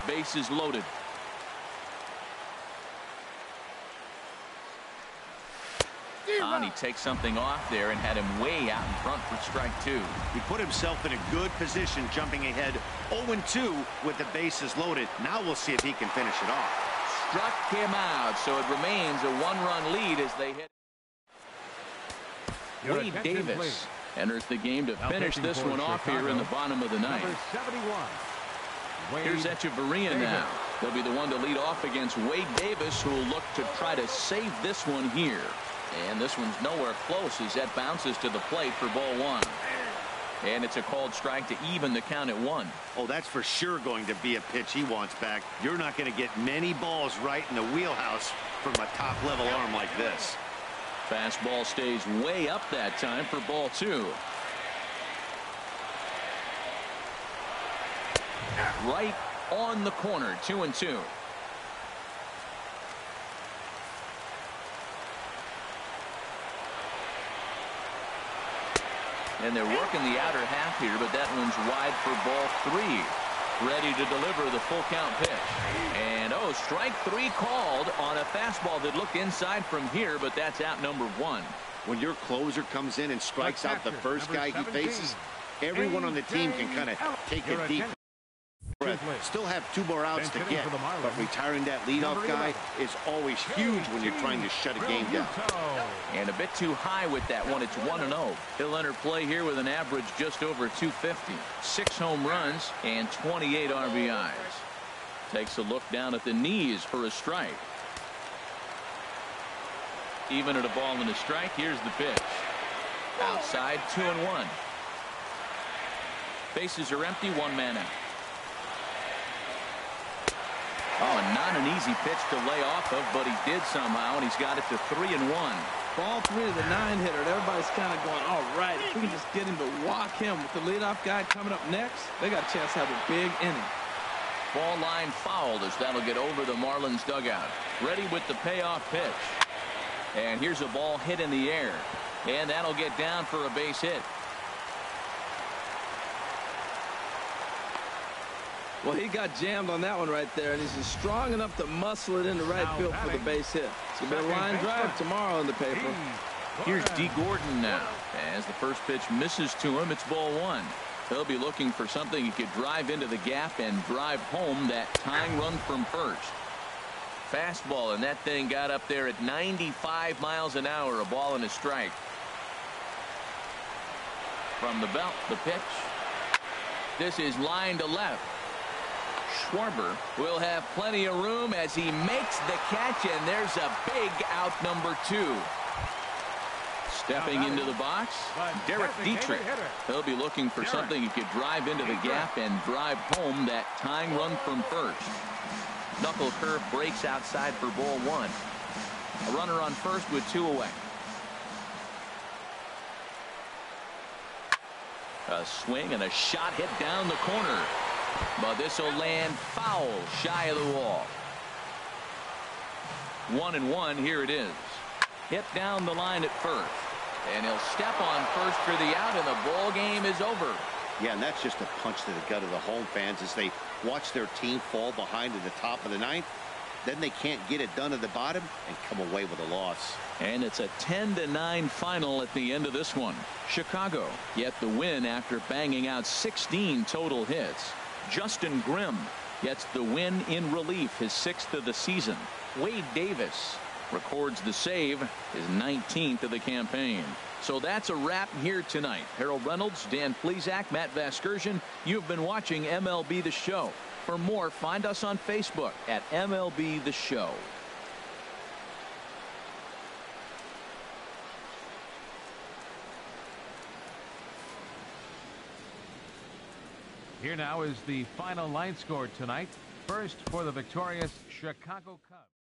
bases loaded. On, he takes something off there and had him way out in front for strike 2. He put himself in a good position, jumping ahead 0-2 with the bases loaded. Now we'll see if he can finish it off. Struck him out, so it remains a 1-run lead as they hit. Wade Davis enters the game to finish this one off here in the bottom of the ninth. Here's Echeverria now. He'll be the one to lead off against Wade Davis, who will look to try to save this one here. And this one's nowhere close as that bounces to the plate for ball 1. And it's a called strike to even the count at 1. Oh, that's for sure going to be a pitch he wants back. You're not going to get many balls right in the wheelhouse from a top-level arm like this. Fastball stays way up that time for ball 2. Right on the corner, 2-2. And they're working the outer half here, but that one's wide for ball 3. Ready to deliver the full count pitch. And oh, strike 3 called on a fastball that looked inside from here, but that's out number 1. When your closer comes in and strikes out the first guy he faces, everyone on the team can kind of take a deep breath. Still have 2 more outs to get, but retiring that leadoff guy is always huge when you're trying to shut a game down. And a bit too high with that one. It's 1-0. He'll enter play here with an average just over 250. 6 home runs and 28 RBIs. Takes a look down at the knees for a strike. Even at a ball and a strike, here's the pitch. Outside, 2-1. Bases are empty, 1 man out. Oh, not an easy pitch to lay off of, but he did somehow, and he's got it to 3-1. Ball 3 to the 9-hitter. Everybody's kind of going, all right, if we can just get him to walk him with the leadoff guy coming up next, they got a chance to have a big inning. Ball line fouled as that'll get over the Marlins dugout. Ready with the payoff pitch. And here's a ball hit in the air. And that'll get down for a base hit. Well, he got jammed on that one right there, and he's just strong enough to muscle it into right field for the base hit. It's going to be a line drive tomorrow in the paper. Here's D. Gordon now. As the first pitch misses to him, it's ball 1. He'll be looking for something he could drive into the gap and drive home that tying run from first. Fastball, and that thing got up there at 95 miles an hour, a ball and a strike. From the belt, the pitch. This is line to left. Schwarber will have plenty of room as he makes the catch, and there's a big out number 2. Stepping into the box, Derek Dietrich. He'll be looking for something he could drive into the gap and drive home that tying run from first. Knuckle curve breaks outside for ball 1. A runner on first with 2 away. A swing and a shot hit down the corner. But this will land foul shy of the wall. 1-1. Here it is. Hit down the line at first. And he'll step on first for the out, and the ball game is over. Yeah, and that's just a punch to the gut of the home fans as they watch their team fall behind at the top of the 9th. Then they can't get it done at the bottom and come away with a loss. And it's a 10-9 final at the end of this one. Chicago get the win after banging out 16 total hits. Justin Grimm gets the win in relief, his 6th of the season. Wade Davis records the save, his 19th of the campaign. So that's a wrap here tonight. Harold Reynolds, Dan Plesac, Matt Vasgersian. You've been watching MLB The Show. For more, find us on Facebook at MLB The Show. Here now is the final line score tonight. First for the victorious Chicago Cubs.